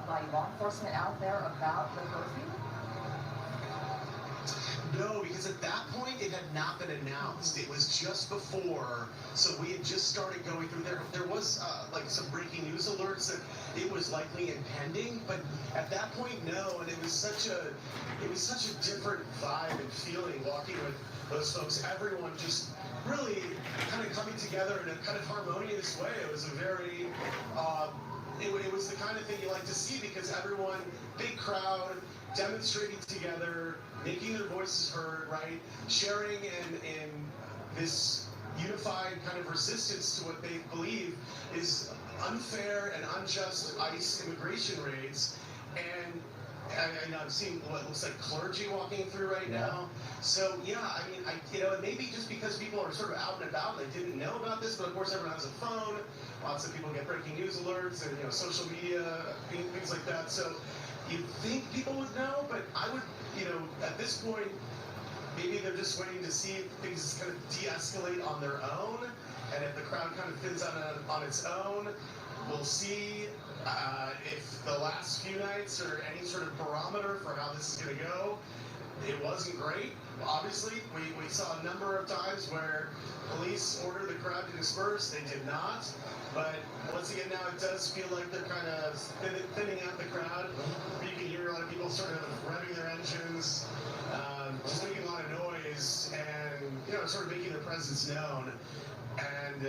by law enforcement out there about the curfew? No, because at that point it had not been announced. It was just before, so we had just started going through there. There was like some breaking news alerts that it was likely impending, but at that point, no. And it was such a different vibe and feeling walking with those folks. Everyone just really kind of coming together in a kind of harmonious way. It was a very it was the kind of thing you like to see because everyone, big crowd, demonstrating together, making their voices heard, right? Sharing in this unified kind of resistance to what they believe is unfair and unjust ICE immigration raids. And I'm seeing what looks like clergy walking through right now. So yeah, I mean, and maybe just because people are sort of out and about, they didn't know about this, but of course everyone has a phone. Lots of people get breaking news alerts and social media, things like that. So you'd think people would know, but I would, at this point, maybe they're just waiting to see if things kind of de-escalate on their own, and if the crowd kind of thins out on its own, we'll see if the last few nights are any sort of barometer for how this is going to go. It wasn't great. Obviously, we saw a number of times where police ordered the crowd to disperse. They did not. But once again, now it does feel like they're kind of thinning out the crowd. You can hear a lot of people sort of revving their engines, just making a lot of noise, and sort of making their presence known. And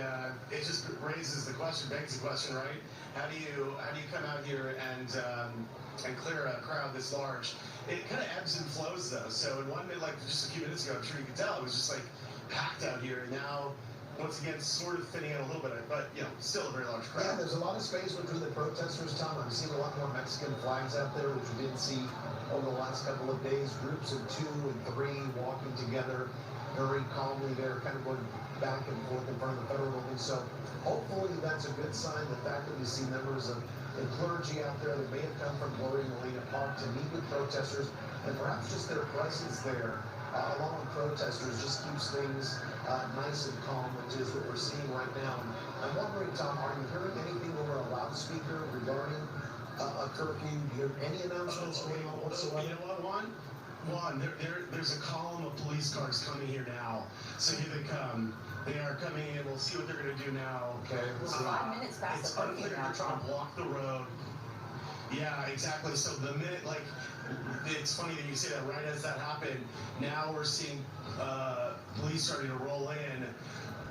it just begs the question, right? How do you come out here and clear a crowd this large? It kind of ebbs and flows though. So in one minute, like just a few minutes ago, I'm sure you could tell, it was just like packed out here. And now, once again, sort of thinning out a little bit, but still a very large crowd. Yeah, there's a lot of space between the protesters, Tom. I'm seeing a lot more Mexican flags out there, which we didn't see over the last couple of days. Groups of 2 and 3 walking together very calmly there, kind of going back and forth in front of the federal building. So hopefully that's a good sign. The fact that we see members of the clergy out there that may have come from Gloria Molina Park to meet with protesters, and perhaps just their presence there along with protesters just keeps things nice and calm, which is what we're seeing right now. And I'm wondering, Tom, are you hearing anything over a loudspeaker regarding a curfew? Do you have any announcements going on whatsoever? You know what, Juan, there's a column of police cars coming here now. So here they come. They are coming in. We'll see what they're going to do now. Okay. We're 5 minutes past It's the curfew unclear. now, They're trying Tom. to block the road. Yeah, exactly. So the minute, it's funny that you say that. Right as that happened, now we're seeing police starting to roll in.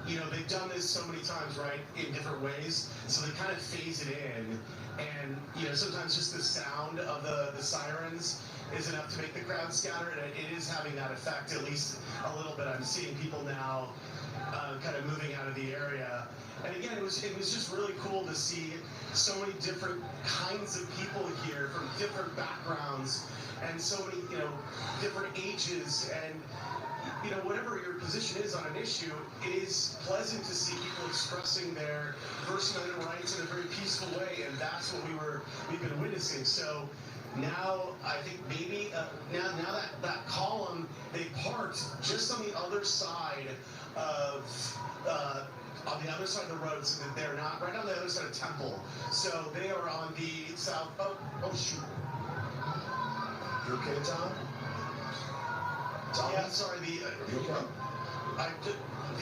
They've done this so many times, right, in different ways. So they kind of phase it in. And, sometimes just the sound of the sirens is enough to make the crowd scatter. And it is having that effect, at least a little bit. I'm seeing people now kind of moving out of the area. And again, it was just really cool to see so many different kinds of people here from different backgrounds and so many, different ages. And, whatever your position is on an issue, it is pleasant to see people expressing their First Amendment rights in a very peaceful way. And that's what we've been witnessing. So now I think maybe now that column, they parked just on the other side of the road, so that they're not right on the other side of Temple. So they are on the south. Oh shoot! You okay, Tom? Yeah, sorry. You okay?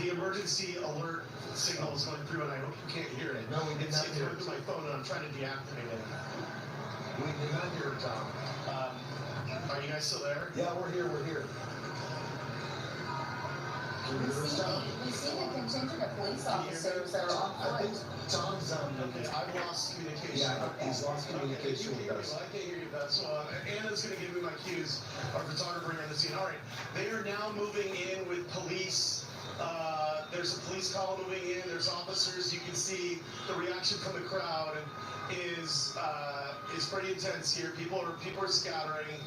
The emergency alert signal is going through, and I hope you can't hear it. No, we did not hear it. It's going through my phone, and I'm trying to deactivate it. We did not hear it, Tom. Are you guys still there? Yeah, we're here. Can you hear us, Tom? We've seen a contingent of police officers that are on I think foot. Tom's Okay, I've lost communication. Yeah, he's lost communication with us. I can't hear you, Beth. So Anna's going to give me my cues. Our photographer here on the scene. All right, they are now moving in with police. There's a police column moving in. There's officers. You can see the reaction from the crowd is pretty intense here. People are scattering,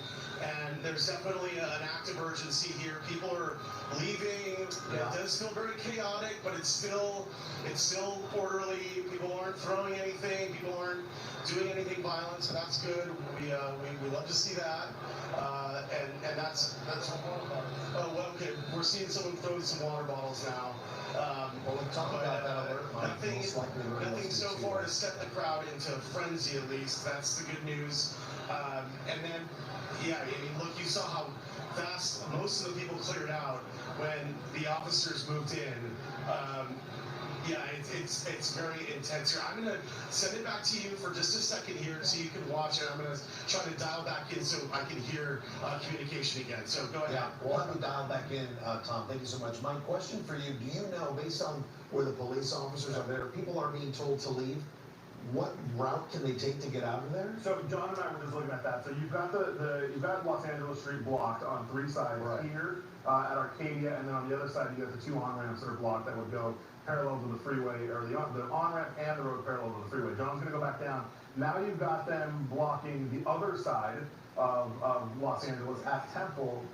and there's definitely an active urgency here. People are leaving. Yeah. It does feel very chaotic, but it's still orderly. People aren't throwing anything. People aren't doing anything violent, so that's good. We love to see that. And that's oh well, okay. We're seeing someone throwing some water bottles now. Well, we talked about that alert, Mike. Nothing, Most likely we're gonna nothing so see far that. to set the crowd into frenzy, at least. That's the good news. And then, yeah, I mean, look, you saw how fast most of the people cleared out when the officers moved in. Yeah, it's very intense here. I'm going to send it back to you for just a second here so you can watch it. I'm going to try to dial back in so I can hear communication again. So go ahead. Yeah, we'll have you dial back in, Tom. Thank you so much. My question for you, do you know, based on where the police officers are there, people are being told to leave, what route can they take to get out of there? So John and I were just looking at that. So you've got you've got Los Angeles Street blocked on three sides here at Arcadia, and then on the other side you got the two on-ramps that are blocked that would go parallel to the freeway, or the on-ramp and the road parallel to the freeway. John's gonna go back down. Now you've got them blocking the other side of Los Angeles at Temple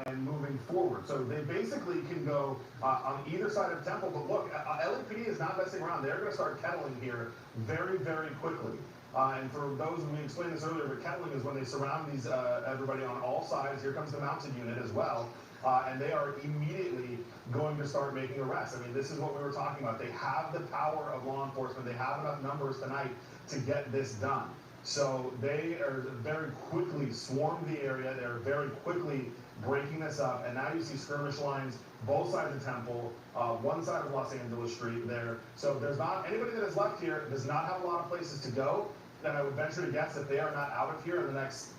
and moving forward. So they basically can go on either side of Temple, but look, LAPD is not messing around. They're gonna start kettling here very, very quickly. And for those, we explained this earlier, but kettling is when they surround these everybody on all sides. Here comes the mounted unit as well. And they are immediately going to start making arrests. I mean, this is what we were talking about. They have the power of law enforcement. They have enough numbers tonight to get this done. So they are very quickly swarmed the area. They're very quickly breaking this up. And now you see skirmish lines both sides of Temple, one side of Los Angeles Street there. So there's not, anybody that is left here does not have a lot of places to go. And I would venture to guess if they are not out of here in the next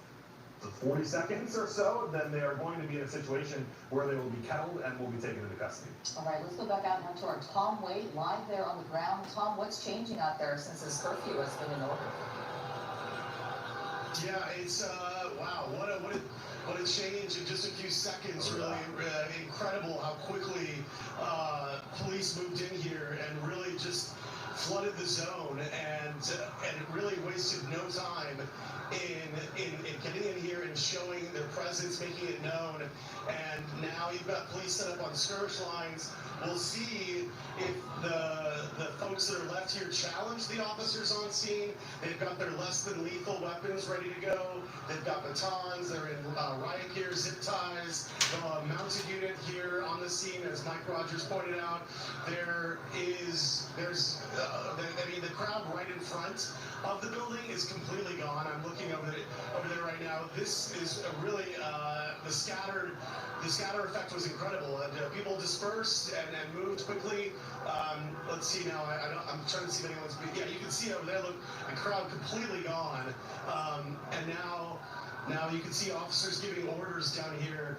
40 seconds or so, then they are going to be in a situation where they will be kettled and will be taken into custody. All right, let's go back out now to our Tom Wade live there on the ground. Tom, what's changing out there since this curfew has been in order? Yeah, it's wow, what a change in just a few seconds. Really incredible how quickly police moved in here and really just flooded the zone, and it really wasted no time in getting in here and showing their presence, making it known. And now you've got police set up on skirmish lines. We'll see if the folks that are left here challenge the officers on scene. They've got their less than lethal weapons ready to go. They've got batons. They're in riot gear, zip ties. The mounted unit here on the scene, as Mike Rogers pointed out. I mean, the crowd right in front of the building is completely gone. I'm looking over there right now. This is really the scatter effect was incredible. People dispersed and moved quickly. Let's see now. I'm trying to see if anyone's. Yeah, you can see over there. Look, the crowd completely gone. And now you can see officers giving orders down here,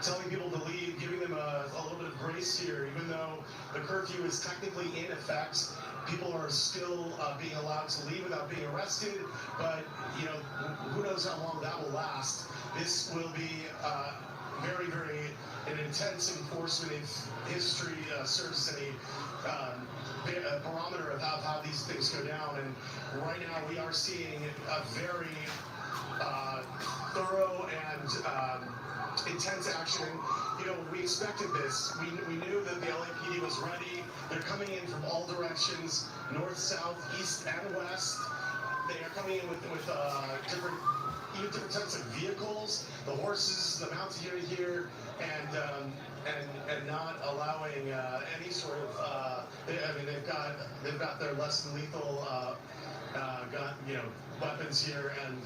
telling people to leave, giving them a little bit of grace here, even though the curfew is technically in effect. People are still being allowed to leave without being arrested, but you know, who knows how long that will last. This will be very, very an intense enforcement if history serves as a barometer of how these things go down. And right now we are seeing a very thorough and intense action. You know, we expected this. We knew that the LAPD was ready. They're coming in from all directions, north, south, east, and west. They are coming in with different types of vehicles, the horses, the mounted unit here, and not allowing any sort of. They've got their less than lethal weapons here and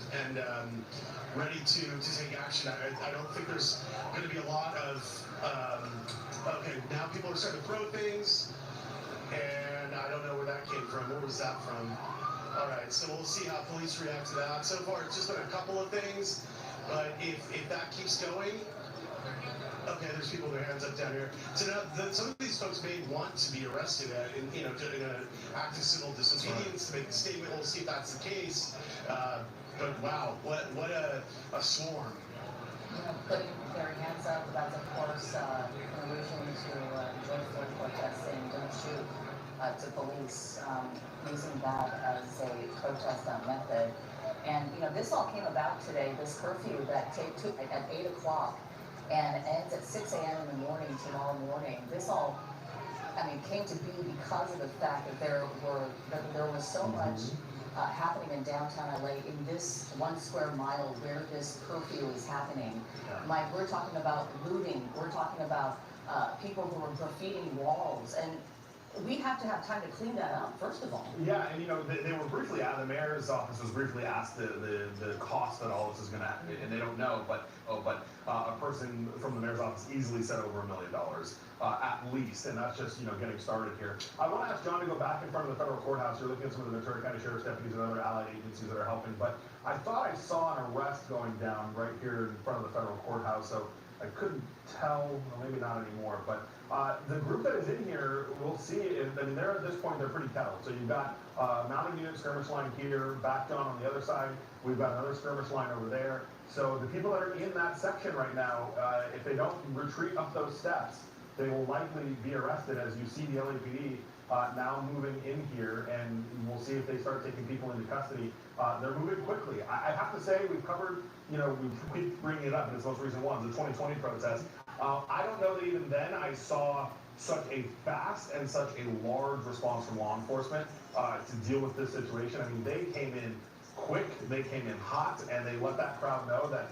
ready to take action. I don't think there's going to be a lot of. Okay, now people are starting to throw things, and I don't know where that came from. Where was that from? All right, so we'll see how police react to that. So far, it's just been a couple of things, but if that keeps going, okay, there's people with their hands up down here. So now, some of these folks may want to be arrested in an act of civil disobedience to make a statement. We'll see if that's the case. But wow, what a swarm. You know, putting their hands up, that's of course in allusion to the George Floyd protest saying don't shoot to police, using that as a protest method. And you know, this all came about today, this curfew that took at 8 o'clock and ends at 6 a.m. in the morning tomorrow morning. This all, I mean, came to be because of the fact that there was so much happening in downtown LA in this 1 square mile where this curfew is happening. Mike, we're talking about looting, we're talking about people who were graffitiing walls, and we have to have time to clean that up, first of all. Yeah, and they were briefly the mayor's office was briefly asked the cost that all this is going to, and they don't know, but a person from the mayor's office easily said over $1 million at least, and that's just getting started here. I want to ask John to go back in front of the federal courthouse. You're looking at some of the Ventura County Sheriff's deputies and other allied agencies that are helping, but I thought I saw an arrest going down right here in front of the federal courthouse, so I couldn't tell, or maybe not anymore, but the group that is in here, we'll see, they're at this point, they're pretty kettled. So you've got mounted unit skirmish line here, backed on the other side. We've got another skirmish line over there. So the people that are in that section right now, if they don't retreat up those steps, they will likely be arrested, as you see the LAPD now moving in here, and we'll see if they start taking people into custody. They're moving quickly. I have to say, we've covered, we keep bringing it up in this most recent one, the 2020 protest. I don't know that even then I saw such a fast and such a large response from law enforcement to deal with this situation. I mean, they came in quick, they came in hot, and they let that crowd know that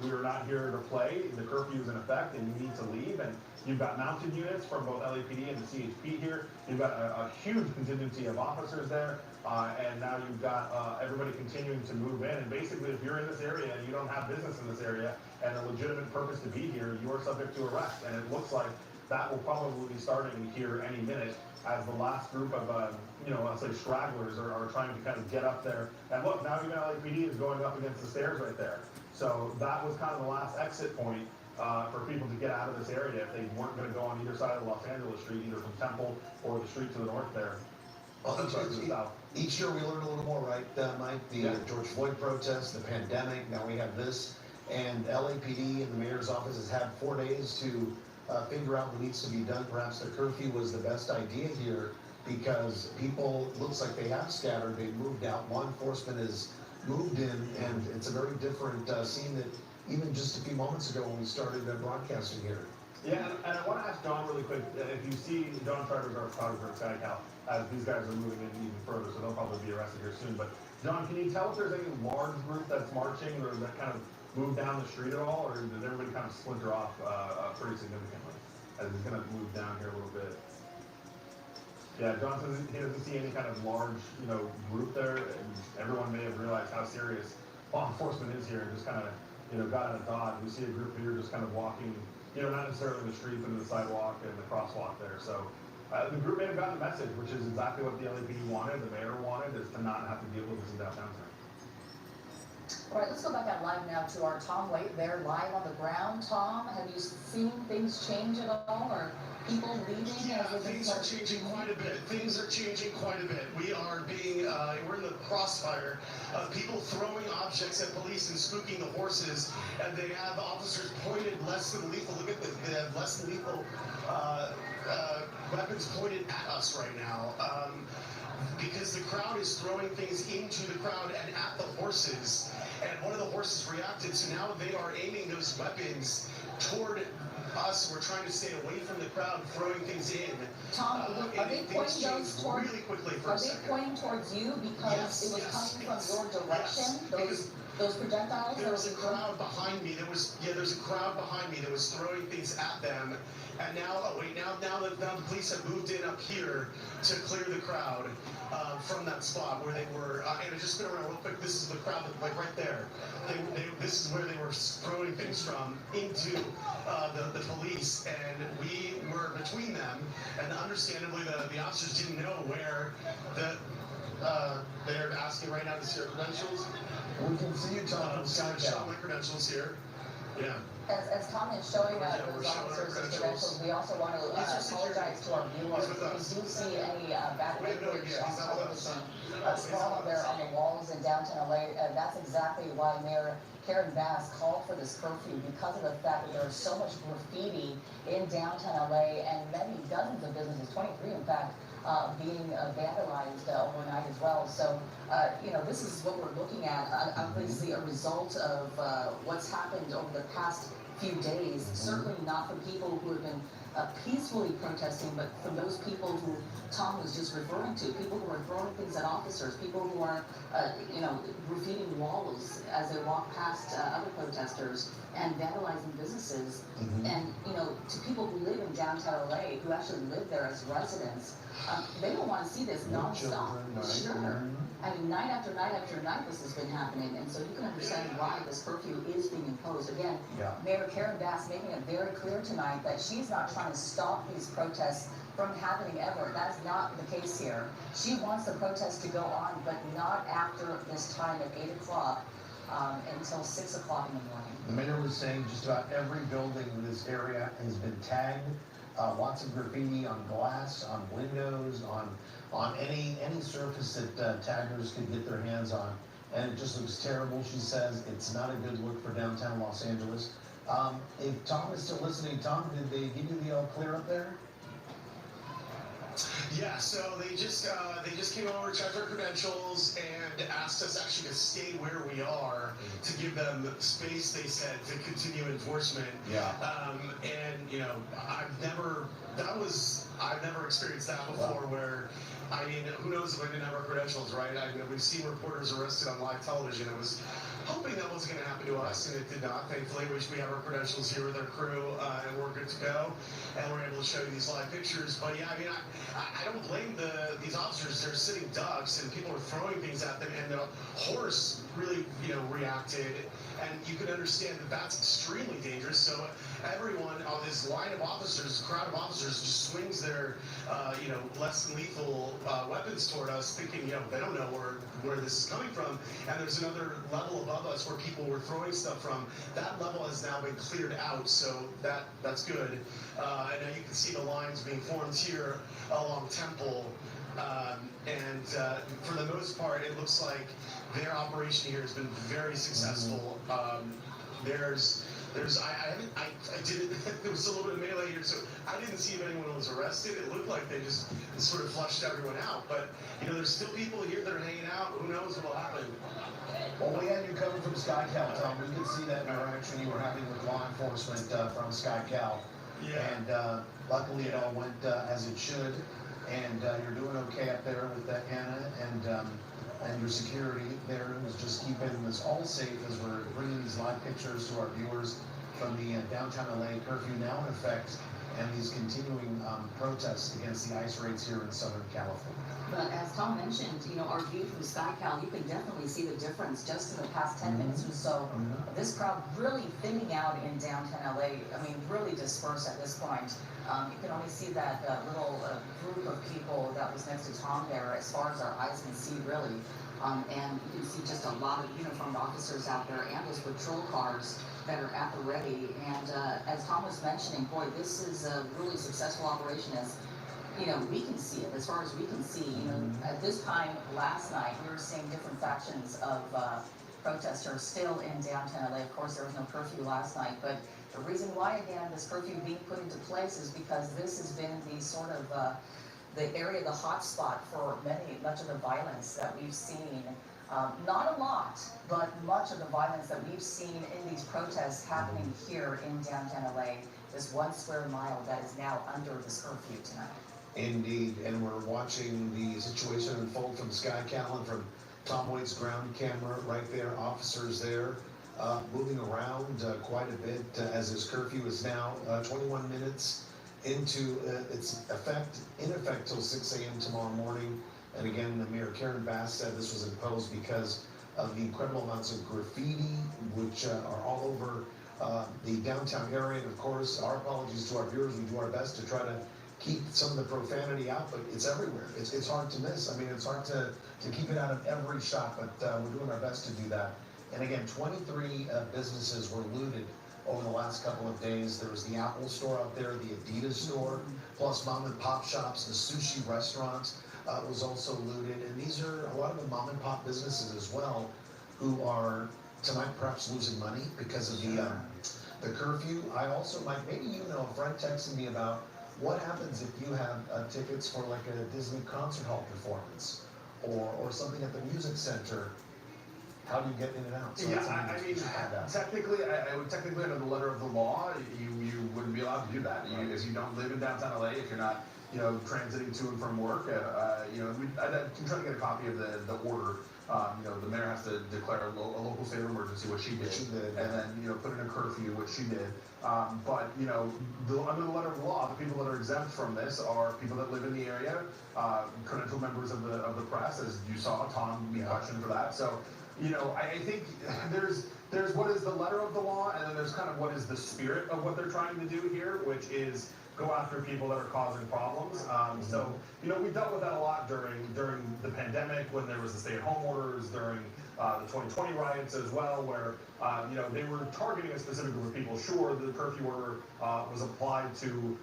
we are not here to play. The curfew is in effect, and you need to leave. And you've got mounted units from both LAPD and the CHP here. You've got a huge contingency of officers there, and now you've got everybody continuing to move in. And basically, if you're in this area and you don't have business in this area and a legitimate purpose to be here, you are subject to arrest. And it looks like that will probably be starting here any minute, as the last group of, I'll say stragglers are trying to kind of get up there. And look, now even LAPD is going up against the stairs right there. So that was kind of the last exit point for people to get out of this area if they weren't going to go on either side of Los Angeles Street, either from Temple or the street to the north there. Well, each year we learn a little more, right, Mike? The George Floyd protest, the pandemic, now we have this. And LAPD and the mayor's office has had 4 days to figure out what needs to be done. Perhaps the curfew was the best idea here, because people, looks like they have scattered, they've moved out, law enforcement has moved in, and it's a very different scene that even just a few moments ago when we started broadcasting here. Yeah, and I want to ask John really quick, if you see John Travers, our photographer at SkyCal, as these guys are moving in even further, so they'll probably be arrested here soon, but John, can you tell if there's any large group that's marching or that kind of move down the street at all, or does everybody kind of splinter off pretty significantly as he's going to move down here a little bit? Yeah, John says he doesn't see any kind of large, group there, and everyone may have realized how serious law enforcement is here and just kind of, got in a dodge. We see a group here just kind of walking, not necessarily in the street, but in the sidewalk and the crosswalk there. So the group may have gotten the message, which is exactly what the LAPD wanted, the mayor wanted, is to not have to deal with this in downtown tonight. All right, let's go back out live now to our Tom Waite there live on the ground. Tom, have you seen things change at all, or people leaving? Yeah, things are changing quite a bit. Things are changing quite a bit. We are being, we're in the crossfire of people throwing objects at police and spooking the horses, and they have officers pointed less than lethal. Look at this, they have less than lethal weapons pointed at us right now. Because the crowd is throwing things into the crowd and at the horses, and one of the horses reacted, so now they are aiming those weapons toward us. We're trying to stay away from the crowd, throwing things in. Tom, are they pointing those towards? Really quickly for a second. Are they pointing towards you because it was coming from your direction? Those projectiles. There was a crowd behind me. There's a crowd behind me that was throwing things at them. And now, now the police have moved in up here to clear the crowd from that spot where they were. And I just spin around real quick. This is the crowd, like right there. This is where they were throwing things from into the police, and we were between them. And understandably, the officers didn't know where they're asking right now to see our credentials. We can see you, Tom. Show my credentials here. Yeah. As Tom is showing those officers his credentials, we also want to apologize to our viewers. If we do see any bad language on television scrawled there on the walls in downtown LA, that's exactly why Mayor Karen Bass called for this curfew, because of the fact that there is so much graffiti in downtown LA, and many dozens of businesses, 23 in fact, being vandalized overnight as well. So, this is what we're looking at, obviously a result of what's happened over the past few days. Certainly not for people who have been peacefully protesting, but from those people who Tom was just referring to, people who are throwing things at officers, people who are, graffitiing walls as they walk past other protesters and vandalizing businesses. And, to people who live in downtown LA, who actually live there as residents, they don't want to see this nonstop. Sure. I mean, night after night after night, this has been happening, and so you can understand why this curfew is being imposed. Again, Mayor Karen Bass making it very clear tonight that she's not trying to stop these protests from happening ever. That's not the case here. She wants the protests to go on, but not after this time at 8 o'clock until 6 o'clock in the morning. The mayor was saying just about every building in this area has been tagged. Lots of graffiti on glass, on windows, on any surface that taggers could get their hands on. And it just looks terrible, she says. It's not a good look for downtown Los Angeles. If Tom is still listening, Tom, did they give you the all clear up there? Yeah, so they just came over, checked our credentials, and asked us actually to stay where we are to give them space, they said, to continue enforcement. Yeah. And I've never experienced that before. Where, I mean, who knows if I didn't have our credentials, right? I mean, we've seen reporters arrested on live television. I was hoping that wasn't going to happen to us, and it did not. Thankfully, we have our credentials here with our crew, and we're good to go, and we're able to show you these live pictures. But yeah, I mean, I don't blame these officers. They're sitting ducks, and people are throwing things at them, and the horse really, reacted, and you can understand that that's extremely dangerous. So everyone on this line of officers, crowd of officers, just swings their, less than lethal weapons toward us, thinking, they don't know where this is coming from. And there's another level above us where people were throwing stuff from. That level has now been cleared out, so that's good. And now you can see the lines being formed here along Temple. And for the most part, it looks like their operation here has been very successful. I did it, there was a little bit of melee here, so I didn't see if anyone was arrested. It looked like they just sort of flushed everyone out. But, there's still people here that are hanging out. Who knows what will happen? Well, we had you covered from SkyCal, Tom. We could see that interaction you were having with law enforcement from SkyCal. Yeah. And luckily it all went as it should. And you're doing okay up there with Anna and your security there is just keeping us all safe as we're bringing these live pictures to our viewers from the downtown LA curfew now in effect and these continuing protests against the ICE raids here in Southern California. But as Tom mentioned, our view from SkyCal, you can definitely see the difference just in the past 10 minutes or so. This crowd really thinning out in downtown LA, I mean, really dispersed at this point. You can only see that little group of people that was next to Tom there as far as our eyes can see, really. And you can see just a lot of uniformed officers out there and those patrol cars that are at the ready. And as Tom was mentioning, boy, this is a really successful operation as we can see it, as far as we can see. At this time last night, we were seeing different factions of protesters still in downtown LA. Of course, there was no curfew last night, but the reason why, again, this curfew being put into place is because this has been the sort of the area, the hot spot for much of the violence that we've seen. Not a lot, but much of the violence that we've seen in these protests happening here in downtown LA, this 1 square mile that is now under this curfew tonight. Indeed, and we're watching the situation unfold from SkyCal and from Tom Waite's ground camera right there, officers there moving around quite a bit as this curfew is now 21 minutes into its in effect till 6 a.m. tomorrow morning. And again, the Mayor Karen Bass said this was imposed because of the incredible amounts of graffiti which are all over the downtown area. And of course, our apologies to our viewers. We do our best to try to keep some of the profanity out, but it's everywhere. It's hard to miss. I mean, it's hard to keep it out of every shot, but we're doing our best to do that. And again, 23 businesses were looted over the last couple of days. There was the Apple store out there, the Adidas store, plus mom and pop shops, the sushi restaurant was also looted. And these are a lot of the mom and pop businesses as well who are tonight perhaps losing money because of the curfew. I also maybe a friend texted me about what happens if you have tickets for like a Disney concert hall performance or something at the music center. how do you get in and out? So Yeah, that's something I that mean, you should find out. technically, I would technically under the letter of the law, you wouldn't be allowed to do that. If you don't live in downtown LA, if you're not, transiting to and from work, I can try to get a copy of the order. The mayor has to declare a local state of emergency, which she did, and then put in a curfew, which she did. But under the letter of the law, the people that are exempt from this are people that live in the area, credentialed members of the press, as you saw Tom be questioned for that. So, I think there's what is the letter of the law, and then there's kind of what is the spirit of what they're trying to do here, which is go after people that are causing problems. So, we dealt with that a lot during the pandemic when there was the stay-at-home orders, during the 2020 riots as well, where they were targeting a specific group of people. Sure, the curfew order was applied to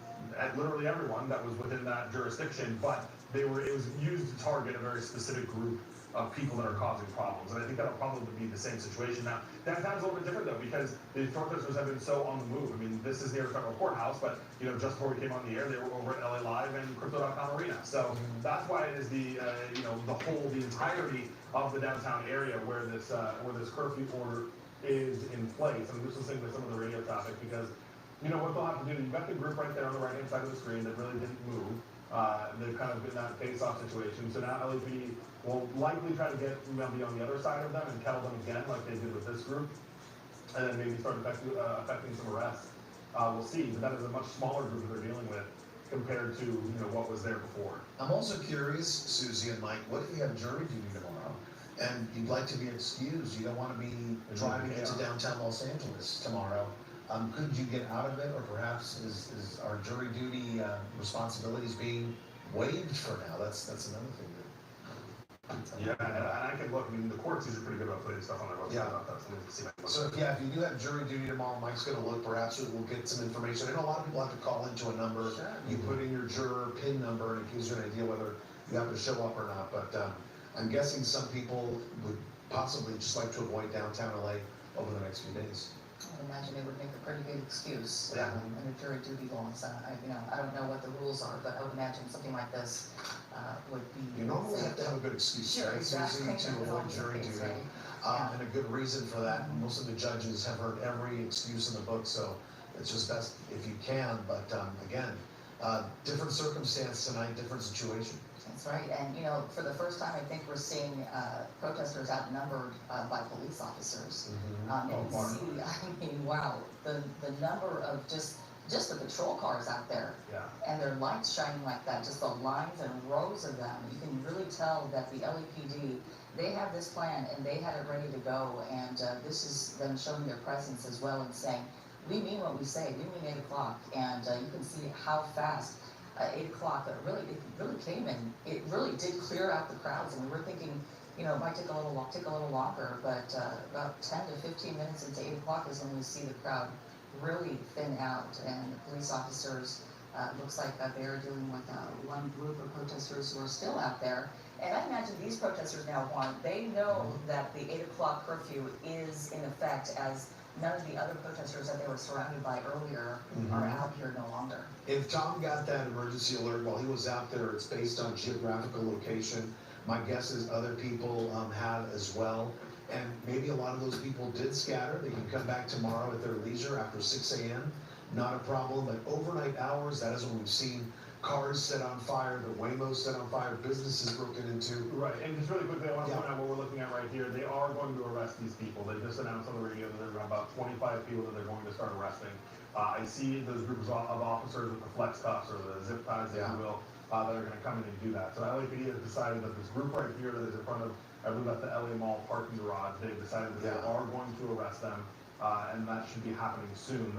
literally everyone that was within that jurisdiction, but it was used to target a very specific group of people that are causing problems. And I think that'll probably be the same situation. Now, downtown's a little bit different though, because the protesters have been so on the move. I mean, this is near the federal courthouse, but just before we came on the air, they were over at LA Live and Crypto.com Arena. So that's why it is the entirety of the downtown area where this curfew order is in place. I'm just listening to some of the radio traffic because what they'll have to do, you've got the group right there on the right-hand side of the screen that really didn't move. They've kind of been in that face-off situation. So now LAPD will likely try to get maybe on the other side of them and kettle them again like they did with this group, and then maybe start affecting some arrests. We'll see, but that is a much smaller group that they're dealing with compared to what was there before. I'm also curious, Susie and Mike, what if you have jury duty tomorrow and you'd like to be excused? You don't want to be driving into downtown Los Angeles tomorrow. Could you get out of it, or perhaps is our jury duty responsibilities being waived for now? That's another thing. Yeah, and I can look. I mean, the courts usually pretty good about putting stuff on their website about that. So if you do have jury duty tomorrow, Mike's going to look. Perhaps we'll get some information. I know a lot of people have to call into a number. Sure. You put in your juror PIN number, and it gives you an idea whether you have to show up or not. But I'm guessing some people would possibly just like to avoid downtown LA over the next few days. I would imagine it would make a pretty good excuse Yeah. under jury duty laws. I don't know what the rules are, but I would imagine something like this would be. You normally have to have a good excuse, Sure, right, exactly. Susie, to avoid jury duty. Right? And a good reason for that. Most of the judges have heard every excuse in the book, so it's just best if you can. But again, different circumstance tonight, different situation. That's right, and for the first time, I think we're seeing protesters outnumbered by police officers. Wow, the number of just the patrol cars out there, and their lights shining like that, just the lines and rows of them. You can really tell that the LAPD, they have this plan and they had it ready to go, and this is them showing their presence as well and saying, we mean what we say, we mean 8 o'clock, and you can see how fast 8 o'clock, it really came in. It really did clear out the crowds, and we were thinking, it might take a little longer, but about 10 to 15 minutes into 8 o'clock is when we see the crowd really thin out, and the police officers, looks like they're dealing with one group of protesters who are still out there. And I imagine these protesters now, Juan, they know that the 8 o'clock curfew is in effect, as none of the other protesters that they were surrounded by earlier are out here no longer. If Tom got that emergency alert while he was out there, it's based on geographical location. My guess is other people have as well. And maybe a lot of those people did scatter. They can come back tomorrow at their leisure after 6 a.m. Not a problem. But overnight hours, that is when we've seen cars set on fire, the Waymos set on fire, businesses broken into. Right, and just really quickly, I want to point out what we're looking at right here. They are going to arrest these people. They just announced on the radio that there are about 25 people that they're going to start arresting. I see those groups of officers with the flex cuffs, or the zip ties, if you will, that are going to come in and do that. So LAPD has decided that this group right here that is in front of, I believe that's the LA Mall parking garage, they've decided that they are going to arrest them, and that should be happening soon.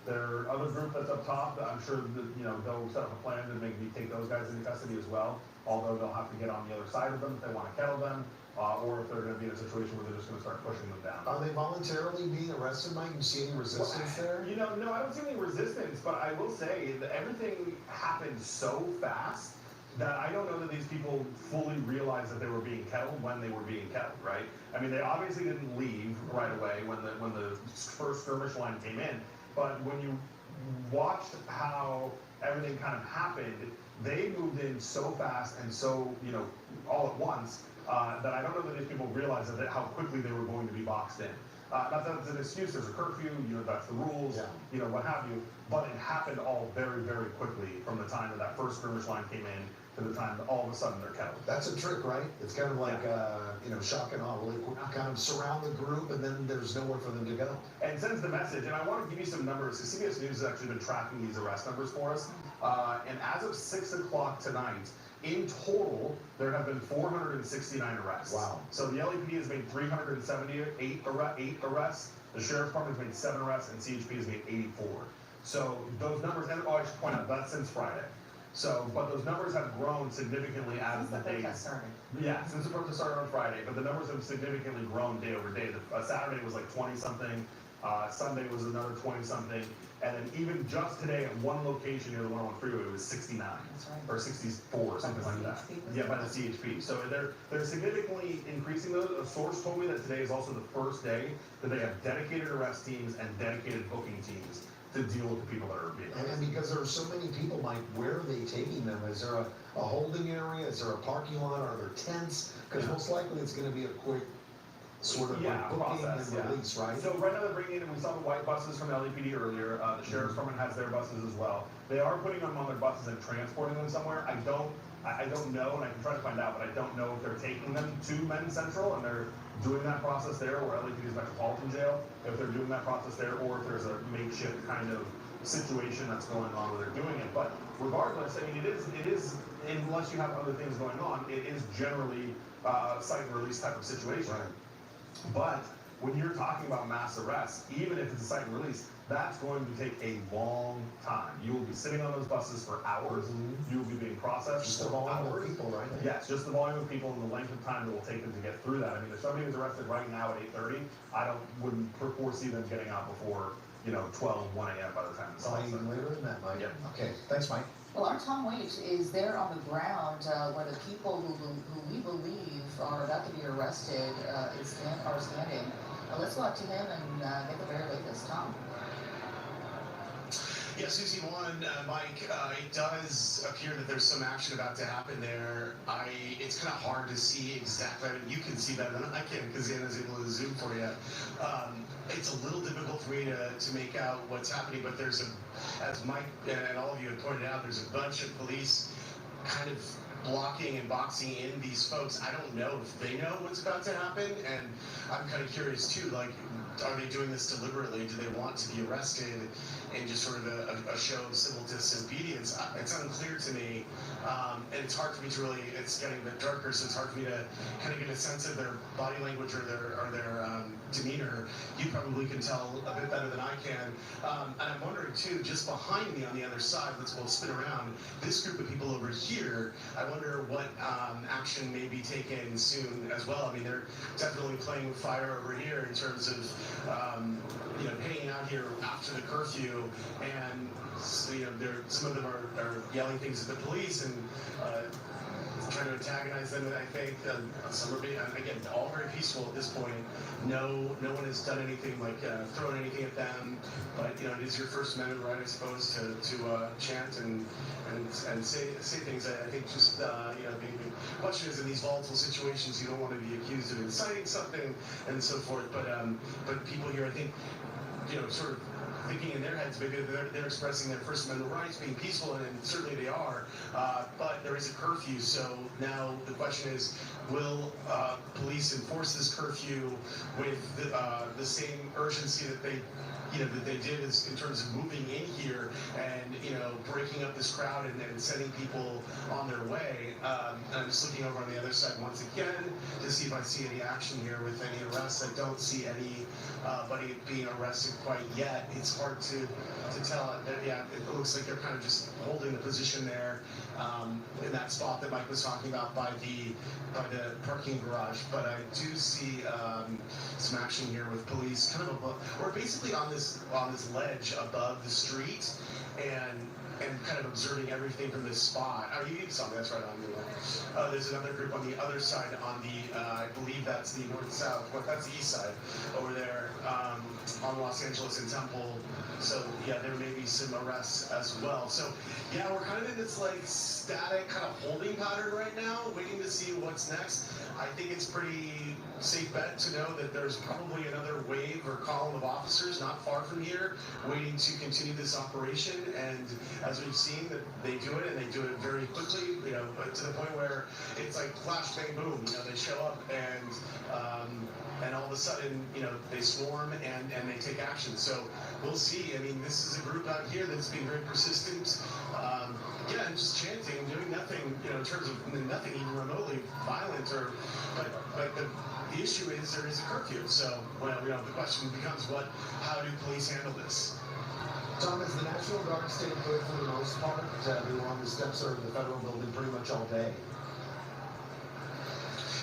There are other group that's up top that I'm sure that, they'll set up a plan to maybe take those guys into custody as well, although they'll have to get on the other side of them if they want to kettle them, or if they're going to be in a situation where they're just going to start pushing them down. Are they voluntarily being arrested, Mike? You see any resistance there? No, I don't see any resistance, but I will say that everything happened so fast that I don't know that these people fully realized that they were being kettled when they were being kettled, right? I mean, they obviously didn't leave right away when the first skirmish line came in. But when you watched how everything kind of happened, they moved in so fast and so, all at once, that I don't know that these people realized how quickly they were going to be boxed in. Not that it's an excuse, there's a curfew, that's the rules, what have you, but it happened all very, very quickly from the time that first skirmish line came in to the time that all of a sudden they're kettled. That's a trick, right? It's kind of like, shock and awe, really kind of surround the group and then there's nowhere for them to go. And sends the message, and I want to give you some numbers, because CBS News has actually been tracking these arrest numbers for us, and as of 6 o'clock tonight, in total, there have been 469 arrests. Wow. So the LAPD has made 378 arrests, the Sheriff's Department has made 7 arrests, and CHP has made 84. So those numbers, and I should point out, that's since Friday. So, but those numbers have grown significantly as the days. Yeah, since the protest started on Friday, but the numbers have significantly grown day over day. Saturday was like 20-something, Sunday was another 20-something, and then even just today at one location near the 101 freeway it was 69, or 64, something like that. Yeah, by the CHP. So they're significantly increasing those. A source told me that today is also the first day that they have dedicated arrest teams and dedicated booking teams to deal with the people that are being arrested. And because there are so many people, Mike, where are they taking them? Is there a holding area? Is there a parking lot? Are there tents? Because most likely it's going to be a quick sort of like booking process, and release, right? So right now they're bringing in, and we saw the white buses from LAPD earlier. The Sheriff's Department has their buses as well. They are putting them on their buses and transporting them somewhere. I don't know, and I can try to find out, but I don't know if they're taking them to Men's Central and they're doing that process there, or LAPD's Metropolitan Jail, if they're doing that process there, or if there's a makeshift kind of situation that's going on where they're doing it. But regardless, I mean, it is unless you have other things going on, it is generally a cite and release type of situation. Right. But when you're talking about mass arrests, even if it's a cite and release, that's going to take a long time. You will be sitting on those buses for hours. You will be being processed Just the for volume hours. of people, right? Yes, just the volume of people and the length of time that will take them to get through that. I mean, if somebody was arrested right now at 8:30, I wouldn't foresee them getting out before 12, 1 a.m. by the time the Probably sun's even later than that, Mike. Yep. Okay, thanks, Mike. Well, our Tom Waite is there on the ground where the people who we believe are about to be arrested are standing. Let's go out to him and get the very latest. Tom. Yeah, Susie, Mike, it does appear that there's some action about to happen there. It's kind of hard to see exactly. I mean, you can see better than I can because Anna's able to zoom for you. It's a little difficult for me to make out what's happening, but there's as Mike and all of you have pointed out, there's a bunch of police kind of blocking and boxing in these folks. I don't know if they know what's about to happen, and I'm kind of curious too, like, are they doing this deliberately? Do they want to be arrested in just sort of a show of civil disobedience? It's unclear to me, and it's hard for me to really, it's getting a bit darker, so it's hard for me to kind of get a sense of their body language or their demeanor. You probably can tell a bit better than I can. And I'm wondering too, just behind me on the other side, let's both spin around, this group of people over here, I wonder what action may be taken soon as well. I mean, they're definitely playing with fire over here in terms of, hanging out here after the curfew, and some of them are yelling things at the police and trying to antagonize them. And I think some are being, again, all very peaceful at this point. No one has done anything like thrown anything at them. But it is your First Amendment right, I suppose, to chant and say things. I think just the question is, in these volatile situations, you don't want to be accused of inciting something and so forth. But people here, I think, sort of thinking in their heads, maybe they're expressing their First Amendment rights, being peaceful, and certainly they are. But there is a curfew, so now the question is, will police enforce this curfew with the same urgency that they did in terms of moving in here and breaking up this crowd and sending people on their way? I'm just looking over on the other side once again to see if I see any action here with any arrests. I don't see anybody being arrested quite yet. It's hard to tell. It looks like they're kind of just holding the position there in that spot that Mike was talking about by the parking garage. But I do see some action here with police kind of above. We're basically on this ledge above the street, and and kind of observing everything from this spot. Oh, you need something, that's right on you. There's another group on the other side, on the, I believe that's the north-south, well, that's the east side, over there, on Los Angeles and Temple. So, yeah, there may be some arrests as well. So, yeah, we're kind of in this, like, static kind of holding pattern right now, waiting to see what's next. I think it's pretty safe bet to know that there's probably another wave or column of officers not far from here waiting to continue this operation. And as we've seen, that they do it, and they do it very quickly, you know, to the point where it's like flash, bang, boom. You know, they show up and all of a sudden, you know, they swarm and they take action. So we'll see. I mean, this is a group out here that's been very persistent. Yeah, and just chanting, doing nothing, you know, in terms of nothing even remotely violent or, but the issue is there is a curfew. So, well, you know, the question becomes how do police handle this? Tom, has the National Guard stayed put for the most part? They were on the steps of the federal building pretty much all day.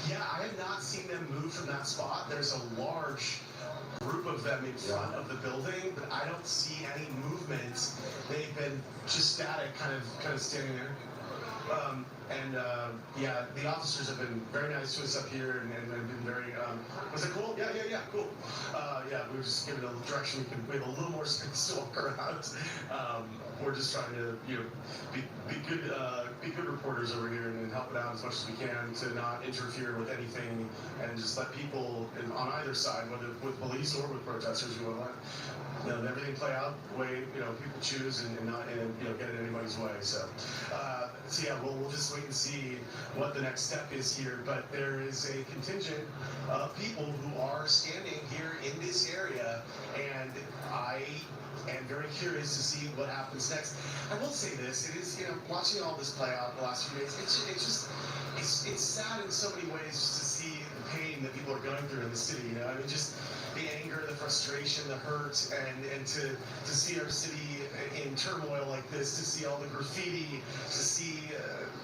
Yeah, I have not seen them move from that spot. There's a large group of them in front of the building, but I don't see any movement. They've been just static, kind of standing there. Yeah, the officers have been very nice to us up here, and they've been very, was it cool? Yeah, cool. Yeah, we were just given a direction we have a little more space to walk around. We're just trying to, you know, be good reporters over here and help it out as much as we can to not interfere with anything and just let people on either side, whether with police or with protesters, you know, everything play out the way, you know, people choose and not, you know, get in anybody's way. So yeah, we'll just wait and see what the next step is here. But there is a contingent of people who are standing here in this area, and I am very curious to see what happens next. I will say this: it is, you know, watching all this play out in the last few days, it's sad in so many ways just to see the pain that people are going through in the city. You know, I mean, just the anger, the frustration, the hurt, and to see our city in turmoil like this, to see all the graffiti, to see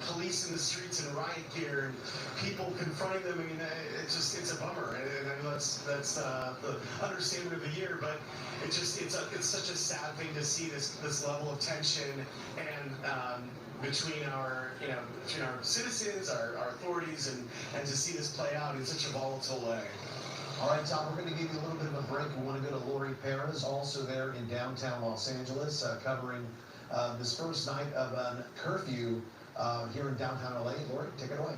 police in the streets in riot gear, and people confronting them. I mean, it's a bummer, and I know that's the understatement of the year, but it's such a sad thing to see this level of tension and between our citizens, our authorities, and to see this play out in such a volatile way. All right, Tom, we're going to give you a little bit of a break. We want to go to Lori Perez, also there in downtown Los Angeles, covering this first night of a curfew here in downtown LA. Lori, take it away.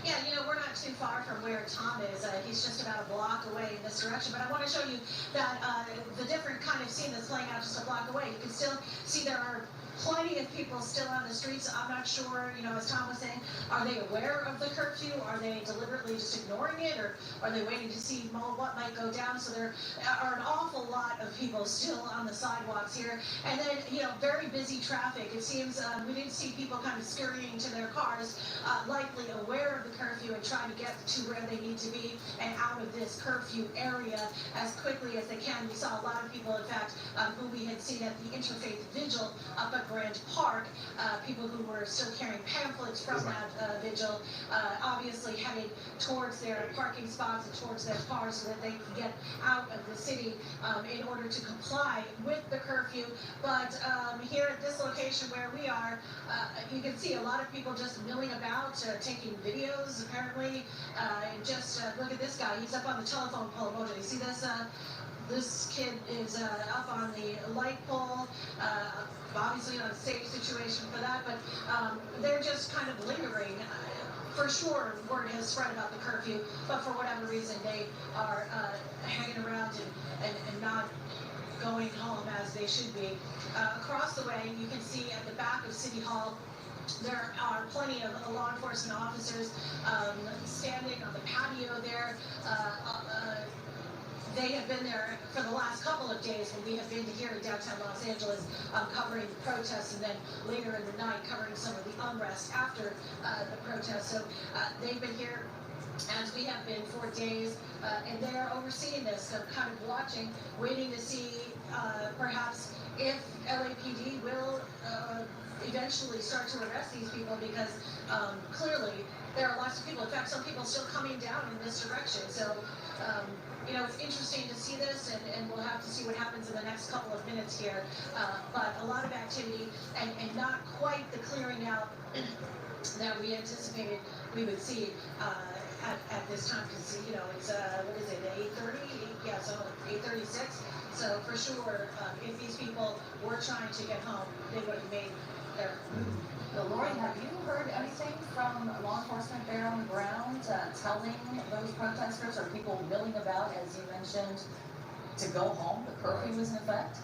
Yeah, you know, we're not too far from where Tom is. He's just about a block away in this direction. But I want to show you that the different kind of scene that's playing out just a block away. You can still see there are plenty of people still on the streets. I'm not sure, you know, as Tom was saying, are they aware of the curfew? Are they deliberately just ignoring it? Or are they waiting to see what might go down? So there are an awful lot of people still on the sidewalks here. And then, you know, very busy traffic. It seems we didn't see people kind of scurrying to their cars, likely aware of the curfew and trying to get to where they need to be and out of this curfew area as quickly as they can. We saw a lot of people, in fact, who we had seen at the Interfaith Vigil up at Grand Park, people who were still carrying pamphlets from that vigil, obviously headed towards their parking spots and towards their cars so that they could get out of the city in order to comply with the curfew. But here at this location where we are, you can see a lot of people just milling about, taking videos apparently. Just look at this guy, he's up on the telephone pole. You see this? This kid is up on the light pole, obviously not a safe situation for that, but they're just kind of lingering. For sure, word has spread about the curfew, but for whatever reason, they are hanging around and not going home as they should be. Across the way, you can see at the back of City Hall, there are plenty of law enforcement officers standing on the patio there. They have been there for the last couple of days when we have been here in downtown Los Angeles covering the protests, and then later in the night covering some of the unrest after the protests. So they've been here as we have been for days, and they're overseeing this, so kind of watching, waiting to see perhaps if LAPD will eventually start to arrest these people, because clearly there are lots of people. In fact, some people still coming down in this direction. So You know, it's interesting to see this, and we'll have to see what happens in the next couple of minutes here. But a lot of activity, and not quite the clearing out that we anticipated we would see at this time. Because, you know, it's, what is it, 8:30? Yeah, so 8:36. So for sure, if these people were trying to get home, they would have made their move. Well, Lori, have you heard anything from law enforcement there on the ground telling those protesters or people milling about, as you mentioned, to go home? The curfew is in effect?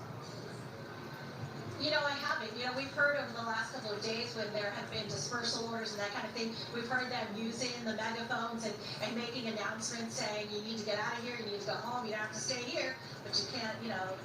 You know, I haven't. You know, we've heard over the last couple of days when there have been dispersal orders and that kind of thing, we've heard them using the megaphones and making announcements saying, you need to get out of here, you need to go home, you don't have to stay here, but you can't, you know,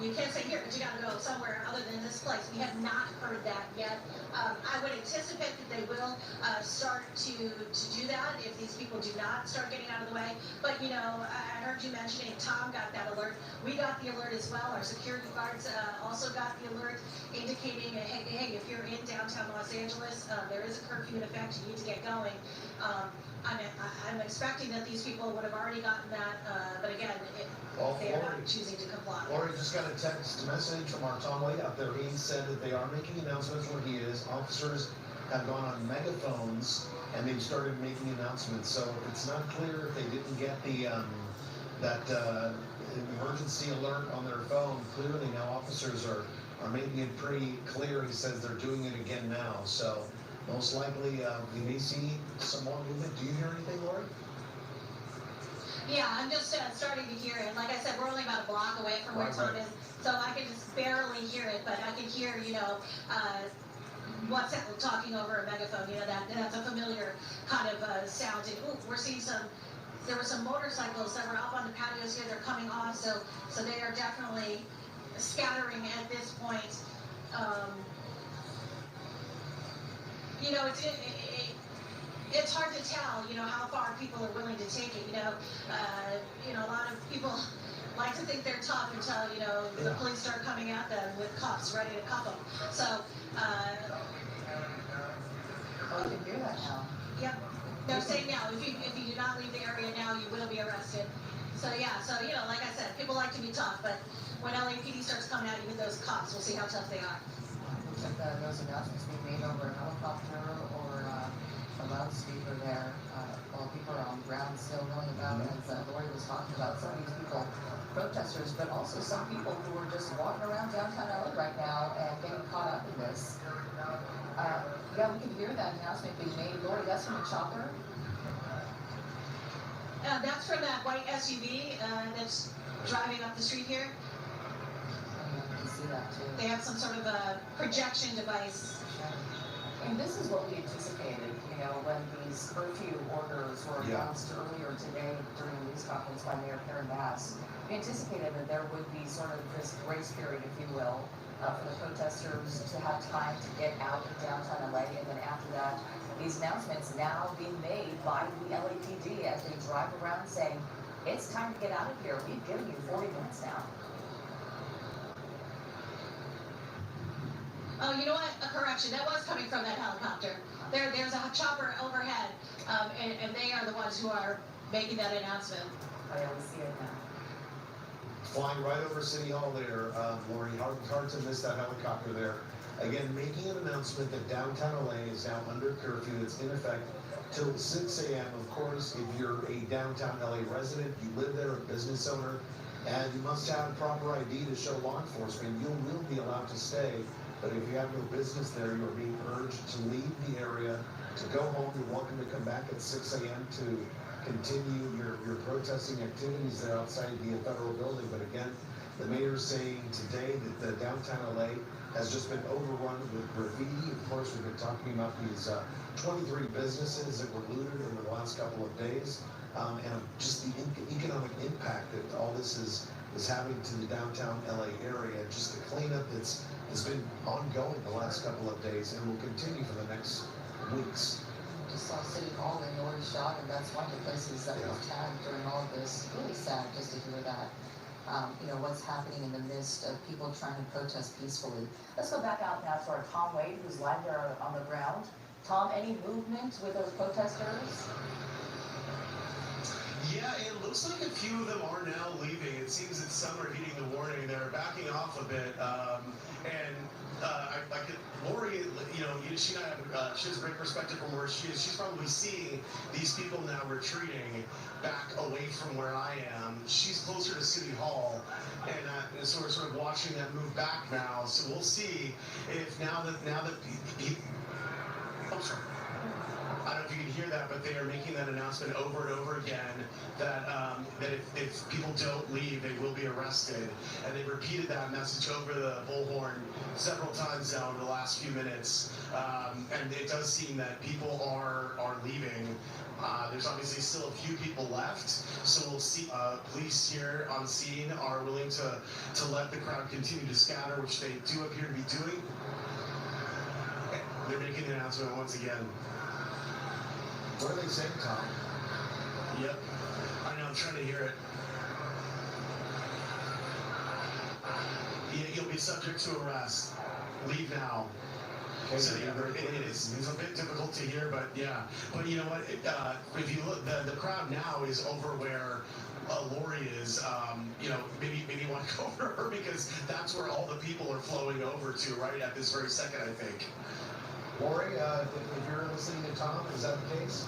you can't stay here, but you got to go somewhere other than this place. We have not heard that yet. I would anticipate that they will start to do that if these people do not start getting out of the way. But, you know, I heard you mentioning Tom got that alert. We got the alert as well. Our security guards also got the alert indicating, hey, if you're in downtown Los Angeles, there is a curfew in effect. You need to get going. I'm expecting that these people would have already gotten that, but again, they are not choosing to comply. Lori just got a text message from our Tom Wade out there. He said that they are making announcements where he is. Officers have gone on megaphones and they've started making announcements. So it's not clear if they didn't get the that emergency alert on their phone. Clearly now officers are making it pretty clear. He says they're doing it again now. So most likely we may see some more movement. Do you hear anything, Lori? Yeah, I'm just starting to hear it. Like I said, we're only about a block away from where Tom is, so I can just barely hear it, but I can hear, you know, what's that talking over a megaphone, you know, that's a familiar kind of sound. And ooh, we're seeing there were some motorcycles that were up on the patios here, they're coming off, so they are definitely scattering at this point. You know, it's hard to tell, you know, how far people are willing to take it. You know, a lot of people like to think they're tough until, you know, the police start coming at them with cuffs ready to cuff them. So, Oh, you can hear that now. yep. They're saying now, if you do not leave the area now, you will be arrested. So yeah, you know, like I said, people like to be tough, but when LAPD starts coming at you with those cuffs, we'll see how tough they are. Looks like those announcements being made over a helicopter or a loudspeaker there, while people are on the ground still milling about, as Lori was talking about, some of these people, protesters, but also some people who are just walking around downtown LA right now and getting caught up in this. Yeah, we can hear that announcement being made. Lori, that's from a chopper? That's from that white SUV that's driving up the street here. I can see that too. They have some sort of a projection device. And this is what we anticipated, you know, when these curfew orders were announced earlier today during a news conference by Mayor Karen Bass. We anticipated that there would be sort of this grace period, if you will, for the protesters to have time to get out of downtown LA, and then after that, these announcements now being made by the LAPD as they drive around saying, it's time to get out of here. We've given you 40 minutes now. Oh, you know what? A correction. That was coming from that helicopter. There's a chopper overhead, and they are the ones who are making that announcement. I always see it now. Flying right over City Hall there, Lori. Hard to miss that helicopter there. Again, making an announcement that downtown LA is now under curfew. It's in effect till 6 a.m. Of course, if you're a downtown LA resident, you live there, a business owner, and you must have proper ID to show law enforcement, you will be allowed to stay. But if you have no business there, you are being urged to leave the area, to go home. You're welcome to come back at 6 a.m. to continue your protesting activities there outside the federal building. But again, the mayor is saying today that the downtown LA has just been overrun with graffiti. Of course, we've been talking about these 23 businesses that were looted in the last couple of days, and just the economic impact that all this is having to the downtown LA area. Just the cleanup that's been ongoing the last couple of days and will continue for the next weeks. Just saw City Hall in Lori shot, and that's one of the places that was tagged during all of this. Really sad just to hear that. You know, what's happening in the midst of people trying to protest peacefully. Let's go back out now to our Tom Wade, who's live there on the ground. Tom, any movement with those protesters? Yeah, it looks like a few of them are now leaving. It seems that some are heeding the warning. They're backing off a bit. I could, Lori, she has a great perspective from where she is. She's probably seeing these people now retreating back away from where I am. She's closer to City Hall, and so we're sort of watching them move back now. So we'll see if now that oh, sorry. I don't know if you can hear that, but they are making that announcement over and over again that if people don't leave, they will be arrested. And they've repeated that message over the bullhorn several times now over the last few minutes. And it does seem that people are leaving. There's obviously still a few people left, so we'll see. Police here on scene are willing to let the crowd continue to scatter, which they do appear to be doing. They're making the announcement once again. What are they saying, Tom? Yep. I know, I'm trying to hear it. You'll be subject to arrest. Leave now. Okay, so yeah, it's a bit difficult to hear, but yeah. But you know what? If you look, the crowd now is over where Lori is. Maybe you want to go over her because that's where all the people are flowing over to right at this very second, I think. Lori, if you're listening to Tom, is that the case?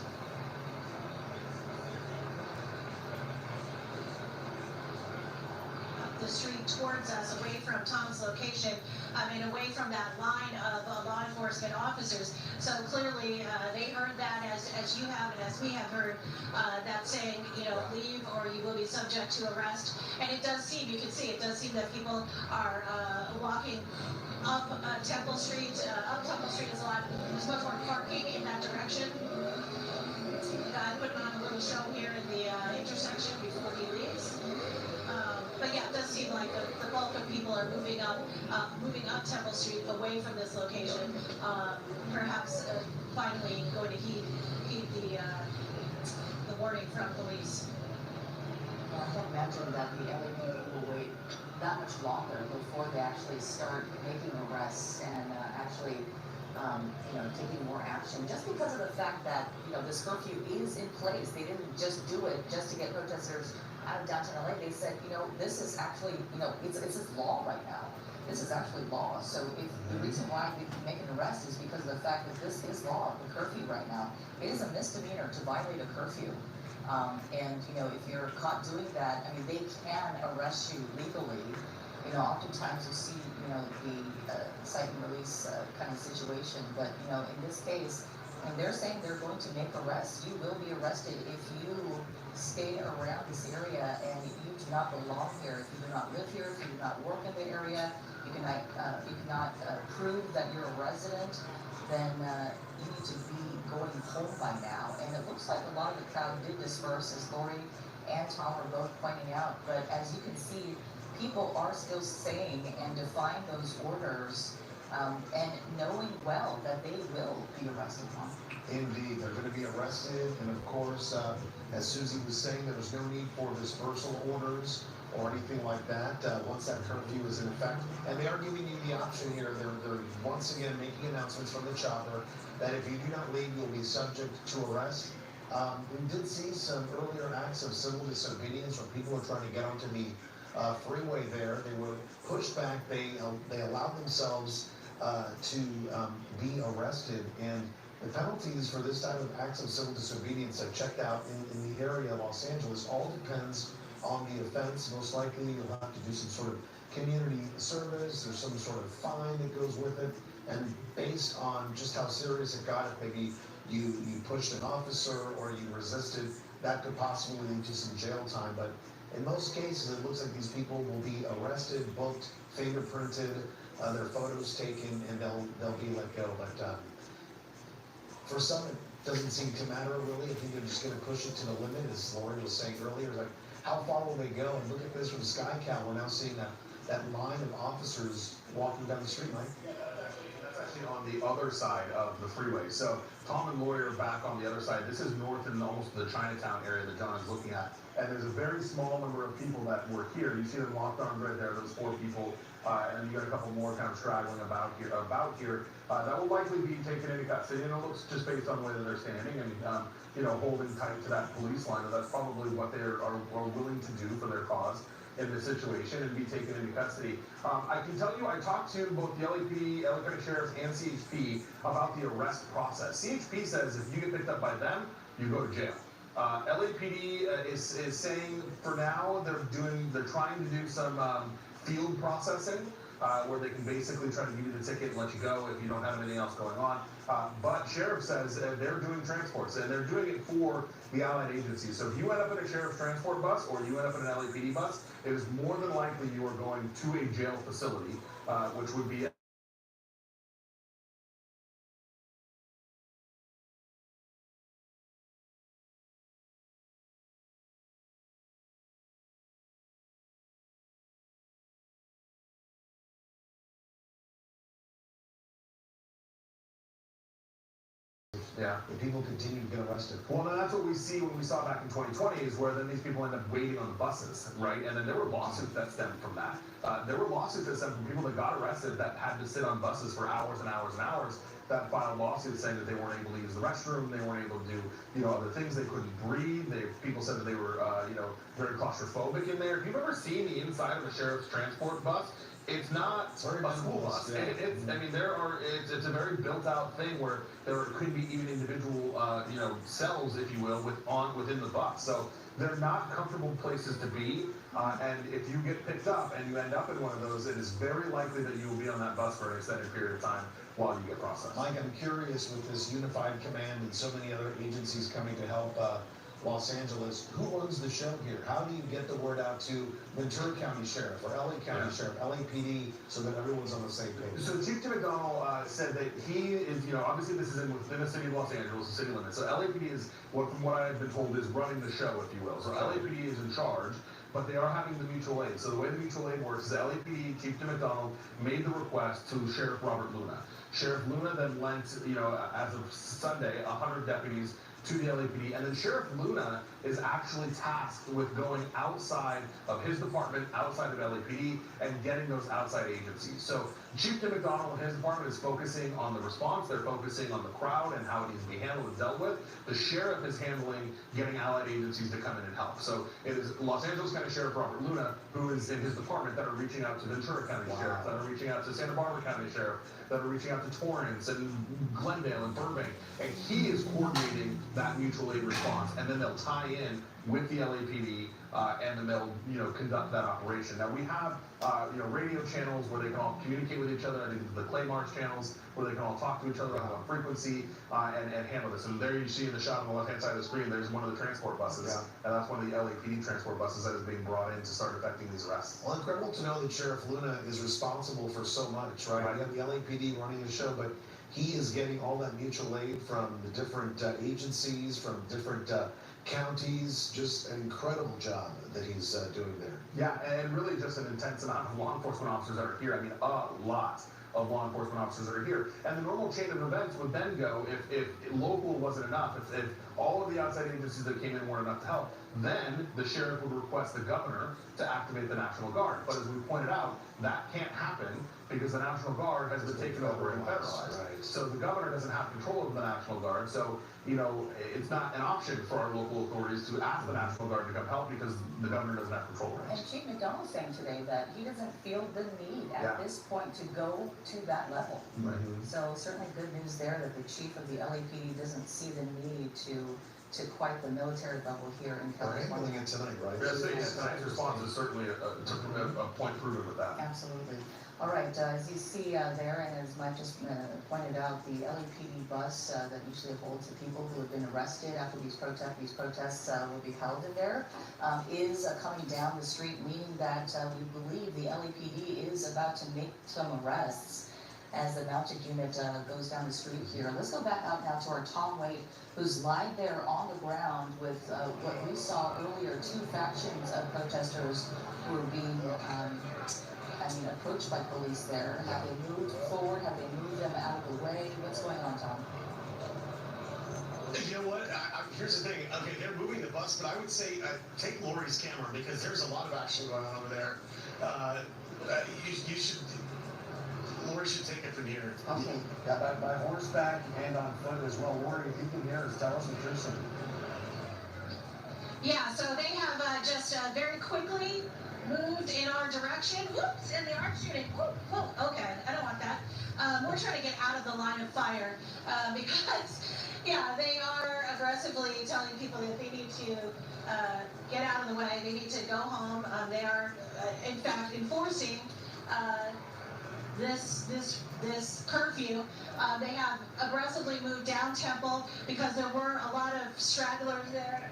The street towards us, away from Tom's location, away from that line of law enforcement officers. So clearly, they heard that as you have and as we have heard that saying, leave or you will be subject to arrest. And it does seem, you can see, it does seem that people are walking up Temple Street. Up Temple Street is there's much more parking in that direction. Putting on a little show here in the intersection before he leaves. But yeah, it does seem like the bulk of people are moving up Temple Street away from this location. Perhaps finally going to heed the warning from police. I can't imagine that the LAPD will wait that much longer before they actually start making arrests and actually, taking more action. Just because of the fact that, this curfew is in place. They didn't just do it just to get protesters out of downtown LA. They said, this is actually, it's law right now. This is actually law. So if the reason why we can make an arrest is because of the fact that this is law, the curfew right now. It is a misdemeanor to violate a curfew. If you're caught doing that, they can arrest you legally. Oftentimes you see, the cite and release kind of situation. But, in this case, when they're saying they're going to make arrests, you will be arrested if you stay around this area and you do not belong here. If you do not live here, if you do not work in the area, you cannot prove that you're a resident, then you need to be going home by now. And it looks like a lot of the crowd did disperse, as Lori and Tom are both pointing out. But as you can see, people are still staying and defying those orders, and knowing well that they will be arrested. Indeed, they're going to be arrested, and of course, as Susie was saying, there was no need for dispersal orders or anything like that once that curfew is in effect. And they are giving you the option here. They're once again making announcements from the chopper that if you do not leave, you'll be subject to arrest. We did see some earlier acts of civil disobedience where people were trying to get onto the freeway there. They were pushed back. They allowed themselves to be arrested, and the penalties for this type of acts of civil disobedience I've checked out in the area of Los Angeles all depends on the offense. Most likely you'll have to do some sort of community service or some sort of fine that goes with it, and based on just how serious it got, if maybe you pushed an officer or you resisted, that could possibly lead to some jail time. But in most cases, it looks like these people will be arrested, booked, fingerprinted, their photos taken, and they'll be let go. But for some, it doesn't seem to matter really. I think they're just going to push it to the limit, as Lori was saying earlier. Like, how far will they go? And look at this from SkyCal. We're now seeing that line of officers walking down the street, Mike. Yeah, that's actually on the other side of the freeway. So Tom and Lawyer are back on the other side. This is north in almost the Chinatown area that John is looking at. And there's a very small number of people that were here. You see them locked arms right there, those 4 people. And you got a couple more kind of straggling about here. That will likely be taken into custody, and it looks just based on the way that they're standing and, holding tight to that police line. That's probably what they are willing to do for their cause in this situation and be taken into custody. I can tell you, I talked to both the LAPD, LA County Sheriffs, and CHP about the arrest process. CHP says if you get picked up by them, you go to jail. LAPD is saying for now they're trying to do some field processing where they can basically try to give you the ticket and let you go if you don't have anything else going on. But Sheriff says they're doing transports, and they're doing it for the allied agencies. So if you end up in a Sheriff's transport bus or you end up in an LAPD bus, it is more than likely you are going to a jail facility, which would be Yeah, and people continue to get arrested. Well, that's what we see when we saw back in 2020 is where then these people end up waiting on the buses, right? And then there were lawsuits that stemmed from that. There were lawsuits that stemmed from people that got arrested that had to sit on buses for hours and hours and hours that filed lawsuits saying that they weren't able to use the restroom, they weren't able to do, other things, they couldn't breathe. People said that they were, very claustrophobic in there. If you've ever seen the inside of a sheriff's transport bus, it's not a school bus. Yeah. It's a very built-out thing where there could be even individual, cells, if you will, within the bus. So they're not comfortable places to be. And if you get picked up and you end up in one of those, it is very likely that you will be on that bus for an extended period of time while you get processed. Mike, I'm curious with this unified command and so many other agencies coming to help Los Angeles, who runs the show here? How do you get the word out to Ventura County Sheriff or LA County Sheriff, LAPD, so that everyone's on the same page? So Chief Tim McDonald said that he is, obviously this is within the city of Los Angeles, the city limits. So LAPD is, from what I've been told, is running the show, if you will. So LAPD is in charge, but they are having the mutual aid. So the way the mutual aid works is the LAPD, Chief Tim McDonald, made the request to Sheriff Robert Luna. Sheriff Luna then lent, as of Sunday, 100 deputies to the LAPD, and then Sheriff Luna is actually tasked with going outside of his department, outside of LAPD, and getting those outside agencies. So Chief Tim McDonald and his department is focusing on the response, they're focusing on the crowd and how it needs to be handled and dealt with. The sheriff is handling getting allied agencies to come in and help. So it is Los Angeles County Sheriff Robert Luna, who is in his department, that are reaching out to Ventura County Sheriff, that are reaching out to Santa Barbara County Sheriff, that are reaching out to Torrance and Glendale and Burbank, and he is coordinating that mutual aid response, and then they'll tie in with the LAPD, and then they'll, conduct that operation. Now we have, radio channels where they can all communicate with each other. I think the Clay March channels where they can all talk to each other on one frequency, and handle this. And there you see in the shot on the left-hand side of the screen, there's one of the transport buses, and that's one of the LAPD transport buses that is being brought in to start effecting these arrests. Well, incredible to know that Sheriff Luna is responsible for so much, right? You have the LAPD running the show, but he is getting all that mutual aid from the different agencies, from different counties. Just an incredible job that he's doing there. Yeah, and really just an intense amount of law enforcement officers that are here. I mean, a lot of law enforcement officers are here. And the normal chain of events would then go, if local wasn't enough, if all of the outside agencies that came in weren't enough to help, then the sheriff would request the governor to activate the National Guard. But as we pointed out, that can't happen because the National Guard has been taken over and federalized. Right. So the governor doesn't have control over the National Guard. So, it's not an option for our local authorities to ask the National Guard to come help because the governor doesn't have control over it. And Chief McDonald saying today that he doesn't feel the need at this point to go to that level. Right. So certainly good news there that the chief of the LAPD doesn't see the need to quite the military level here in They're California. handling it tonight, right? Yes, tonight's response is certainly a point proven with that. Absolutely. All right, as you see there, and as Mike just pointed out, the LAPD bus that usually holds the people who have been arrested after these protests will be held in there, is coming down the street, meaning that we believe the LAPD is about to make some arrests as the mounted unit goes down the street here. Let's go back out now to our Tom Waite, who's lying there on the ground with what we saw earlier, 2 factions of protesters who were being approached by police there? Have they moved forward? Have they moved them out of the way? What's going on, Tom? You know what? Here's the thing. Okay, they're moving the bus, but I would say take Lori's camera because there's a lot of action going on over there. You should. Lori should take it from here. Okay. Yeah, by horseback and on foot as well. Lori, if you can hear us, tell us what you're saying. Yeah, so they have just very quickly moved in our direction. Whoops, and they are shooting. Whoop, whoop, okay, I don't want that. We're trying to get out of the line of fire because, yeah, they are aggressively telling people that they need to get out of the way. They need to go home. They are, in fact, enforcing this curfew. They have aggressively moved down Temple because there were a lot of stragglers there.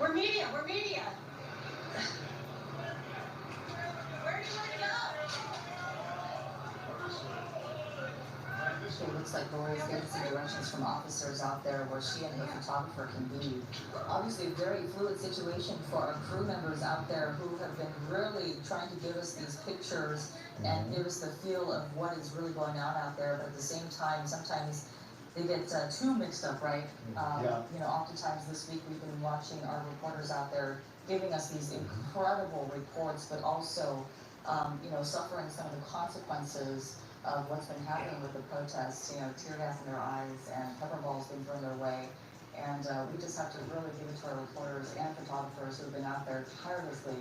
We're media. Where do you want to go? It looks like Lori's getting some directions from officers out there where she and her photographer can be. Obviously, a very fluid situation for our crew members out there who have been really trying to give us these pictures and give us the feel of what is really going on out there. But at the same time, sometimes they get too mixed up, right? Oftentimes this week we've been watching our reporters out there giving us these incredible reports, but also, suffering some of the consequences of what's been happening with the protests, tear gas in their eyes and pepper balls being thrown their way. And we just have to really give it to our reporters and photographers who have been out there tirelessly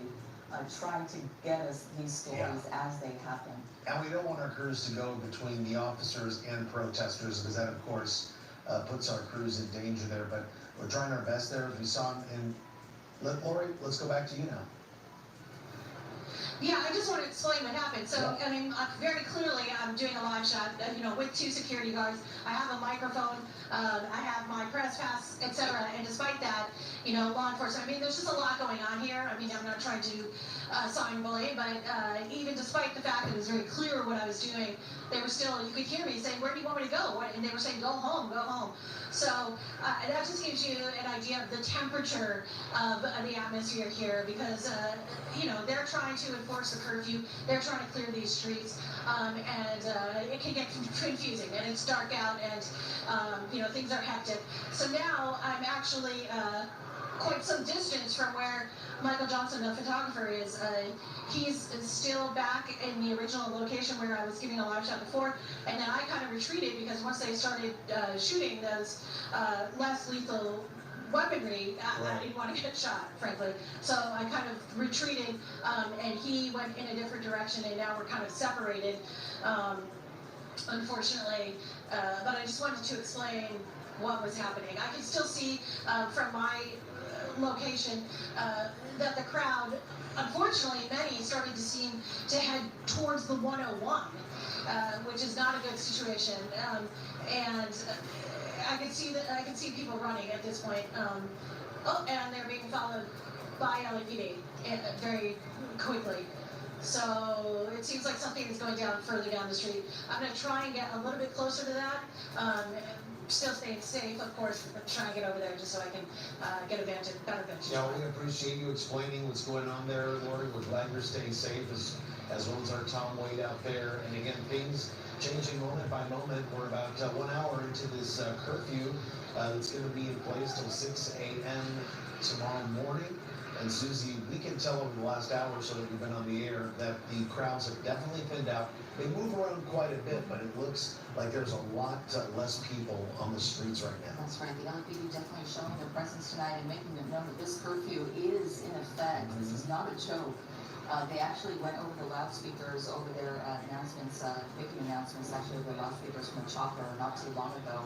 trying to get us these stories as they happen. And we don't want our crews to go between the officers and protesters because that, of course, puts our crews in danger there. But we're trying our best there. As we saw, and Lori, let's go back to you now. Yeah, I just want to explain what happened. So, very clearly, I'm doing a live shot, with 2 security guards. I have a microphone, I have my press pass, etc. And despite that, law enforcement, there's just a lot going on here. I'm not trying to sign bully, but even despite the fact that it was very clear what I was doing, they were still, you could hear me saying, where do you want me to go? And they were saying, go home, go home. So that just gives you an idea of the temperature of the atmosphere here because, they're trying to enforce the curfew. They're trying to clear these streets, and it can get confusing, and it's dark out, and, things are hectic. So now I'm actually quite some distance from where Michael Johnson, the photographer, is. He's still back in the original location where I was giving a live shot before, and then I kind of retreated because once they started shooting those less lethal weaponry, I didn't want to get shot, frankly. So I kind of retreated, and he went in a different direction, and now we're kind of separated, unfortunately. But I just wanted to explain what was happening. I can still see from my location that the crowd, unfortunately, many started to seem to head towards the 101, which is not a good situation. And I can see people running at this point. And they're being followed by LAPD very quickly. So it seems like something is going down further down the street. I'm going to try and get a little bit closer to that. Still staying safe, of course, but try and get over there just so I can get a better vantage. Yeah, we appreciate you explaining what's going on there, Lori. We're glad you're staying safe as well as our Tom Wade out there. And again, things changing moment by moment. We're about 1 hour into this curfew that's going to be in place till 6 a.m. tomorrow morning. And Susie, we can tell over the last hour or so that we've been on the air that the crowds have definitely thinned out. They move around quite a bit, but it looks like there's a lot less people on the streets right now. That's right. The LAPD definitely showing their presence tonight and making it known that this curfew is in effect. This is not a joke. They actually went over the loudspeakers over their announcements, making announcements actually over the loudspeakers from a chopper not too long ago.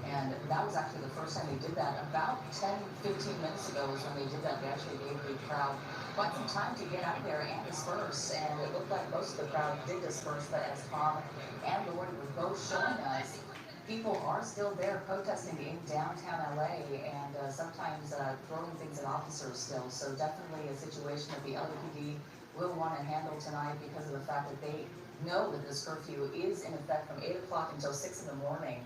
And that was actually the first time they did that. About 10, 15 minutes ago was when they did that. They actually gave the crowd quite some time to get out there and disperse. And it looked like most of the crowd did disperse, but as Tom and Lori were both showing us, people are still there protesting in downtown LA and sometimes throwing things at officers still. So definitely a situation that the LAPD will want to handle tonight because of the fact that they know that this curfew is in effect from 8 o'clock until 6 in the morning.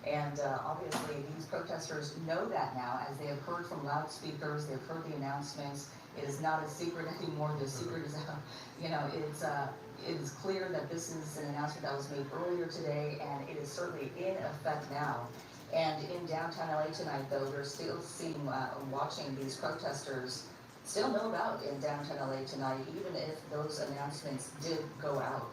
And obviously, these protesters know that now, as they have heard from loudspeakers, they've heard the announcements. It is not a secret anymore. The secret is, it is clear that this is an announcement that was made earlier today, and it is certainly in effect now. And in downtown LA tonight, though, we're still seeing, watching these protesters still know about in downtown LA tonight, even if those announcements did go out.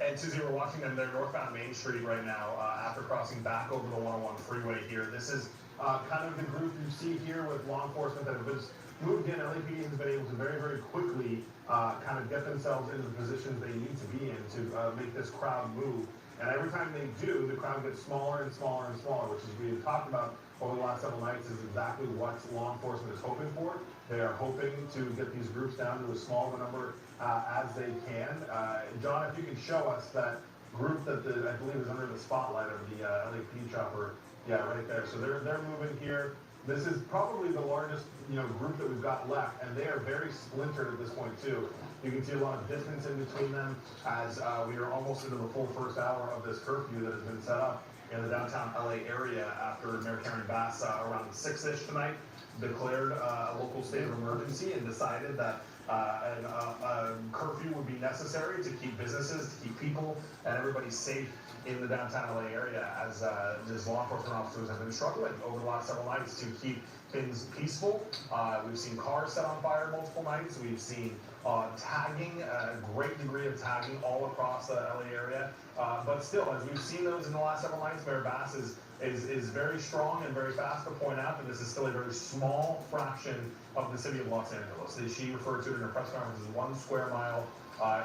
And Susie, we're watching them. They're northbound Main Street right now after crossing back over the 101 freeway here. This is kind of the group you see here with law enforcement that have just moved in. LAPD has been able to very, very quickly kind of get themselves into the positions they need to be in to make this crowd move. And every time they do, the crowd gets smaller and smaller and smaller, which is we've talked about over the last several nights is exactly what law enforcement is hoping for. They are hoping to get these groups down to as small of a number as they can. John, if you can show us that group that I believe is under the spotlight of the LAPD chopper. Yeah, right there. So they're moving here. This is probably the largest group that we've got left, and they are very splintered at this point too. You can see a lot of distance in between them as we are almost into the full first hour of this curfew that has been set up in the downtown LA area after Mayor Karen Bass around 6-ish tonight declared a local state of emergency and decided that a curfew would be necessary to keep businesses, to keep people and everybody safe in the downtown LA area as law enforcement officers have been struggling over the last several nights to keep things peaceful. We've seen cars set on fire multiple nights. We've seen tagging, a great degree of tagging all across the LA area. But still, as we've seen those in the last several nights, Mayor Bass is very strong and very fast to point out that this is still a very small fraction of the city of Los Angeles. She referred to it in her press conference as 1 square mile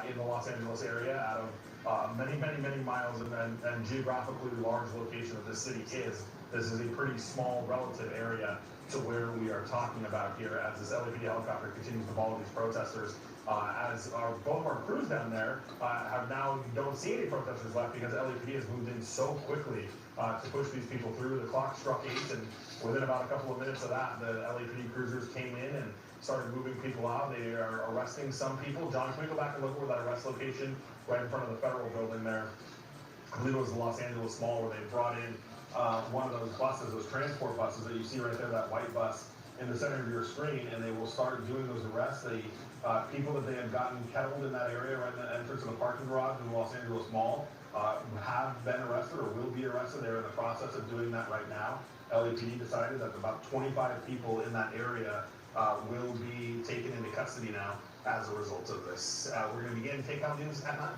in the Los Angeles area out of many, many, many miles and geographically large location that this city is. This is a pretty small relative area to where we are talking about here as this LAPD helicopter continues to follow these protesters. Both of our crews down there have now don't see any protesters left because LAPD has moved in so quickly to push these people through. The clock struck 8, and within about a couple of minutes of that, the LAPD cruisers came in and started moving people out. They are arresting some people. John, can we go back and look where that arrest location right in front of the federal building there? I believe it was the Los Angeles Mall where they brought in one of those buses, those transport buses that you see right there, that white bus in the center of your screen, and they will start doing those arrests. People that they had gotten kettled in that area right in the entrance of the parking garage in the Los Angeles Mall have been arrested or will be arrested. They're in the process of doing that right now. LAPD decided that about 25 people in that area will be taken into custody now as a result of this. We're going to begin Takeout News at 9.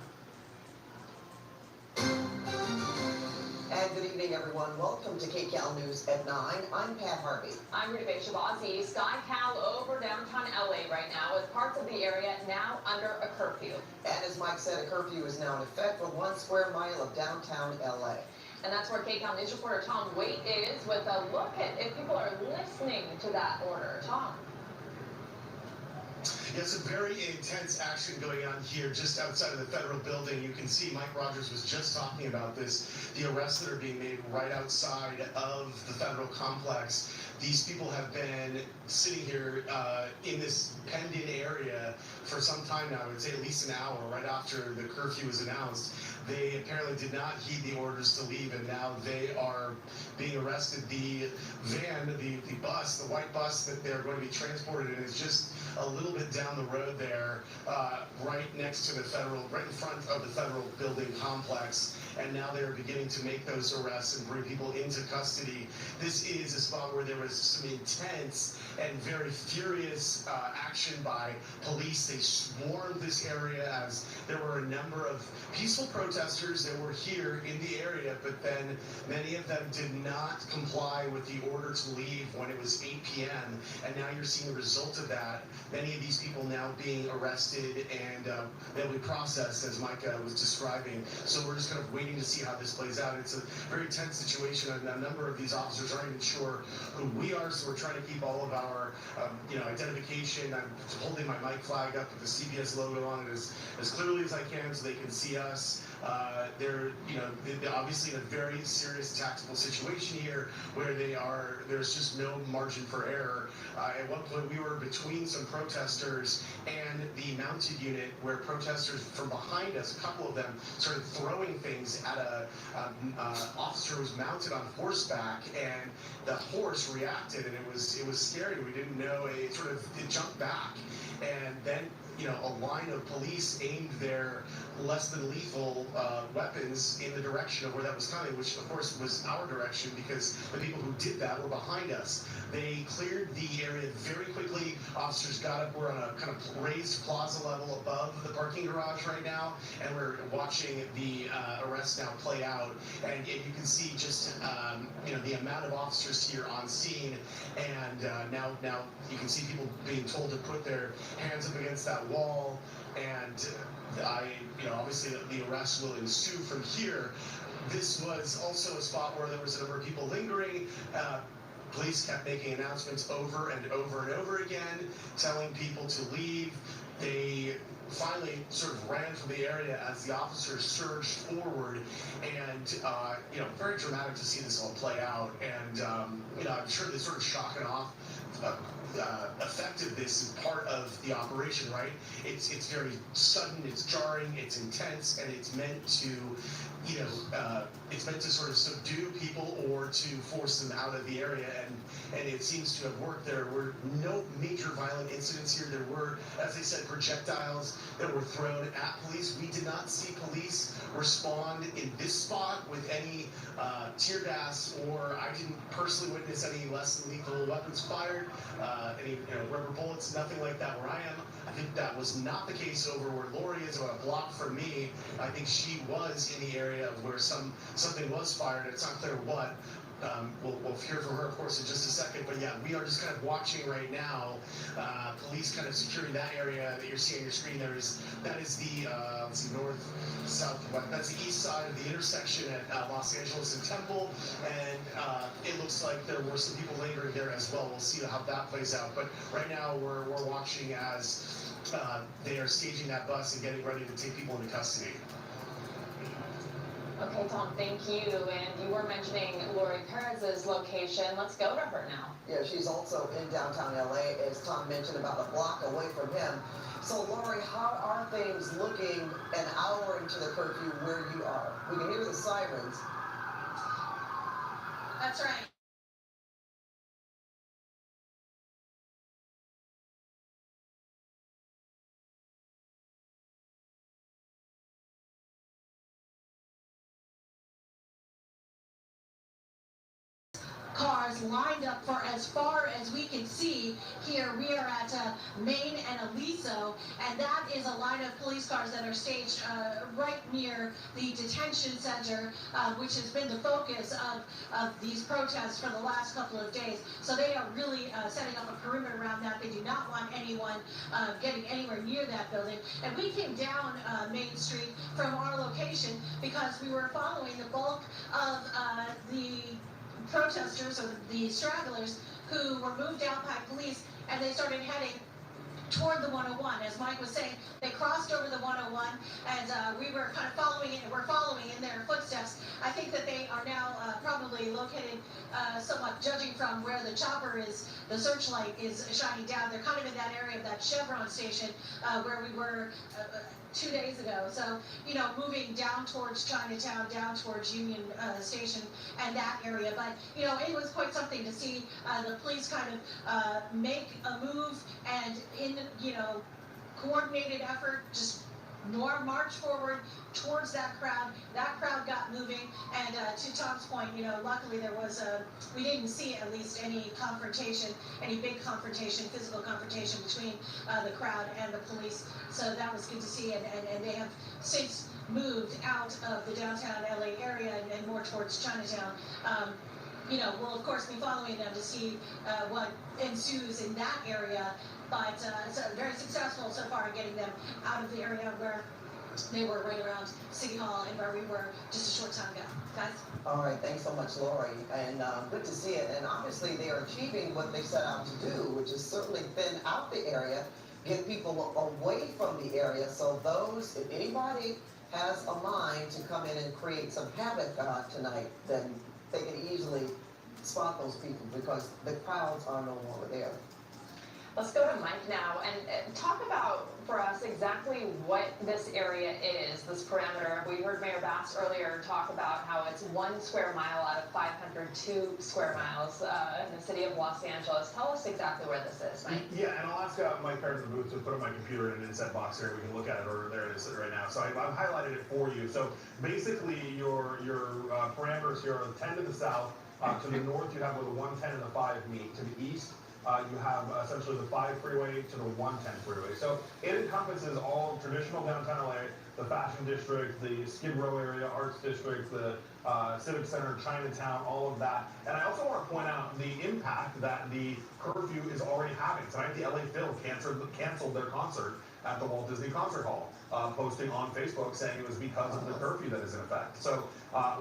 And good evening, everyone. Welcome to KCAL News at 9. I'm Pat Harvey. I'm Rita Shabazi. SkyCal over downtown LA right now with parts of the area now under a curfew. And as Mike said, a curfew is now in effect for 1 square mile of downtown LA. And that's where KCAL News reporter Tom Waite is with a look at if people are listening to that order. Tom. Yeah, some very intense action going on here just outside of the federal building. You can see Mike Rogers was just talking about this, the arrests that are being made right outside of the federal complex. These people have been sitting here in this penned-in area for some time now. I would say at least an hour right after the curfew was announced. They apparently did not heed the orders to leave, and now they are being arrested. The van, the bus, the white bus that they're going to be transported in is just a little bit down the road there, right next to the federal, right in front of the federal building complex. And now they're beginning to make those arrests and bring people into custody. This is a spot where there was some intense and very furious action by police. They swarmed this area as there were a number of peaceful protesters that were here in the area, but then many of them did not comply with the order to leave when it was 8 p.m. And now you're seeing the result of that. Many of these people now being arrested and they'll be processed, as Mike was describing. So we're just kind of waiting to see how this plays out. It's a very tense situation, and a number of these officers aren't even sure who we are, so we're trying to keep all of our identification. I'm holding my mic flag up with the CBS logo on it as clearly as I can so they can see us. They're, obviously in a very serious tactical situation here where there's just no margin for error. At one point we were between some protesters and the mounted unit where protesters from behind us, a couple of them, started throwing things at a officer who was mounted on horseback, and the horse reacted, and it was scary. We didn't know, it jumped back, and then a line of police aimed their less than lethal weapons in the direction of where that was coming, which of course was our direction because the people who did that were behind us. They cleared the area very quickly. Officers got up. We're on a kind of raised plaza level above the parking garage right now, and we're watching the arrest now play out. And you can see just the amount of officers here on scene, and now you can see people being told to put their hands up against that wall, and obviously the arrest will ensue from here. This was also a spot where there was a number of people lingering. Police kept making announcements over and over and over again, telling people to leave. They finally sort of ran from the area as the officers surged forward, and very dramatic to see this all play out. And I'm sure the sort of shock and awe effect of this is part of the operation, right? It's very sudden, it's jarring, it's intense, and it's meant to sort of subdue people or to force them out of the area, and it seems to have worked. There were no major violent incidents here. There were, as I said, projectiles that were thrown at police. We did not see police respond in this spot with any tear gas, or I didn't personally witness any less than lethal weapons fired, any rubber bullets, nothing like that where I am. I think that was not the case over where Lori is, about a block from me. I think she was in the area of where something was fired. It's not clear what. We'll hear from her, of course, in just a second. But yeah, we are just kind of watching right now. Police kind of securing that area that you're seeing on your screen. That is the let's see, north, south, west. That's the east side of the intersection at Los Angeles and Temple, and it looks like there were some people lingering there as well. We'll see how that plays out. But right now we're watching as they are staging that bus and getting ready to take people into custody. Okay, Tom, thank you. And you were mentioning Lori Perez's location. Let's go to her now. Yeah, she's also in downtown LA, as Tom mentioned, about a block away from him. So, Lori, how are things looking an hour into the curfew where you are? We can hear the sirens. That's right. Cars lined up for as far as we can see here. We are at Main and Aliso, and that is a line of police cars that are staged right near the detention center, which has been the focus of these protests for the last couple of days. So they are really setting up a perimeter around that. They do not want anyone getting anywhere near that building. And we came down Main Street from our location because we were following the bulk of the protesters, or the stragglers, who were moved out by police, and they started heading toward the 101. As Mike was saying, they crossed over the 101, and we were kind of following it, and we're following in their footsteps. I think that they are now probably located somewhat, judging from where the chopper is, the searchlight is shining down. They're kind of in that area of that Chevron station where we were 2 days ago. So, moving down towards Chinatown, down towards Union Station and that area. But, it was quite something to see the police kind of make a move and in, coordinated effort, just march forward towards that crowd. That crowd got moving, and to Tom's point, luckily there was we didn't see at least any confrontation, any big confrontation, physical confrontation between the crowd and the police. So that was good to see, and they have since moved out of the downtown LA area and more towards Chinatown. We'll of course be following them to see what ensues in that area, but it's very successful so far in getting them out of the area where they were, right around City Hall, and where we were just a short time ago. Guys? All right, thanks so much, Lori, and good to see it. And obviously they are achieving what they set out to do, which is certainly thin out the area, get people away from the area. So those, if anybody has a mind to come in and create some havoc tonight, then they can easily spot those people because the crowds are no longer there. Let's go to Mike now and talk about for us exactly what this area is, this perimeter. We heard Mayor Bass earlier talk about how it's 1 square mile out of 502 square miles in the city of Los Angeles. Tell us exactly where this is, Mike. Yeah, and I'll ask Mike Card in the booth to put up my computer in an inset box here. We can look at it, or there it is right now. So I've highlighted it for you. So basically, your parameters here are 10 to the south. To the north, you have where the 110 and the 5 meet. To the east, you have essentially the 5 freeway to the 110 freeway. So it encompasses all traditional downtown LA, the Fashion District, the Skid Row area, Arts District, the Civic Center, Chinatown, all of that. And I also want to point out the impact that the curfew is already having. Tonight, the LA Phil canceled their concert at the Walt Disney Concert Hall, posting on Facebook saying it was because of the curfew that is in effect. So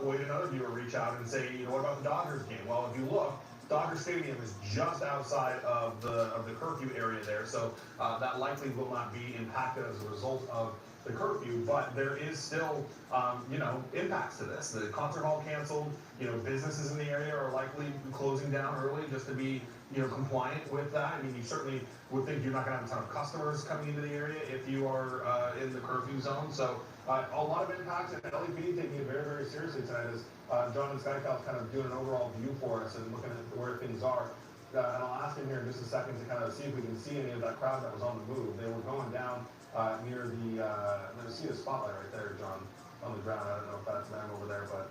we had another viewer reach out and say, what about the Dodgers game? Well, if you look, Dodger Stadium is just outside of the curfew area there, so that likely will not be impacted as a result of the curfew, but there is still, impacts to this. The concert hall canceled, businesses in the area are likely closing down early just to be, compliant with that. I mean, you certainly would think you're not gonna have a ton of customers coming into the area if you are in the curfew zone, so a lot of impacts, and LAPD taking it very, very seriously tonight as John and Skycal's kind of doing an overall view for us and looking at where things are. And I'll ask him here in just a second to kind of see if we can see any of that crowd that was on the move. They were going down near the, let's see the spotlight right there, John, on the ground. I don't know if that's them over there, but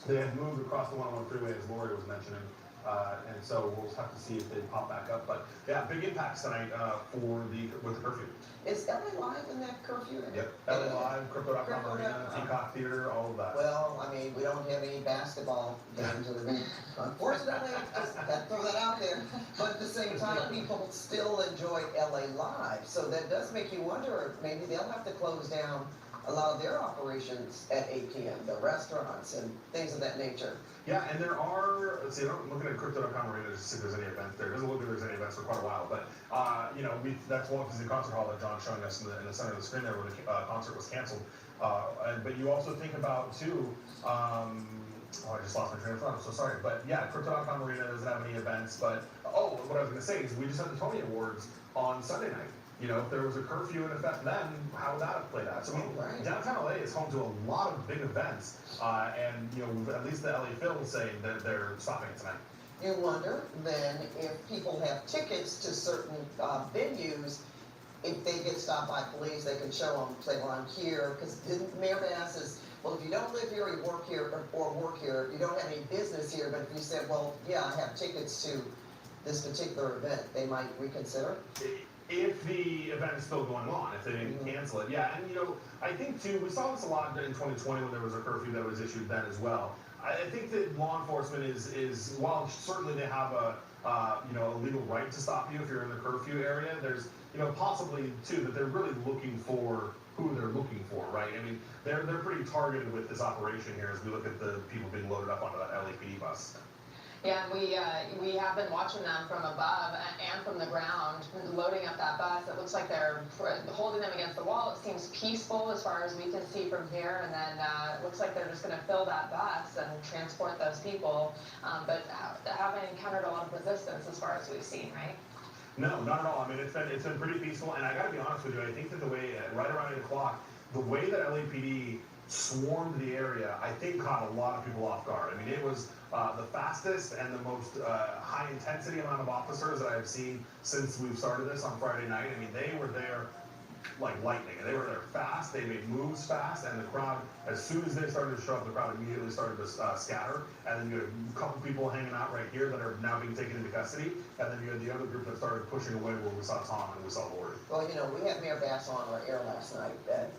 they had moved across the 101 freeway, as Lori was mentioning. And so we'll have to see if they pop back up. But yeah, big impacts tonight with the curfew. Is LA Live in that curfew? Yep, LA Live, Crypto.com Arena, Peacock Theater, all of that. Well, I mean, we don't have any basketball games or anything. Unfortunately, just gotta throw that out there. But at the same time, people still enjoy LA Live. So that does make you wonder, maybe they'll have to close down a lot of their operations at 8 p.m., the restaurants and things of that nature. Yeah, and there are, let's see, I'm looking at Crypto.com Arena to see if there's any events there. It doesn't look like there's any events for quite a while, but, that's Walt Disney Concert Hall that John's showing us in the center of the screen there where the concert was canceled. But you also think about, too, I just lost my train of thought, I'm so sorry. But yeah, Crypto.com Arena doesn't have any events, but, what I was gonna say is we just had the Tony Awards on Sunday night. If there was a curfew in effect then, how would that have played out? So, downtown LA is home to a lot of big events, and, at least the LA Phil is saying that they're stopping it tonight. You wonder then if people have tickets to certain venues, if they get stopped by police, they can show them, say, well, I'm here, because Mayor Bass says, well, if you don't live here or you work here, or work here, you don't have any business here, but if you said, well, yeah, I have tickets to this particular event, they might reconsider? If the event is still going on, if they didn't cancel it, yeah. And I think too, we saw this a lot in 2020 when there was a curfew that was issued then as well. I think that law enforcement is while certainly they have a legal right to stop you if you're in the curfew area, there's possibly too that they're really looking for who they're looking for, right? I mean, they're pretty targeted with this operation here as we look at the people being loaded up onto that LAPD bus. Yeah, we have been watching them from above and from the ground, loading up that bus. It looks like they're holding them against the wall. It seems peaceful as far as we can see from here, and then it looks like they're just going to fill that bus and transport those people, but haven't encountered a lot of resistance as far as we've seen, right? No, not at all. I mean, it's been pretty peaceful, and I got to be honest with you, I think that the way, right around 8 o'clock, the way that LAPD swarmed the area, I think caught a lot of people off guard. I mean, it was the fastest and the most high intensity amount of officers that I've seen since we've started this on Friday night. I mean, they were there like lightning, and they were there fast. They made moves fast, and the crowd, as soon as they started to show up, the crowd immediately started to scatter. And then you had a couple people hanging out right here that are now being taken into custody, and then you had the other group that started pushing away where we saw Tom and we saw Lori. Well, we had Mayor Bass on our air last night at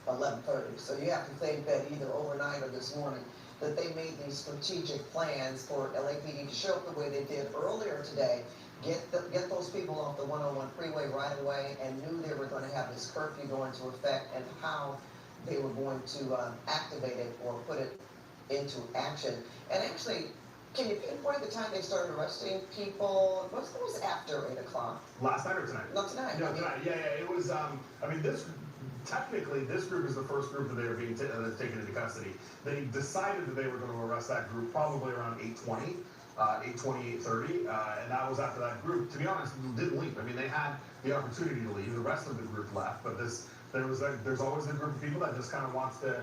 11:30, so you have to think that either overnight or this morning that they made these strategic plans for LAPD to show up the way they did earlier today, get those people off the 101 freeway right away, and knew they were going to have this curfew go into effect and how they were going to activate it or put it into action. And actually, can you pinpoint the time they started arresting people? It was after 8 o'clock. Last night or tonight? No, tonight. No, tonight. Yeah. It was, technically, this group is the first group that they were being that's taken into custody. They decided that they were going to arrest that group probably around 8:20. 8:20, 8:30, and that was after that group, to be honest, didn't leave. I mean, they had the opportunity to leave. The rest of the group left, but there's always a group of people that just kind of wants to,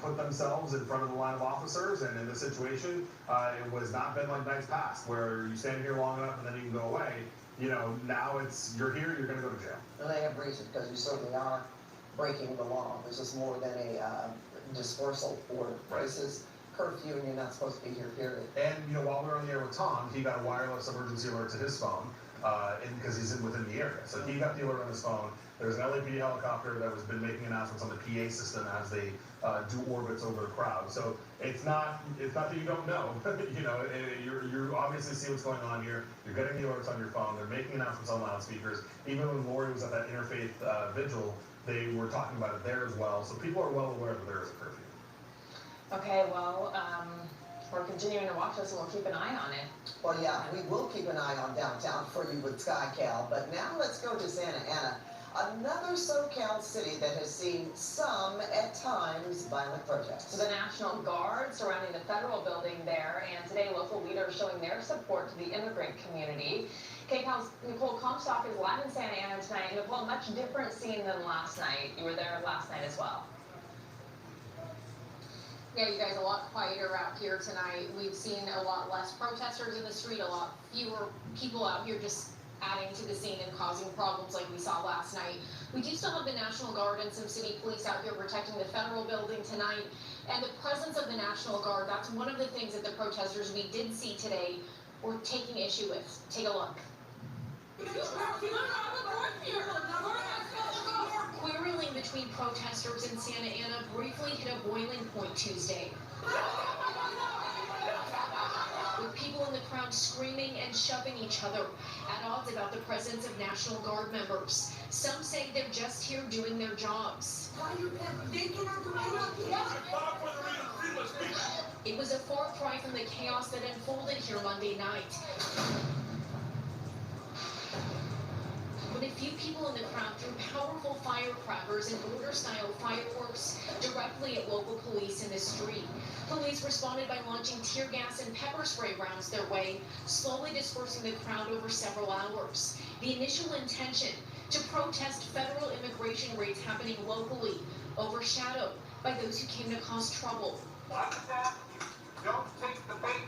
put themselves in front of the line of officers. And in this situation, it was not been like nights past, where you stand here long enough and then you can go away. Now it's you're here, you're going to go to jail. And they have reason, because you certainly are breaking the law. This is more than a dispersal order. Right. This is curfew, and you're not supposed to be here, period. And while we were on the air with Tom, he got a wireless emergency alert to his phone, because he's within the area. So he got the alert on his phone. There's an LAPD helicopter that has been making announcements on the PA system as they do orbits over the crowd. So it's not that you don't know. You obviously see what's going on here. You're getting the alerts on your phone. They're making announcements on loudspeakers. Even when Lori was at that interfaith vigil, they were talking about it there as well. So people are well aware that there is a curfew. Okay, well, we're continuing to watch this and we'll keep an eye on it. Well, yeah, we will keep an eye on downtown for you with SkyCal, but now let's go to Santa Ana, another SoCal city that has seen some, at times, violent protests. The National Guard surrounding the federal building there, and today local leaders showing their support to the immigrant community. KCAL's Nicole Comstock is live in Santa Ana tonight. Nicole, much different scene than last night. You were there last night as well. Yeah, you guys, a lot quieter out here tonight. We've seen a lot less protesters in the street, a lot fewer people out here just adding to the scene and causing problems like we saw last night. We do still have the National Guard and some city police out here protecting the federal building tonight. And the presence of the National Guard, that's one of the things that the protesters we did see today were taking issue with. Take a look. Quarreling between protesters in Santa Ana briefly hit a boiling point Tuesday, with people in the crowd screaming and shoving each other, at odds about the presence of National Guard members. Some say they're just here doing their jobs. It was a far cry from the chaos that unfolded here Monday night, when a few people in the crowd threw powerful firecrackers and order-style fireworks directly at local police in the street. Police responded by launching tear gas and pepper spray rounds their way, slowly dispersing the crowd over several hours. The initial intention to protest federal immigration raids happening locally, overshadowed by those who came to cause trouble. Don't take the bait.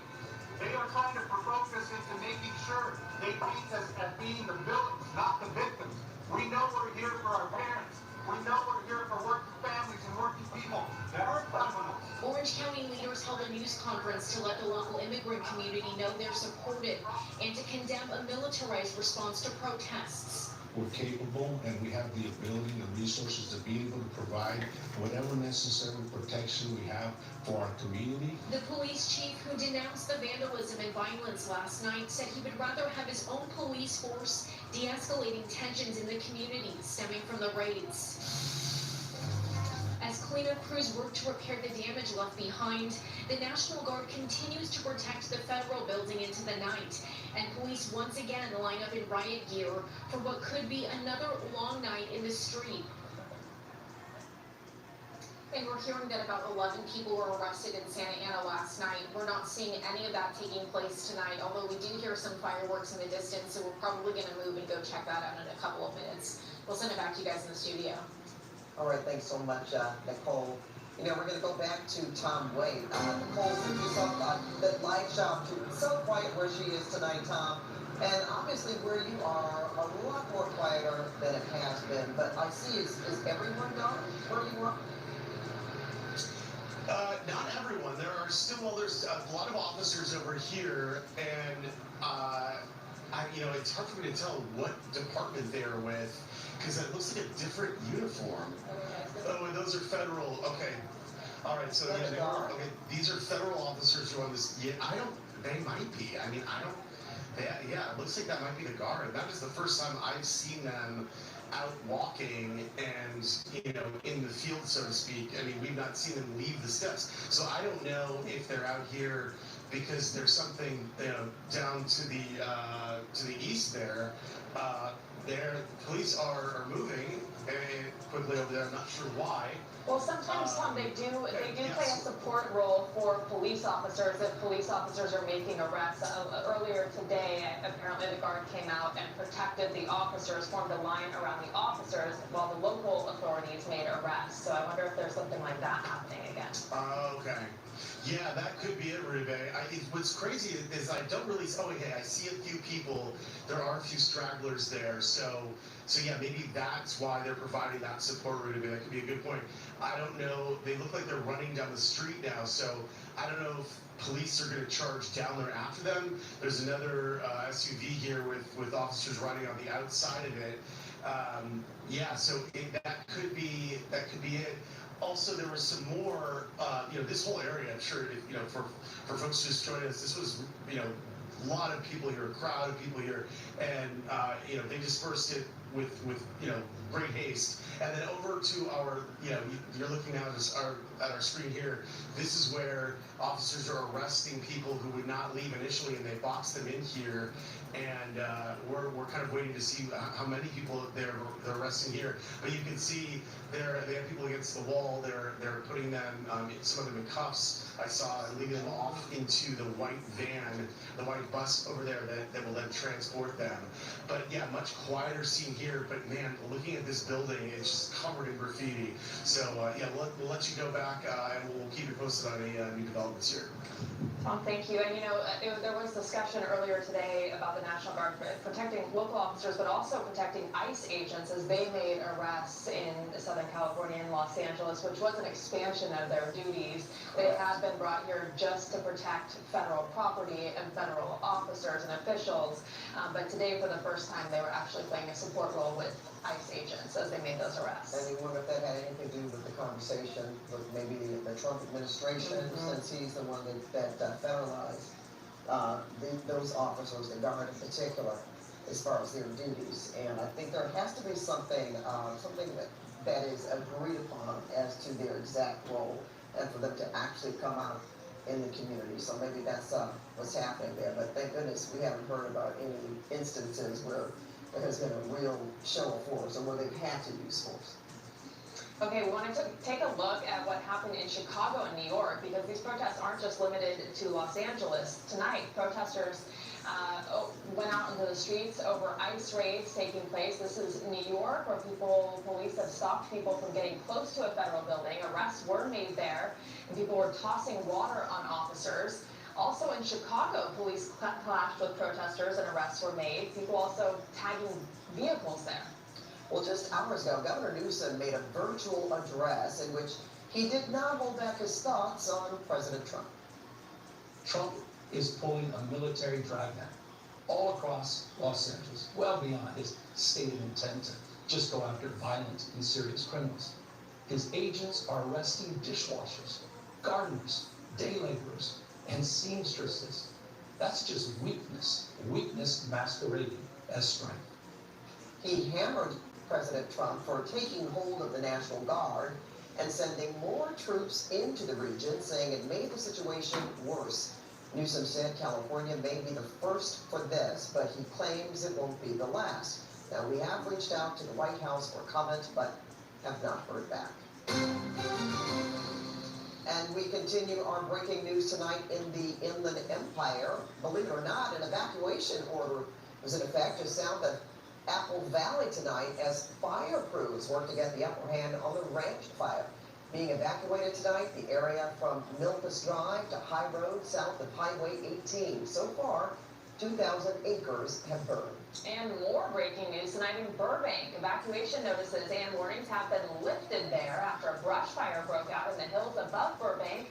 They are trying to provoke us into making sure they paint us as being the villains, not the victims. We know we're here for our parents. We know we're here for working families and working people that aren't criminals. Orange County leaders held a news conference to let the local immigrant community know they're supported and to condemn a militarized response to protests. We're capable and we have the ability and resources to be able to provide whatever necessary protection we have for our community. The police chief, who denounced the vandalism and violence last night, said he would rather have his own police force de-escalating tensions in the community stemming from the raids. As cleanup crews work to repair the damage left behind, the National Guard continues to protect the federal building into the night, and police once again line up in riot gear for what could be another long night in the street. And we're hearing that about 11 people were arrested in Santa Ana last night. We're not seeing any of that taking place tonight, although we do hear some fireworks in the distance, so we're probably going to move and go check that out in a couple of minutes. We'll send it back to you guys in the studio. All right, thanks so much, Nicole. We're going to go back to Tom Wade. Nicole, you saw that live shot. So quiet where she is tonight, Tom. And obviously where you are, a lot more quieter than it has been. But I see, is everyone gone where you are? Not everyone. There's a lot of officers over here, and it's hard for me to tell what department they are with, because it looks like a different uniform. Oh, and those are federal. Okay. All right. So yeah, they are. Okay. These are federal officers who are on this. Yeah, they might be. I mean, yeah, it looks like that might be the Guard. That is the first time I've seen them out walking and, in the field, so to speak. I mean, we've not seen them leave the steps. So I don't know if they're out here because there's something, down to the east there. police are moving quickly over there. I'm not sure why. Well, sometimes, Tom, they do play a support role for police officers if police officers are making arrests. Earlier today, apparently the guard came out and protected the officers, formed a line around the officers while the local authorities made arrests. So I wonder if there's something like that happening again. Okay. Yeah, that could be it, Rube. What's crazy is I don't really. Oh, hey, I see a few people. There are a few stragglers there. So yeah, maybe that's why they're providing that support, Rube. That could be a good point. I don't know. They look like they're running down the street now. So I don't know if police are going to charge down there after them. There's another SUV here with officers riding on the outside of it. Yeah, so that could be it. Also, there was some more, this whole area, I'm sure, for folks just joining us, this was, a lot of people here, a crowd of people here, and, they dispersed it with great haste. And then over to our, you're looking at our screen here, this is where officers are arresting people who would not leave initially, and they box them in here. And we're kind of waiting to see how many people they're arresting here. But you can see they have people against the wall. They're putting them, some of them in cuffs. I saw leading them off into the white van, the white bus over there that will then transport them. But yeah, much quieter scene here. But man, looking at this building, it's just covered in graffiti. So yeah, we'll let you go back, and we'll keep you posted on any new developments here. Tom, thank you. And there was discussion earlier today about the National Guard protecting local officers, but also protecting ICE agents as they made arrests in Southern California and Los Angeles, which was an expansion of their duties. They have been brought here just to protect federal property and federal officers and officials. But today, for the first time, they were actually playing a support role with ICE agents as they made those arrests. And you wonder if that had anything to do with the conversation with maybe the Trump administration, since he's the one that federalized those officers, the Guard in particular, as far as their duties. And I think there has to be something that is agreed upon as to their exact role, and for them to actually come out in the community. So maybe that's what's happening there. But thank goodness we haven't heard about any instances where there has been a real show of force, or where they've had to use force. Okay, we wanted to take a look at what happened in Chicago and New York, because these protests aren't just limited to Los Angeles. Tonight, protesters went out into the streets over ICE raids taking place. This is New York, where police have stopped people from getting close to a federal building. Arrests were made there, and people were tossing water on officers. Also in Chicago, police clashed with protesters and arrests were made. People also tagging vehicles there. Well, just hours ago, Governor Newsom made a virtual address in which he did not hold back his thoughts on President Trump. Trump is pulling a military dragnet all across Los Angeles, well beyond his stated intent to just go after violent and serious criminals. His agents are arresting dishwashers, gardeners, day laborers, and seamstresses. That's just weakness masquerading as strength. He hammered President Trump for taking hold of the National Guard and sending more troops into the region, saying it made the situation worse. Newsom said California may be the first for this, but he claims it won't be the last. Now, we have reached out to the White House for comment, but have not heard back. And we continue our breaking news tonight in the Inland Empire. Believe it or not, an evacuation order was in effect just south of Apple Valley tonight as fire crews work to get the upper hand on the ranch fire. Being evacuated tonight, the area from Milpas Drive to High Road south of Highway 18. So far, 2,000 acres have burned. And more breaking news tonight in Burbank. Evacuation notices and warnings have been lifted there after a brush fire broke out in the hills above Burbank.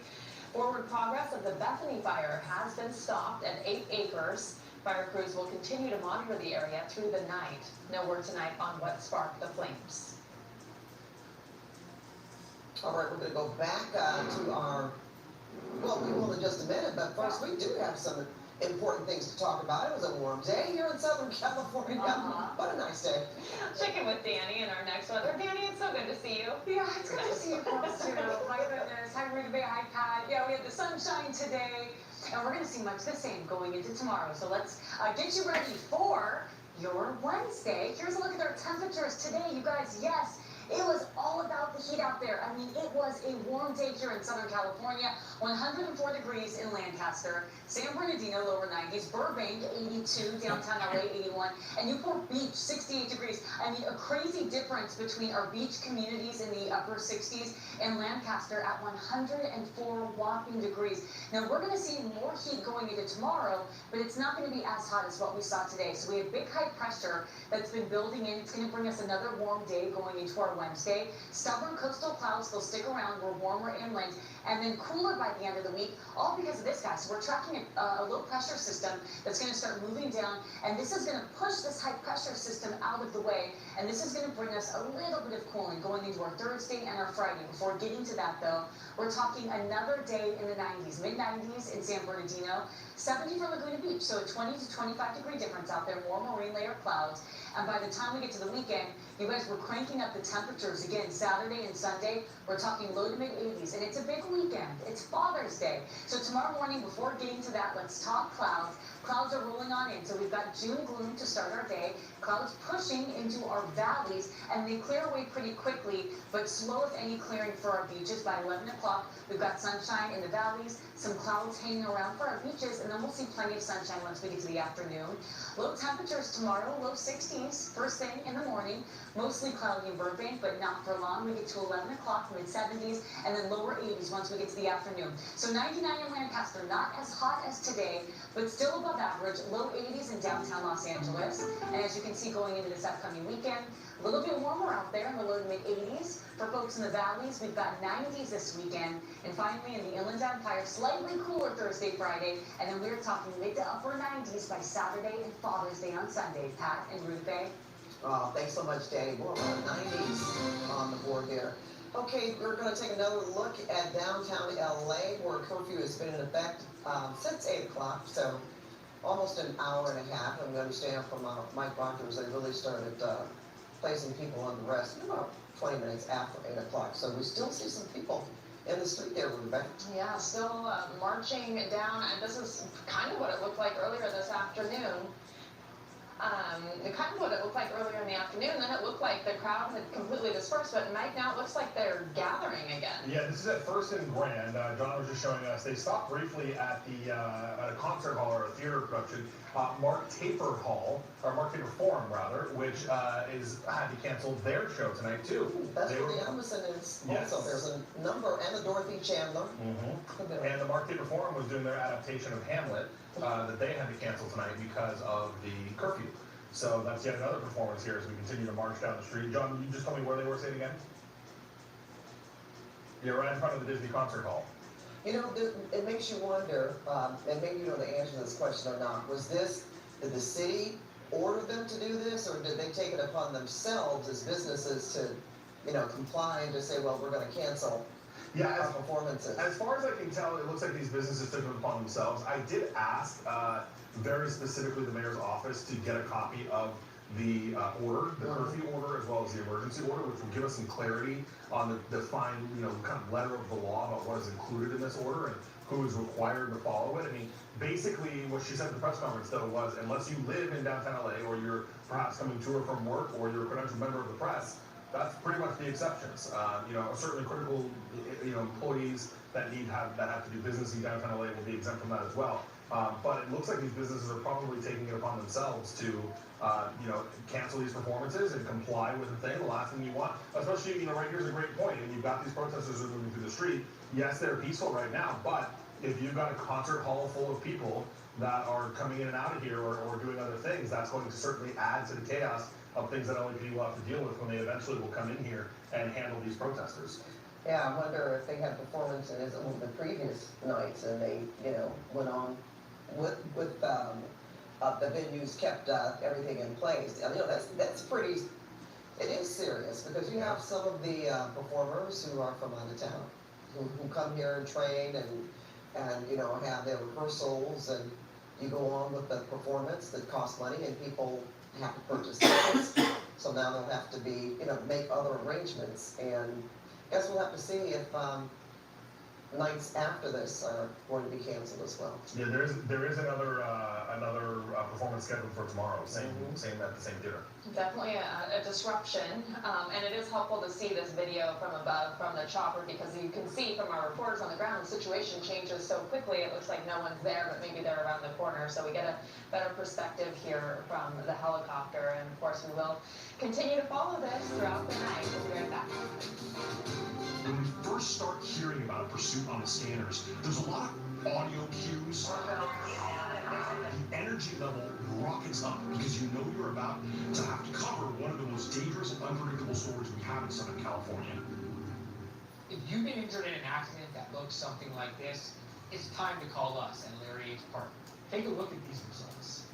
Forward progress of the Bethany fire has been stopped at 8 acres. Fire crews will continue to monitor the area through the night. No word tonight on what sparked the flames. All right, we're going to go back to our, well, we will in just a minute, but first we do have some important things to talk about. It was a warm day here in Southern California. What a nice day. Check in with Danny in our next weather. Danny, it's so good to see you. Yeah, it's good to see you girls too. My goodness. Hi, Ruby. Hi, Pat. Yeah, we had the sunshine today, and we're going to see much the same going into tomorrow. So let's get you ready for your Wednesday. Here's a look at our temperatures today, you guys. Yes, it was all about the heat out there. I mean, it was a warm day here in Southern California. 104 degrees in Lancaster, San Bernardino, lower 90s, Burbank, 82, downtown LA, 81, and Newport Beach, 68 degrees. I mean, a crazy difference between our beach communities in the upper 60s and Lancaster at 104 whopping degrees. Now, we're going to see more heat going into tomorrow, but it's not going to be as hot as what we saw today. So we have big high pressure that's been building in. It's going to bring us another warm day going into our Wednesday. Stubborn coastal clouds, they'll stick around. We're warmer inland, and then cooler by the end of the week, all because of this, guys. So we're tracking a low pressure system that's going to start moving down, and this is going to push this high pressure system out of the way, and this is going to bring us a little bit of cooling going into our Thursday and our Friday. Before getting to that, though, we're talking another day in the 90s, mid-90s in San Bernardino, 70 for Laguna Beach, so a 20 to 25 degree difference out there, more marine layer clouds. And by the time we get to the weekend, you guys, we're cranking up the temperatures again. Saturday and Sunday, we're talking low to mid 80s, and it's a big weekend. It's Father's Day. So tomorrow morning, before getting to that, let's talk clouds. Clouds are rolling on in, so we've got June gloom to start our day. Clouds pushing into our valleys, and they clear away pretty quickly, but slow if any clearing for our beaches. By 11 o'clock, we've got sunshine in the valleys, some clouds hanging around for our beaches, and then we'll see plenty of sunshine once we get to the afternoon. Low temperatures tomorrow, low 60s, first thing in the morning. Mostly cloudy in Burbank, but not for long. We get to 11 o'clock, mid-70s, and then lower 80s once we get to the afternoon. So 99 in Lancaster, not as hot as today, but still above average. Low 80s in downtown Los Angeles. And as you can see going into this upcoming weekend, a little bit warmer out there in the low to mid-80s. For folks in the valleys, we've got 90s this weekend. And finally, in the Inland Empire, slightly cooler Thursday, Friday. And then we're talking mid to upper 90s by Saturday and Father's Day on Sunday. Pat and Ruth Bay. Oh, thanks so much, Danny. We're on the 90s on the board here. Okay, we're going to take another look at downtown LA, where curfew has been in effect since 8 o'clock, so almost an hour and a half. And we understand from Mike Rogers, they really started placing people on the rest about 20 minutes after 8 o'clock. So we still see some people in the street there, Rebecca. Yeah, still marching down, and this is kind of what it looked like earlier this afternoon. Kind of what it looked like earlier in the afternoon, then it looked like the crowd had completely dispersed, but Mike, now it looks like they're gathering again. Yeah, this is at First and Grand. John was just showing us, they stopped briefly at a concert hall or a theater production, Mark Taper Forum, rather, which had to cancel their show tonight, too. That's where the Emerson is also. There's a number, and the Dorothy Chandler. And the Mark Taper Forum was doing their adaptation of Hamlet that they had to cancel tonight because of the curfew. So that's yet another performance here as we continue to march down the street. John, you just told me where they were, say it again? Yeah, right in front of the Disney Concert Hall. You know, it makes you wonder, and maybe you know the answer to this question or not, did the city order them to do this, or did they take it upon themselves as businesses to, you know, comply and just say, well, we're going to cancel our performances? As far as I can tell, it looks like these businesses took it upon themselves. I did ask very specifically the mayor's office to get a copy of the order, the curfew order, as well as the emergency order, which will give us some clarity on the fine, you know, kind of letter of the law about what is included in this order and who is required to follow it. I mean, basically what she said at the press conference, though, was unless you live in downtown LA or you're perhaps coming to or from work or you're a credentialed member of the press, that's pretty much the exceptions. You know, certainly critical, you know, employees that have to do business in downtown LA will be exempt from that as well. But it looks like these businesses are probably taking it upon themselves to, you know, cancel these performances and comply with the thing. The last thing you want, especially, you know, right here's a great point. And you've got these protesters who are moving through the street. Yes, they're peaceful right now, but if you've got a concert hall full of people that are coming in and out of here or doing other things, that's going to certainly add to the chaos of things that LAPD will have to deal with when they eventually will come in here and handle these protesters. Yeah, I wonder if they had performances on the previous nights and they, you know, went on with the venues kept everything in place. I mean, you know, that's pretty. It is serious because you have some of the performers who are from out of town who come here and train and you know have their rehearsals, and you go on with the performance that costs money and people have to purchase tickets. So now they'll have to be, you know, make other arrangements, and I guess we'll have to see if nights after this are going to be canceled as well. Yeah, there is another performance scheduled for tomorrow, same at the same theater. Definitely a disruption, and it is helpful to see this video from above, from the chopper, because you can see from our reporters on the ground, the situation changes so quickly, it looks like no one's there, but maybe they're around the corner, so we get a better perspective here from the helicopter, and of course we will continue to follow this throughout the night. We'll be right back. When we first start hearing about a pursuit on the scanners, there's a lot of audio cues. The energy level rockets up because you know you're about to have to cover one of the most dangerous and unpredictable stories we have in Southern California. If you've been injured in an accident that looks something like this, it's time to call us at Larry H. Parker. Take a look at these results.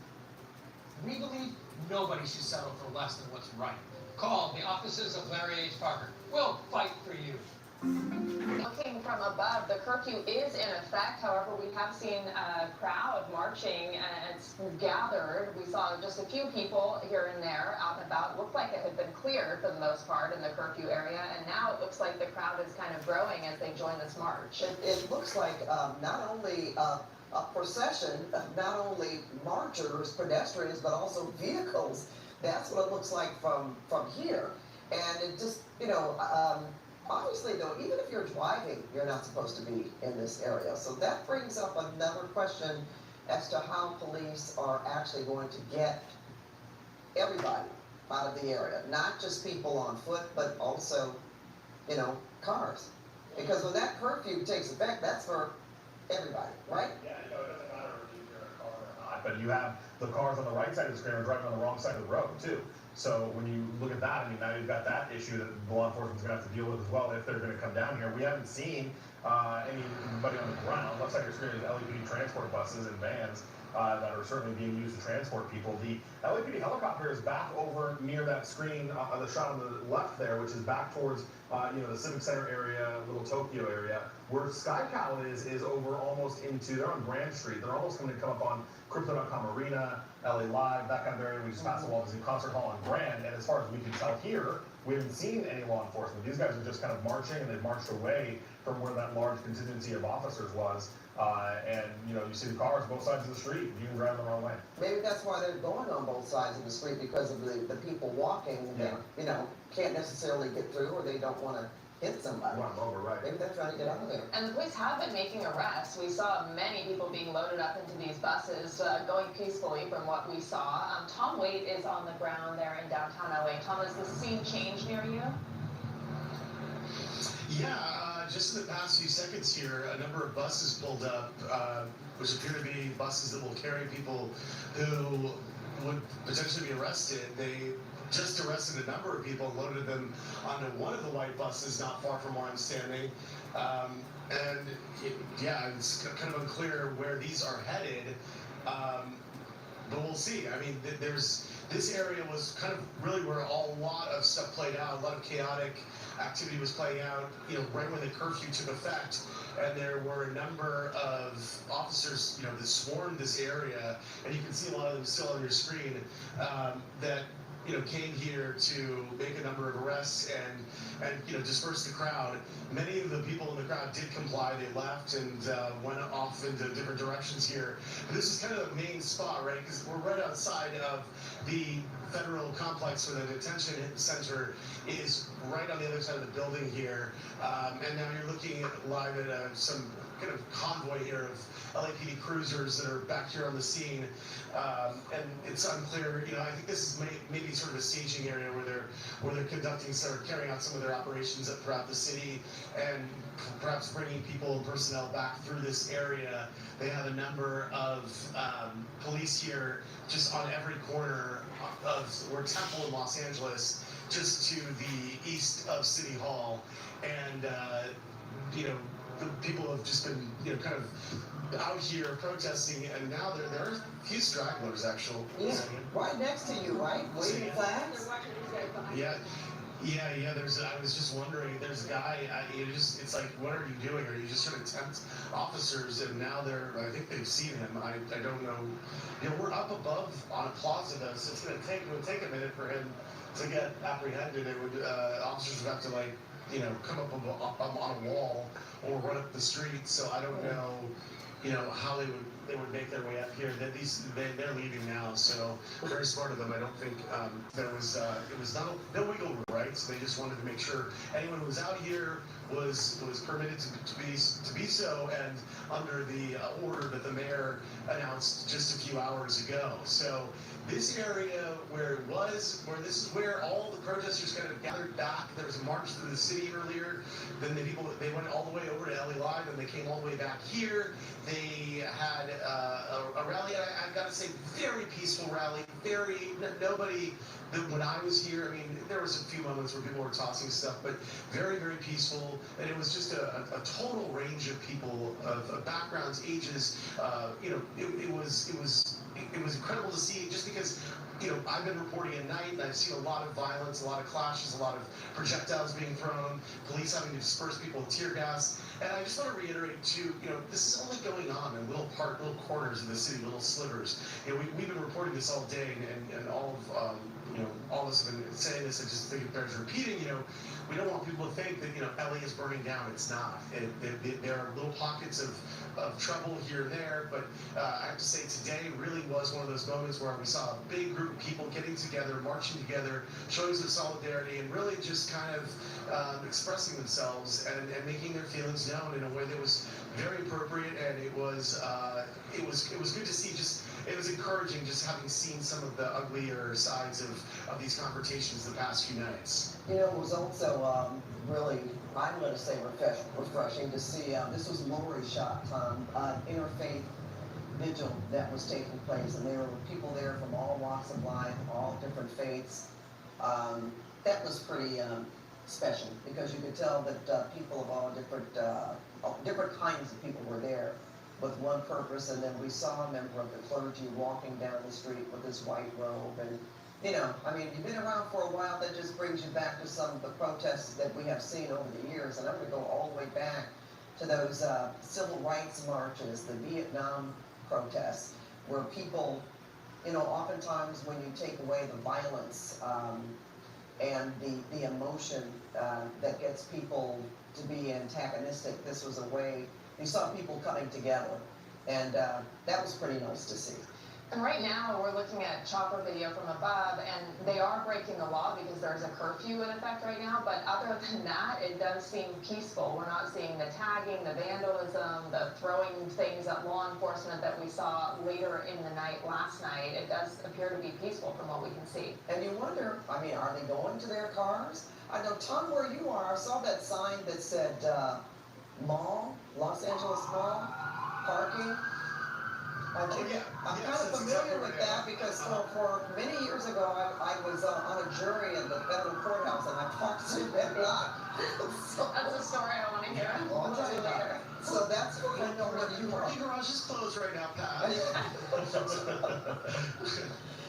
We believe nobody should settle for less than what's right. Call the offices of Larry H. Parker. We'll fight for you. Looking from above, the curfew is in effect. However, we have seen a crowd marching and it's gathered. We saw just a few people here and there out and about. It looked like it had been cleared for the most part in the curfew area, and now it looks like the crowd is kind of growing as they join this march. It looks like not only a procession, not only marchers, pedestrians, but also vehicles. That's what it looks like from here. And it just, obviously, though, even if you're driving, you're not supposed to be in this area. So that brings up another question as to how police are actually going to get everybody out of the area. Not just people on foot, but also, cars. Because when that curfew takes effect, that's for everybody, right? Yeah, it doesn't matter if you're in a car or not, but you have the cars on the right side of the screen are driving on the wrong side of the road, too. So when you look at that, now you've got that issue that the law enforcement's going to have to deal with as well if they're going to come down here. We haven't seen anybody on the ground. Left side of your screen is LAPD transport buses and vans that are certainly being used to transport people. The LAPD helicopter is back over near that screen, the shot on the left there, which is back towards the Civic Center area, Little Tokyo area. Where SkyCal is over almost into, they're on Grand Street. They're almost going to come up on Crypto.com Arena, LA Live, that kind of area. We just passed the Walt Disney Concert Hall on Grand, and as far as we can tell here, we haven't seen any law enforcement. These guys are just kind of marching, and they've marched away from where that large contingency of officers was. And you see the cars both sides of the street. You can drive the wrong way. Maybe that's why they're going on both sides of the street, because of the people walking that can't necessarily get through, or they don't want to hit somebody. Run over, right. Maybe they're trying to get out of there. And the police have been making arrests. We saw many people being loaded up into these buses, going peacefully from what we saw. Tom Waite is on the ground there in downtown LA. Tom, has the scene changed near you? Yeah, just in the past few seconds here, a number of buses pulled up, which appear to be buses that will carry people who would potentially be arrested. They just arrested a number of people and loaded them onto one of the white buses not far from where I'm standing. It's kind of unclear where these are headed, but we'll see. I mean, this area was kind of really where a lot of stuff played out, a lot of chaotic activity was playing out, right when the curfew took effect. And there were a number of officers, that swarmed this area, and you can see a lot of them still on your screen, that came here to make a number of arrests and disperse the crowd. Many of the people in the crowd did comply. They left and went off into different directions here. But this is kind of the main spot, right? Because we're right outside of the federal complex where the detention center is right on the other side of the building here. And now you're looking live at some kind of convoy here of LAPD cruisers that are back here on the scene. And it's unclear, I think this is maybe sort of a staging area where they're carrying out some of their operations throughout the city and perhaps bringing people and personnel back through this area. They have a number of police here just on every corner of Temple in Los Angeles, just to the east of City Hall. And, the people have just been, kind of out here protesting, and now there are a few stragglers, actually. Yeah, right next to you, right? Waving flags? Yeah. I was just wondering, there's a guy, it's like, what are you doing? Are you just trying to tempt officers? And now I think they've seen him. I don't know. We're up above on a plaza though, so it would take a minute for him to get apprehended. Officers would have to come up on a wall or run up the street. So I don't know, how they would make their way up here. They're leaving now, so very smart of them. I don't think it was no wiggle room, right? So they just wanted to make sure anyone who was out here was permitted to be so, and under the order that the mayor announced just a few hours ago. So this area where this is where all the protesters kind of gathered back. There was a march through the city earlier. Then they went all the way over to LA Live, and they came all the way back here. They had a rally. I got to say, very peaceful rally. Nobody. When I was here, I mean, there was a few moments where people were tossing stuff, but very, very peaceful. And it was just a total range of people, of backgrounds, ages. It was incredible to see, just because, I've been reporting at night, and I've seen a lot of violence, a lot of clashes, a lot of projectiles being thrown, police having to disperse people with tear gas. And I just want to reiterate too, this is only going on in little corners of the city, little slivers. We've been reporting this all day, and all of all of us have been saying this. I just think it bears repeating. We don't want people to think that LA is burning down. It's not. There are little pockets of trouble here and there, but I have to say today really was one of those moments where we saw a big group of people getting together, marching together, showing some solidarity, and really just kind of expressing themselves and making their feelings known in a way that was very appropriate. And it was good to see. It was encouraging just having seen some of the uglier sides of these confrontations the past few nights. It was also really, I'm going to say, refreshing to see. This was Lori shot, Tom, interfaith vigil that was taking place, and there were people there from all walks of life, all different faiths. That was pretty special, because you could tell that people of all different kinds of people were there with one purpose. And then we saw a member of the clergy walking down the street with his white robe. And you've been around for a while. That just brings you back to some of the protests that we have seen over the years. And I'm going to go all the way back to those civil rights marches, the Vietnam protests, where people, oftentimes when you take away the violence and the emotion that gets people to be antagonistic, this was a way. You saw people coming together, and that was pretty nice to see. And right now, we're looking at chopper video from above, and they are breaking the law because there's a curfew in effect right now. But other than that, it does seem peaceful. We're not seeing the tagging, the vandalism, the throwing things at law enforcement that we saw later in the night last night. It does appear to be peaceful from what we can see. And you wonder, are they going to their cars? I know, Tom, where you are, I saw that sign that said mall, Los Angeles Mall, parking. I'm kind of familiar with that, because for many years ago, I was on a jury in the federal courthouse, and I parked through that lot. That's a story I want to hear. I'll tell you later. So that's where I know what you are. The garage is closed right now, Pat.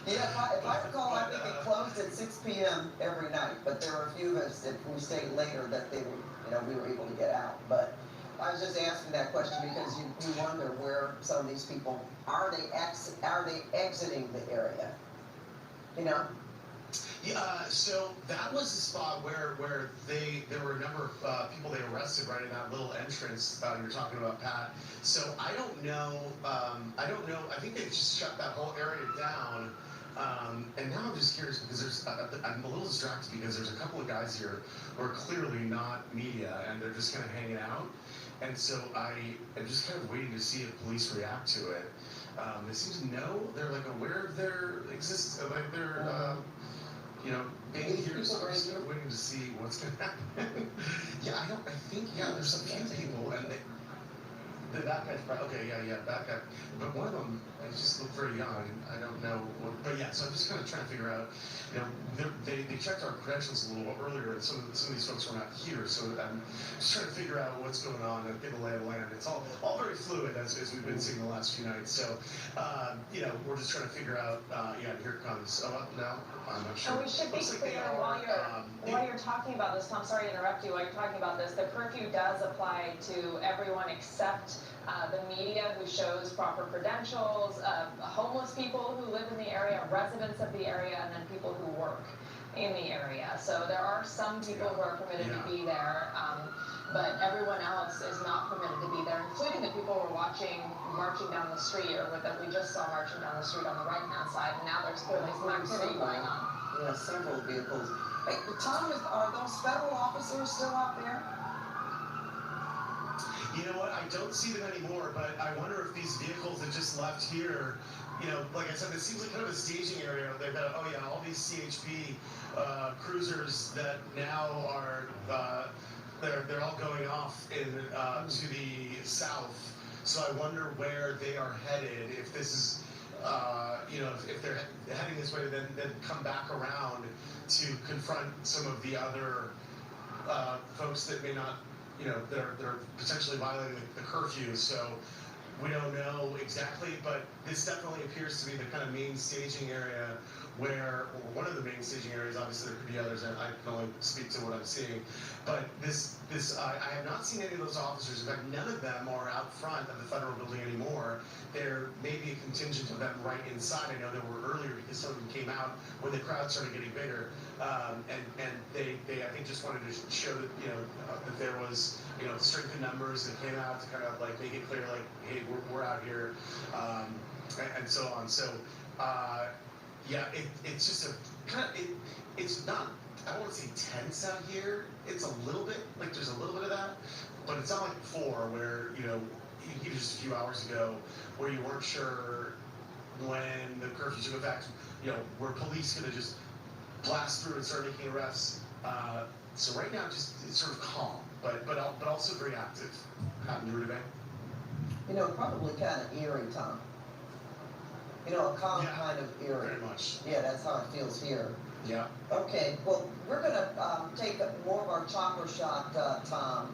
Yeah, if I recall, I think it closed at 6 p.m. every night, but there were a few of us that we stayed later that we were able to get out. But I was just asking that question because you wonder where some of these people are they exiting the area? Yeah, so that was the spot where there were a number of people they arrested right in that little entrance you're talking about, Pat. So I don't know. I think they just shut that whole area down. And now I'm just curious because I'm a little distracted because there's a couple of guys here who are clearly not media, and they're just kind of hanging out. And so I'm just kind of waiting to see if police react to it. They seem to know, they're like aware of their existence, like they're, being here, so I'm just waiting to see what's going to happen. I think there's a few people, and that guy's probably, okay, that guy. But one of them, I just looked very young. I don't know but so I'm just kind of trying to figure out, they checked our credentials a little earlier, and some of these folks were not here, so I'm just trying to figure out what's going on and get the lay of the land. It's all very fluid as we've been seeing the last few nights. So, we're just trying to figure out, here it comes. Oh, no, I'm not sure. And we should be clear while you're talking about this, Tom, sorry to interrupt you, while you're talking about this, the curfew does apply to everyone except the media who shows proper credentials, homeless people who live in the area, residents of the area, and then people who work. in the area. So there are some people who are permitted to be there, but everyone else is not permitted to be there, including the people who are watching marching down the street, or that we just saw marching down the street on the right-hand side, and now there's clearly some activity going on. Yeah, several vehicles. Hey, Tom, are those federal officers still out there? You know what? I don't see them anymore, but I wonder if these vehicles that just left here, you know, like I said, it seems like kind of a staging area. They've got, oh yeah, all these CHP cruisers that now are, they're all going off in to the south. So I wonder where they are headed. If this is, you know, if they're heading this way, then come back around to confront some of the other folks that may not, you know, that are potentially violating the curfew. So we don't know exactly, but this definitely appears to be the kind of main staging area where, or one of the main staging areas, obviously there could be others, and I can only speak to what I'm seeing, but I have not seen any of those officers. In fact, none of them are out front of the federal building anymore. There may be a contingent of them right inside. I know there were earlier because some of them came out when the crowd started getting bigger, and they I think just wanted to show that, you know, that there was, you know, strength in numbers that came out to kind of like make it clear, like, hey, we're out here, and so on. So yeah, it's just a kind of it's not, I don't want to say tense out here. It's a little bit, like there's a little bit of that, but it's not like before where, you know, even just a few hours ago, where you weren't sure when the curfew took effect, you know, were police going to just blast through and start making arrests. So right now, just it's sort of calm, but also very active. Out in Rutabaga. You know, probably kind of eerie, Tom. You know, a calm kind of eerie. Very much. Yeah, that's how it feels here. Yeah. Okay, well, we're going to take more of our chopper shot, Tom,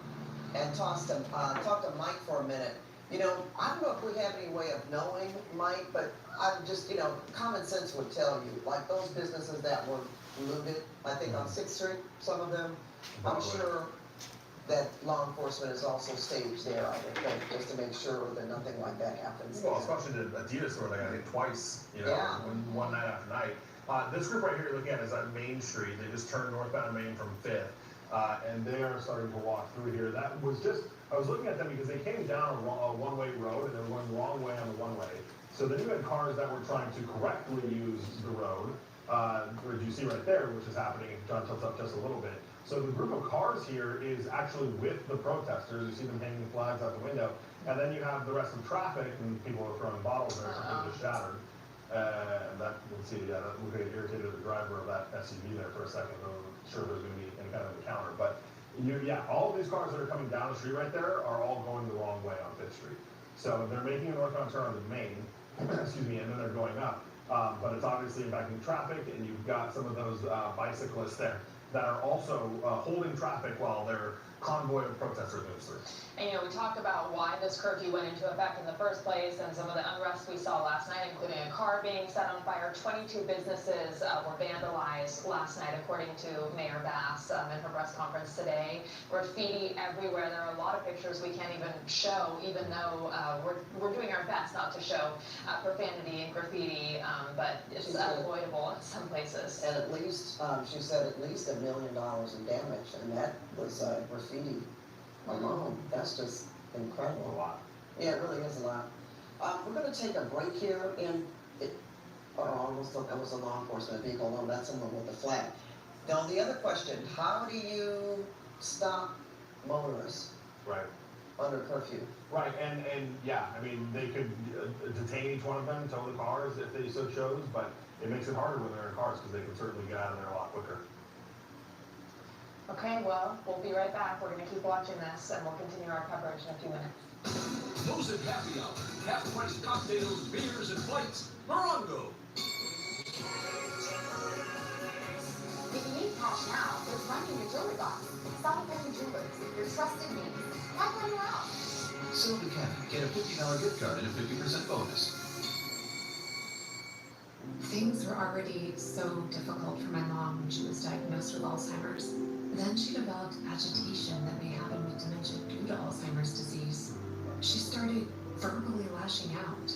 and talk to Mike for a minute. You know, I don't know if we have any way of knowing Mike, but I'm just, you know, common sense would tell you, like those businesses that were looted, I think on 6th Street, some of them, I'm sure that law enforcement is also staged there, I would think, just to make sure that nothing like that happens. Well, especially the Adidas store, like I think twice, you know, one night after night. This group right here you're looking at is at Main Street. They just turned northbound Main from 5th, and they are starting to walk through here. That was just, I was looking at them because they came down a one-way road, and they were going the wrong way on the one-way. So then you had cars that were trying to correctly use the road, which you see right there, which is happening, if John tilts up just a little bit. So the group of cars here is actually with the protesters. You see them hanging flags out the window. And then you have the rest of traffic, and people are throwing bottles there, something just shattered. And that, you can see, that looked like it irritated the driver of that SUV there for a second. I wasn't sure there's going to be any kind of encounter. But all of these cars that are coming down the street right there are all going the wrong way on 5th Street. So they're making a northbound turn on the Main, excuse me, and then they're going up. But it's obviously impacting traffic, and you've got some of those bicyclists there that are also holding traffic while their convoy of protesters moves through. And you know, we talked about why this curfew went into effect in the first place, and some of the unrest we saw last night, including a car being set on fire. 22 businesses were vandalized last night, according to Mayor Bass in her press conference today. Graffiti everywhere. There are a lot of pictures we can't even show, even though we're doing our best not to show profanity and graffiti, but it's unavoidable in some places. And at least, she said at least $1 million in damage, and that was graffiti alone. That's just incredible. A lot. Yeah, it really is a lot. We're going to take a break here, and it almost thought that was a law enforcement vehicle. No, that's someone with the flag. Now, the other question, how do you stop motorists under curfew? Right, and yeah, I mean, they could detain each one of them, tow the cars if they so chose, but it makes it harder when they're in cars because they can certainly get out of there a lot quicker. Okay, well, we'll be right back. We're going to keep watching this, and we'll continue our coverage in a few minutes. Those at happy hour, half-price cocktails, beers, and flights. Morongo. If you need cash now, there's money in your jewelry box. South Penny Jewelers, your trusted name. Why run around? Silver Cannon. Get a $50 gift card and a 50% bonus. Things were already so difficult for my mom when she was diagnosed with Alzheimer's. Then she developed agitation that may happen with dementia due to Alzheimer's disease. She started verbally lashing out,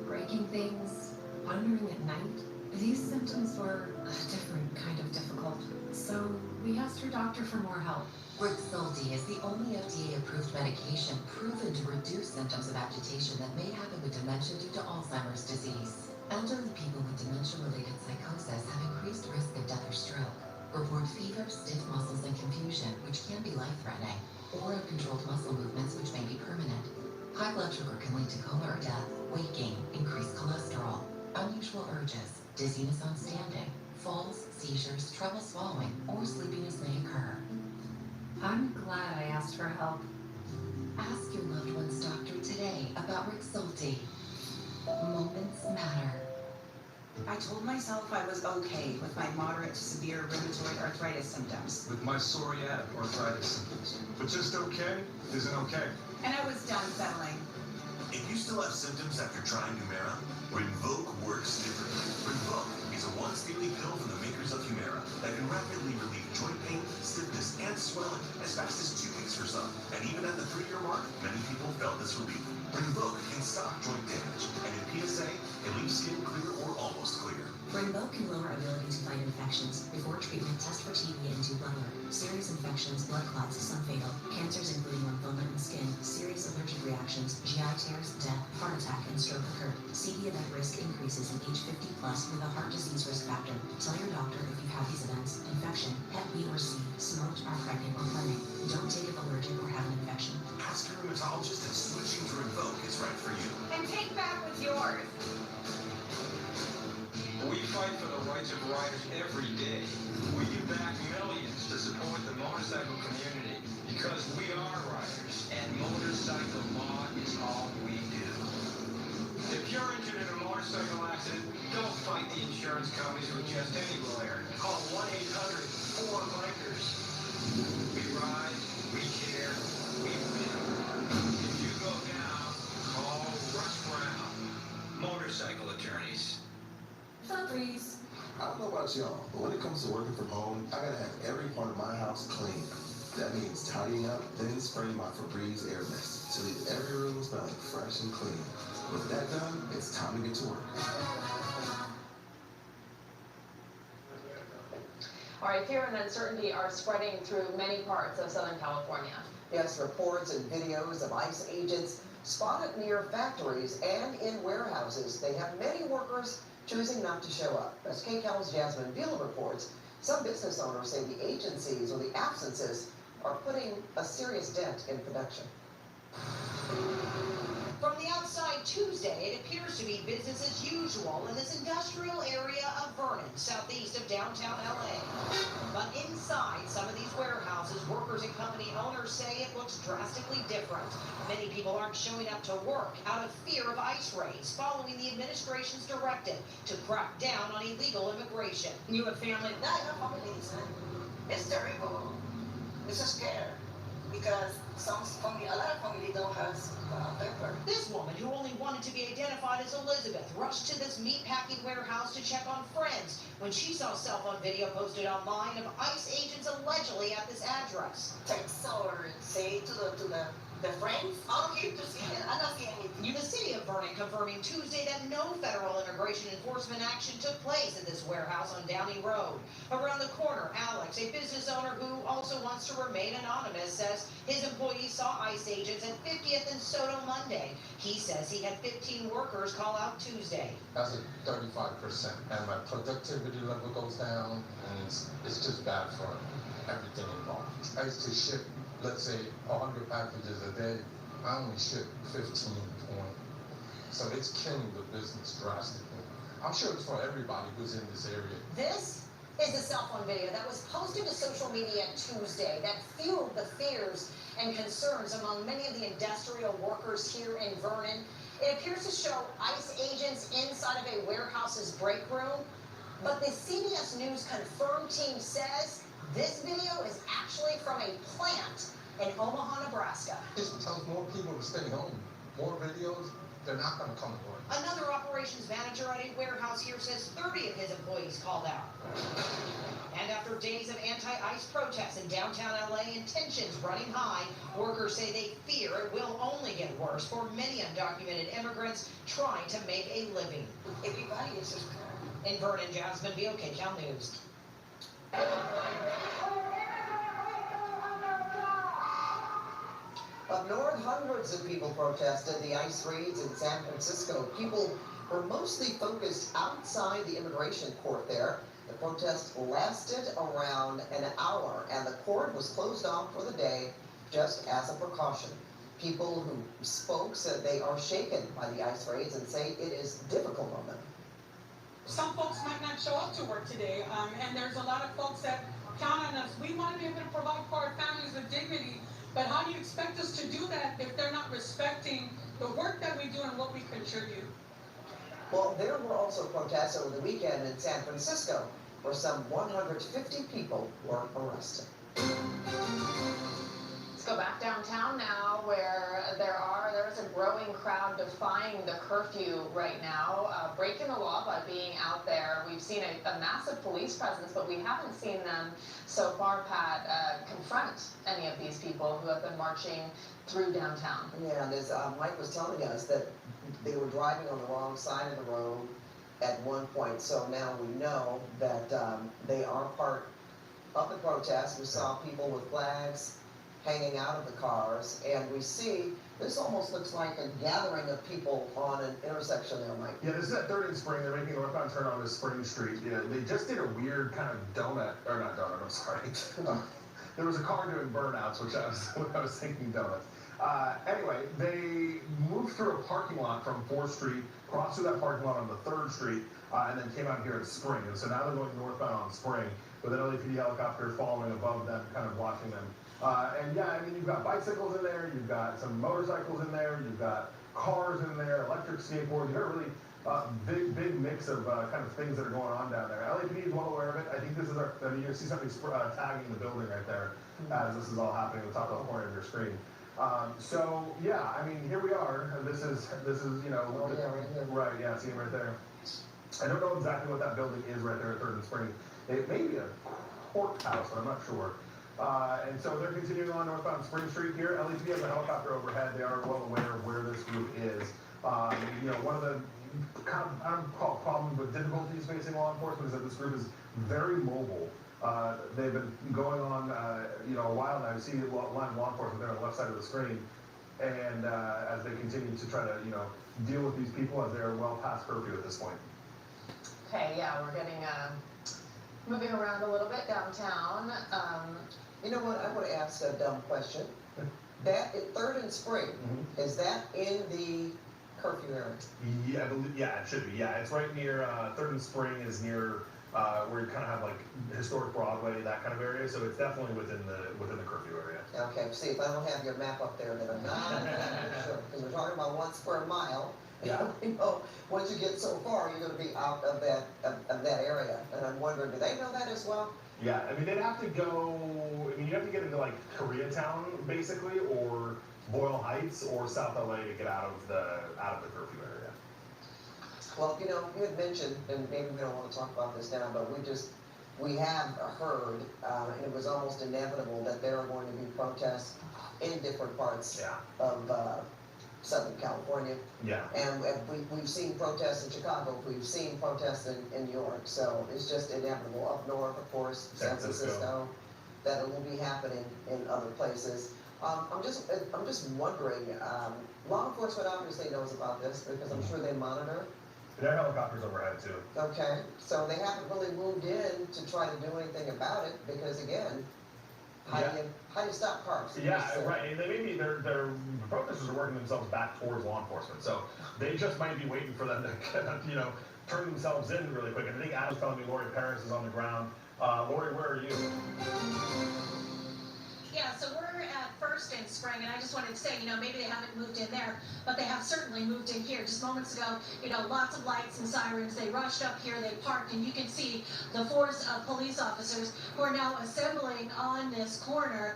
breaking things, wandering at night, These symptoms were a different kind of difficult, so we asked her doctor for more help. Rexulti is the only FDA-approved medication proven to reduce symptoms of agitation that may happen with dementia due to Alzheimer's disease. Elderly people with dementia-related psychosis have increased risk of death or stroke, report fever, stiff muscles, and confusion, which can be life-threatening, or uncontrolled muscle movements, which may be permanent. High blood sugar can lead to coma or death, weight gain, increased cholesterol, unusual urges, dizziness on standing, falls, seizures, trouble swallowing, or sleepiness may occur. I'm glad I asked for help. Ask your loved one's doctor today about Rexulti. Moments matter. I told myself I was okay with my moderate to severe rheumatoid arthritis symptoms. With my psoriatic arthritis symptoms. But just okay isn't okay. And I was done settling. If you still have symptoms after trying Humira, Rinvoq works differently. Rinvoq is a once-daily pill from the makers of Humira that can rapidly relieve joint pain, stiffness, and swelling as fast as 2 weeks for some. And even at the 3-year mark, many people felt this relief. Rinvoq can stop joint damage, and in PSA, it leaves skin clear or almost clear. Rinvoq can lower ability to fight infections. Before treatment, test for TB and 2 blood work. Serious infections, blood clots, some fatal. Cancers including lymphoma and skin. Serious allergic reactions, GI tears, death, heart attack, and stroke occurred. CV event risk increases in age 50 plus with a heart disease risk factor. Tell your doctor if you've had these events: infection, Hep B or C, smoked, are pregnant, or planning. Don't take if allergic or have an infection. Ask your rheumatologist if switching to Rinvoq is right for you. And take back what's yours. We fight for the rights of riders every day. We give back millions to support the motorcycle community because we are riders, and motorcycle law is all we do. If you're injured in a motorcycle accident, don't fight the insurance companies with just any lawyer. Call 1-800-4-BIKERS. We ride, we care, we win. If you go down, call Russ Brown. Motorcycle attorneys. Please. I don't know about y'all, but when it comes to working from home, I gotta have every part of my house clean. That means tidying up, then spraying my Febreze air mist to leave every room smelling fresh and clean. With that done, it's time to get to work. All right, fear and uncertainty are spreading through many parts of Southern California. Yes, reports and videos of ICE agents spotted near factories and in warehouses. They have many workers choosing not to show up. As KCAL's Jasmine Beal reports, some business owners say the agencies or the absences are putting a serious dent in production. From the outside Tuesday, it appears to be business as usual in this industrial area of Vernon, southeast of downtown LA. But inside some of these warehouses, workers and company owners say it looks drastically different. Many people aren't showing up to work out of fear of ICE raids following the administration's directive to crack down on illegal immigration. You have family? No, I have families. It's terrible. It's a scare because a lot of family don't have paper. This woman, who only wanted to be identified as Elizabeth, rushed to this meatpacking warehouse to check on friends when she saw cell phone video posted online of ICE agents allegedly at this address. Text or say to the friends, I'm here to see it. I don't see anything. The city of Vernon confirming Tuesday that no federal immigration enforcement action took place at this warehouse on Downey Road. Around the corner, Alex, a business owner who also wants to remain anonymous, says his employees saw ICE agents at 50th and Soto Monday. He says he had 15 workers call out Tuesday. That's a 35%, and my productivity level goes down, and it's just bad for everything involved. I used to ship, let's say, 100 packages a day. I only ship 15, 20. So it's killing the business drastically. I'm sure it's for everybody who's in this area. This is a cell phone video that was posted to social media Tuesday that fueled the fears and concerns among many of the industrial workers here in Vernon. It appears to show ICE agents inside of a warehouse's break room, but the CBS News confirmed team says this video is actually from a plant in Omaha, Nebraska. This tells more people to stay home. More videos, they're not going to come to work. Another operations manager at a warehouse here says 30 of his employees called out. And after days of anti-ICE protests in downtown LA and tensions running high, workers say they fear it will only get worse for many undocumented immigrants trying to make a living. Everybody is scared. In Vernon, Jasmine Beal, KCAL News. Up north, hundreds of people protested the ICE raids in San Francisco. People were mostly focused outside the immigration court there. The protest lasted around an hour, and the court was closed off for the day just as a precaution. People who spoke said they are shaken by the ICE raids and say it is difficult on them. Some folks might not show up to work today, and there's a lot of folks that count on us. We want to be able to provide for our families with dignity, but how do you expect us to do that if they're not respecting the work that we do and what we contribute? Well, there were also protests over the weekend in San Francisco, where some 150 people were arrested. Let's go back downtown now, where there is a growing crowd defying the curfew right now, breaking the law by being out there. We've seen a massive police presence, but we haven't seen them so far, Pat, confront any of these people who have been marching through downtown. Yeah, and as Mike was telling us that they were driving on the wrong side of the road at one point, so now we know that they are part of the protest. We saw people with flags hanging out of the cars, and we see this almost looks like a gathering of people on an intersection there, Mike. Yeah, this is at 3rd and Spring. They're making a northbound turn on this Spring Street. Yeah, they just did a weird kind of donut, or not donut, I'm sorry. There was a car doing burnouts, which I was thinking donuts. Anyway, they moved through a parking lot from 4th Street, crossed through that parking lot on the 3rd Street, and then came out here at Spring. And so now they're going northbound on Spring with an LAPD helicopter following above them, kind of watching them. And yeah, I mean, you've got bicycles in there, you've got some motorcycles in there, you've got cars in there, electric skateboards. You've got a really big mix of kind of things that are going on down there. LAPD is well aware of it. I think this is I mean, you see something tagging the building right there as this is all happening at the top of the corner of your screen. So yeah, I mean, here we are. This is you know, right, yeah, see it right there. I don't know exactly what that building is right there at 3rd and Spring. It may be a courthouse, but I'm not sure. And so they're continuing on northbound Spring Street here. LAPD has a helicopter overhead. They are well aware of where this group is. You know, one of the kind of, I don't call it problems, but difficulties facing law enforcement is that this group is very mobile. They've been going on, you know, a while now. You see a line of law enforcement there on the left side of the screen. And as they continue to try to, you know, deal with these people as they're well past curfew at this point. Okay, yeah, we're getting, moving around a little bit downtown. You know what, I want to ask a dumb question. That at 3rd and Spring, is that in the curfew area? Yeah, I believe, yeah, it should be. Yeah, it's right near, 3rd and Spring is near where you kind of have like historic Broadway, that kind of area. So it's definitely within the curfew area. Okay, see, if I don't have your map up there, then I'm not sure. Because we're talking about 1 square mile. Yeah. You know, once you get so far, you're going to be out of that area. And I'm wondering, do they know that as well? Yeah, I mean, they'd have to go, I mean, you have to get into like Koreatown, basically, or Boyle Heights, or South LA to get out of the curfew area. Well, you know, you had mentioned, and maybe we don't want to talk about this now, but we have heard, and it was almost inevitable that there are going to be protests in different parts of Southern California. Yeah. And we've seen protests in Chicago, we've seen protests in New York, so it's just inevitable. Up north, of course, San Francisco, that it will be happening in other places. I'm just wondering, law enforcement obviously knows about this because I'm sure they monitor. Their helicopters overhead too. Okay, so they haven't really moved in to try to do anything about it because again, how do you stop cars? Yeah, right. And they maybe their protesters are working themselves back towards law enforcement, so they just might be waiting for them to, you know, turn themselves in really quick. And I think Adam's telling me Lori Paris is on the ground. Lori, where are you? Yeah, so we're at 1st and Spring, and I just wanted to say, you know, maybe they haven't moved in there, but they have certainly moved in here. Just moments ago, you know, lots of lights and sirens. They rushed up here, they parked, and you can see the force of police officers who are now assembling on this corner.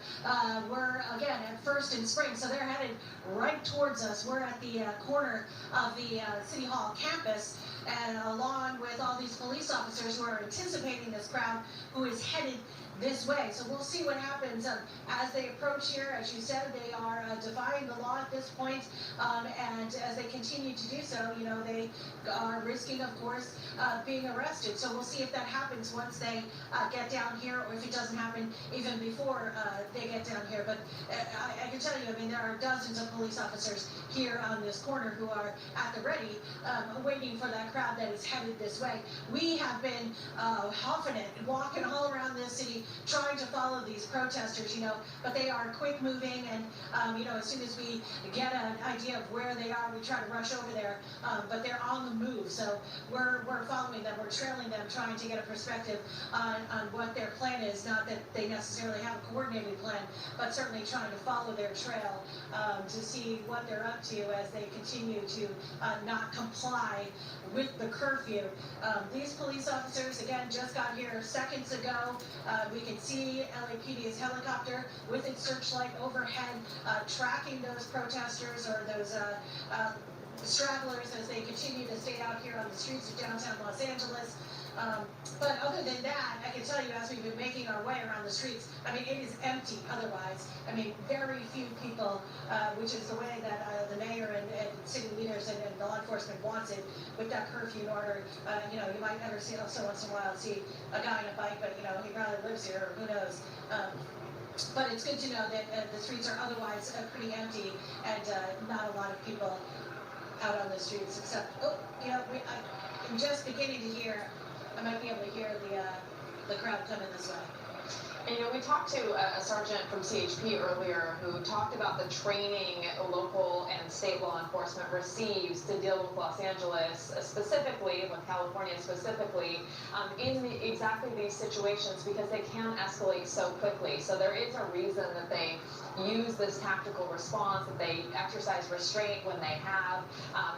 We're, again, at 1st and Spring, so they're headed right towards us. We're at the corner of the City Hall campus, and along with all these police officers who are anticipating this crowd who is headed this way. So we'll see what happens as they approach here. As you said, they are defying the law at this point, and as they continue to do so, you know, they are risking, of course, being arrested. So we'll see if that happens once they get down here, or if it doesn't happen even before they get down here. But I can tell you, I mean, there are dozens of police officers here on this corner who are at the ready, waiting for that crowd that is headed this way. We have been huffing it, walking all around this city, trying to follow these protesters, you know, but they are quick moving, and you know, as soon as we get an idea of where they are, we try to rush over there, but they're on the move. So we're following them, we're trailing them, trying to get a perspective on what their plan is. Not that they necessarily have a coordinated plan, but certainly trying to follow their trail to see what they're up to as they continue to not comply with the curfew. These police officers, again, just got here seconds ago. We can see LAPD's helicopter with its searchlight overhead, tracking those protesters or those stragglers as they continue to stay out here on the streets of downtown Los Angeles. But other than that, I can tell you, as we've been making our way around the streets, I mean, it is empty otherwise. I mean, very few people, which is the way that the mayor and city leaders and law enforcement wants it with that curfew order. You know, you might never see, so once in a while, see a guy on a bike, but, you know, he probably lives here, or who knows. But it's good to know that the streets are otherwise pretty empty, and not a lot of people out on the streets, except, oh, you know, I'm just beginning to hear, I might be able to hear the crowd coming this way. And, you know, we talked to a sergeant from CHP earlier who talked about the training local and state law enforcement receives to deal with Los Angeles specifically, with California specifically, in exactly these situations, because they can escalate so quickly. So there is a reason that they use this tactical response, that they exercise restraint when they have,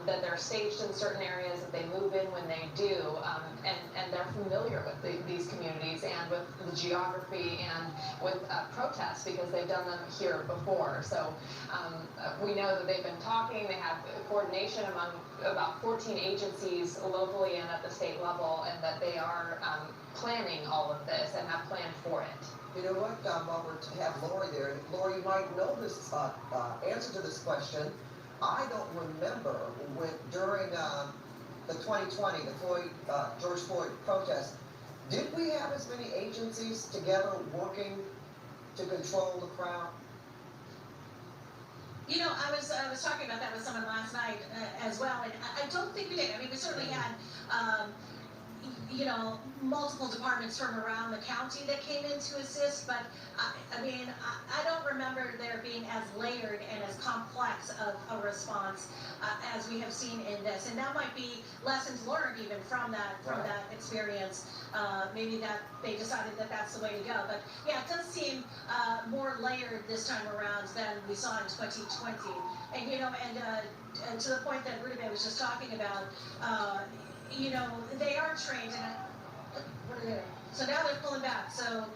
that they're staged in certain areas, that they move in when they do, and they're familiar with these communities and with the geography and with protests, because they've done them here before. So we know that they've been talking, they have coordination among about 14 agencies locally and at the state level, and that they are planning all of this and have planned for it. You know what, while we have Lori there, Lori, you might know this answer to this question. I don't remember when, during the 2020, the George Floyd protest, did we have as many agencies together working to control the crowd? You know, I was talking about that with someone last night as well, and I don't think we did. I mean, we certainly had, you know, multiple departments from around the county that came in to assist, but I mean, I don't remember there being as layered and as complex of a response as we have seen in this. And that might be lessons learned even from that experience. Maybe that they decided that that's the way to go. But yeah, it does seem more layered this time around than we saw in 2020. And you know, and to the point that Rudy was just talking about, you know, they are trained, and what are they doing? So now they're pulling back. So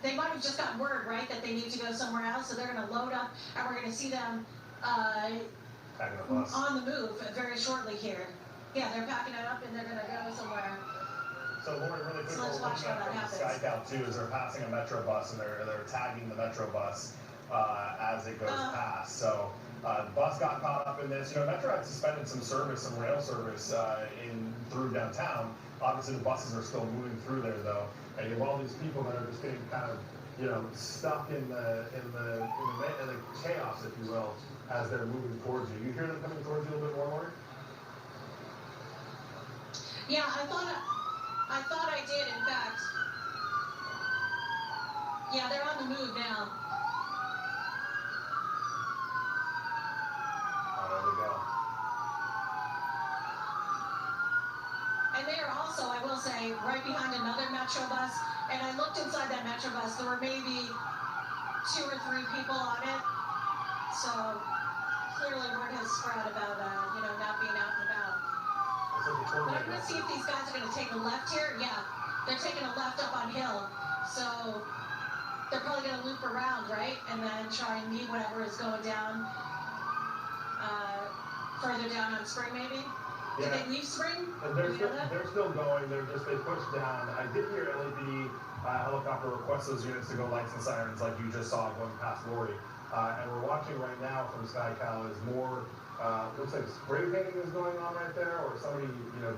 they might have just gotten word, right, that they need to go somewhere else. So they're going to load up, and we're going to see them on the move very shortly here. Yeah, they're packing it up, and they're going to go somewhere. So Lauren, really quick, So let's we're watch looking how at that from the happens. Skycount too, is they're passing a metro bus, and they're tagging the metro bus as it goes past. So the bus got caught up in this. You know, Metro had suspended some service, some rail service through downtown. Obviously, the buses are still moving through there, though. And you have all these people that are just getting kind of, you know, stuck in the chaos, if you will, as they're moving towards you. You hear them coming towards you a little bit more, Lauren? Yeah, I thought I did, in fact. Yeah, they're on the move now. Oh, there we go. And they are also, I will say, right behind another Metro bus. And I looked inside that Metro bus, there were maybe 2 or 3 people on it. So clearly word has spread about, you know, not being out and about. But I'm going to see if these guys are going to take a left here. Yeah, they're taking a left up on Hill. So they're probably going to loop around, right? And then try and meet whatever is going down further down on Spring, maybe? Did they leave Spring? They're still going. They pushed down. I did hear LAPD helicopter request those units to go lights and sirens like you just saw going past Lori. And we're watching right now from SkyCal is more, looks like spray painting is going on right there, or somebody,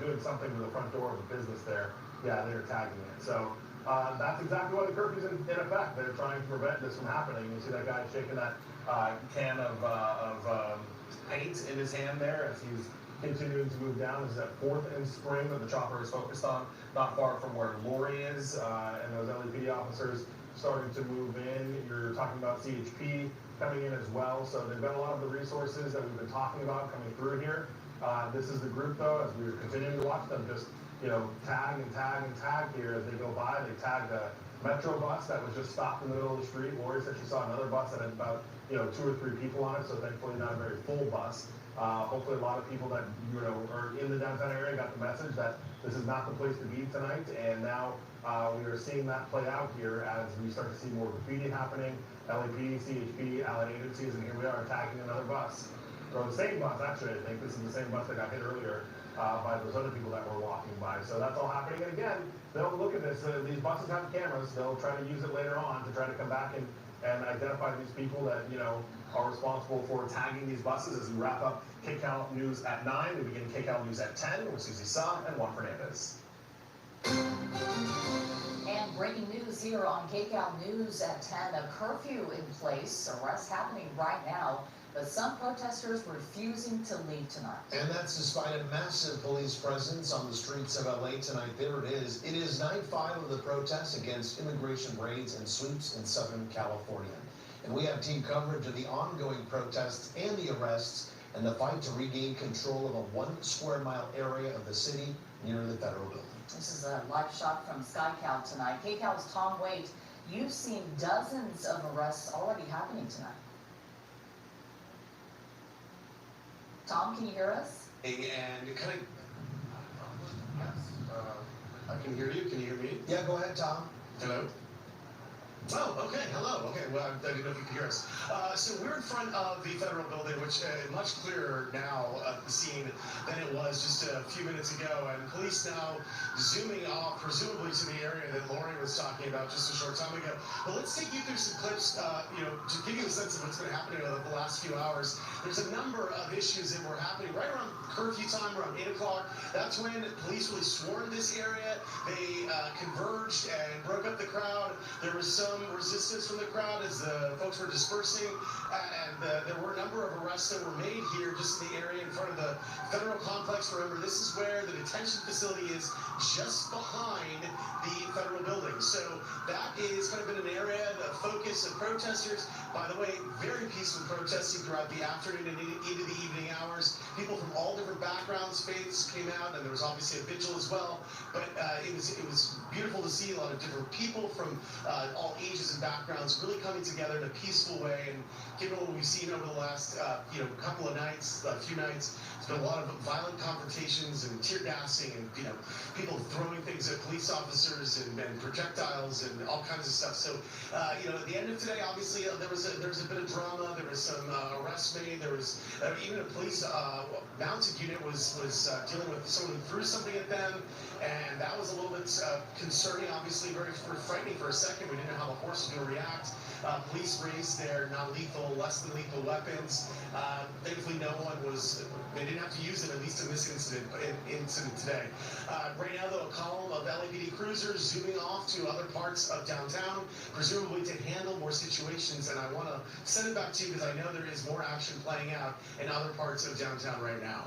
doing something to the front door of the business there. Yeah, they're tagging it. So that's exactly why the curfew's in effect. They're trying to prevent this from happening. You see that guy shaking that can of paint in his hand there as he's continuing to move down. This is at 4th and Spring that the chopper is focused on, not far from where Lori is, and those LAPD officers starting to move in. You're talking about CHP coming in as well, so they've got a lot of the resources that we've been talking about coming through here. This is the group, though, as we're continuing to watch them just, tag and tag and tag here as they go by. They tagged a Metro bus that was just stopped in the middle of the street. Lori said she saw another bus that had about, 2 or 3 people on it, so thankfully not a very full bus. Hopefully a lot of people that, are in the downtown area got the message that this is not the place to be tonight, and now we are seeing that play out here as we start to see more graffiti happening, LAPD, CHP, allied agencies, and here we are tagging another bus. Or the same bus, actually, I think. This is the same bus that got hit earlier by those other people that were walking by. So that's all happening. And again, they'll look at this. These buses have cameras. They'll try to use it later on to try to come back and identify these people that, are responsible for tagging these buses. As we wrap up KCAL News at 9, we begin KCAL News at 10 with Susie Sa and Juan Fernandez. And breaking news here on KCAL News at 10, a curfew in place, arrests happening right now, but some protesters refusing to leave tonight. And that's despite a massive police presence on the streets of LA tonight. There it is. It is night 5 of the protests against immigration raids and sweeps in Southern California. And we have team coverage of the ongoing protests and the arrests and the fight to regain control of a 1 square mile area of the city near the federal building. This is a live shot from SkyCal tonight. KCAL's Tom Waite, you've seen dozens of arrests already happening tonight. Tom, can you hear us? And kind of, I can hear you. Can you hear me? Yeah, go ahead, Tom. Hello? Oh, okay. Hello. Okay. Well, I didn't know if you could hear us. So we're in front of the federal building, which is much clearer now at the scene than it was just a few minutes ago. And police now zooming off, presumably to the area that Lori was talking about just a short time ago. But let's take you through some clips, to give you a sense of what's been happening over the last few hours. There's a number of issues that were happening right around curfew time, around 8 o'clock. That's when police really swarmed this area. They converged and broke up the crowd. There was some resistance from the crowd as the folks were dispersing, and there were a number of arrests that were made here just in the area in front of the federal complex. Remember, this is where the detention facility is, just behind the federal building. So that is kind of been an area, the focus of protesters. By the way, very peaceful protesting throughout the afternoon and into the evening hours. People from all different backgrounds, faiths came out, and there was obviously a vigil as well. But it was beautiful to see a lot of different people from all ages and backgrounds really coming together in a peaceful way. And given what we've seen over the last couple of nights, a few nights, there's been a lot of violent confrontations and tear gassing and people throwing things at police officers and projectiles and all kinds of stuff. So at the end of today, obviously there was a bit of drama. There was some arrests made. There was even a police mounted unit was dealing with someone who threw something at them, and that was a little bit concerning. Obviously, very frightening for a second. We didn't know how the horse was going to react. Police raised their non-lethal, less than lethal weapons. Thankfully, they didn't have to use them, at least in this incident today. Right now, though, a column of LAPD cruisers zooming off to other parts of downtown, presumably to handle more situations. And I want to send it back to you because I know there is more action playing out in other parts of downtown right now.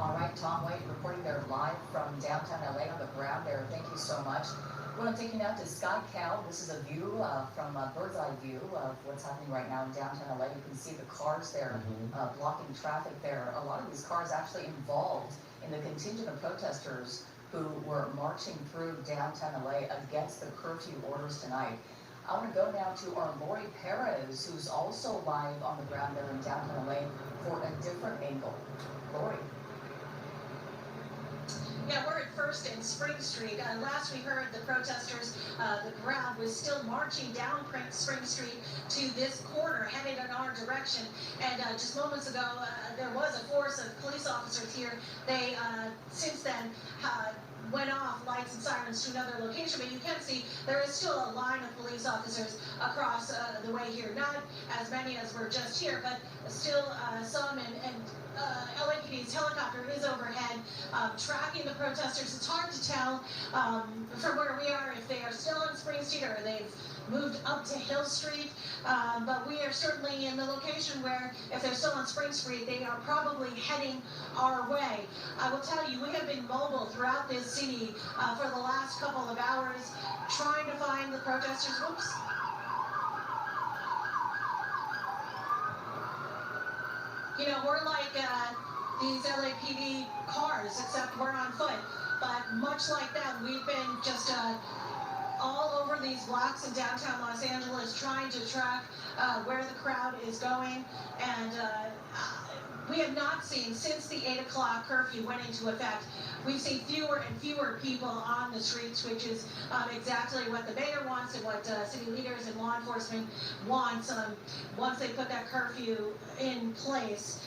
All right, Tom Waite reporting there live from downtown LA on the ground there. Thank you so much. What I'm taking out to SkyCal. This is a view from a bird's eye view of what's happening right now in downtown LA. You can see the cars there blocking traffic there. A lot of these cars actually involved in the contingent of protesters who were marching through downtown LA against the curfew orders tonight. I want to go now to our Lori Perez, who's also live on the ground there in downtown LA for a different angle. Lori. Yeah, we're at 1st and Spring Street. Last we heard, the protesters the crowd was still marching down Spring Street to this corner, headed in our direction. And just moments ago, there was a force of police officers here. They, since then, went off lights and sirens to another location, but you can see there is still a line of police officers across the way here. Not as many as were just here, but still some, and LAPD's helicopter is overhead tracking the protesters. It's hard to tell from where we are if they are still on Spring Street or they've moved up to Hill Street, but we are certainly in the location where if they're still on Spring Street, they are probably heading our way. I will tell you, we have been mobile throughout this city for the last couple of hours, trying to find the protesters. Whoops. You know, we're like these LAPD cars, except we're on foot. But much like that, we've been just all over these blocks in downtown Los Angeles trying to track where the crowd is going. And we have not seen, since the 8 o'clock curfew went into effect, we've seen fewer and fewer people on the streets, which is exactly what the mayor wants and what city leaders and law enforcement wants once they put that curfew in place.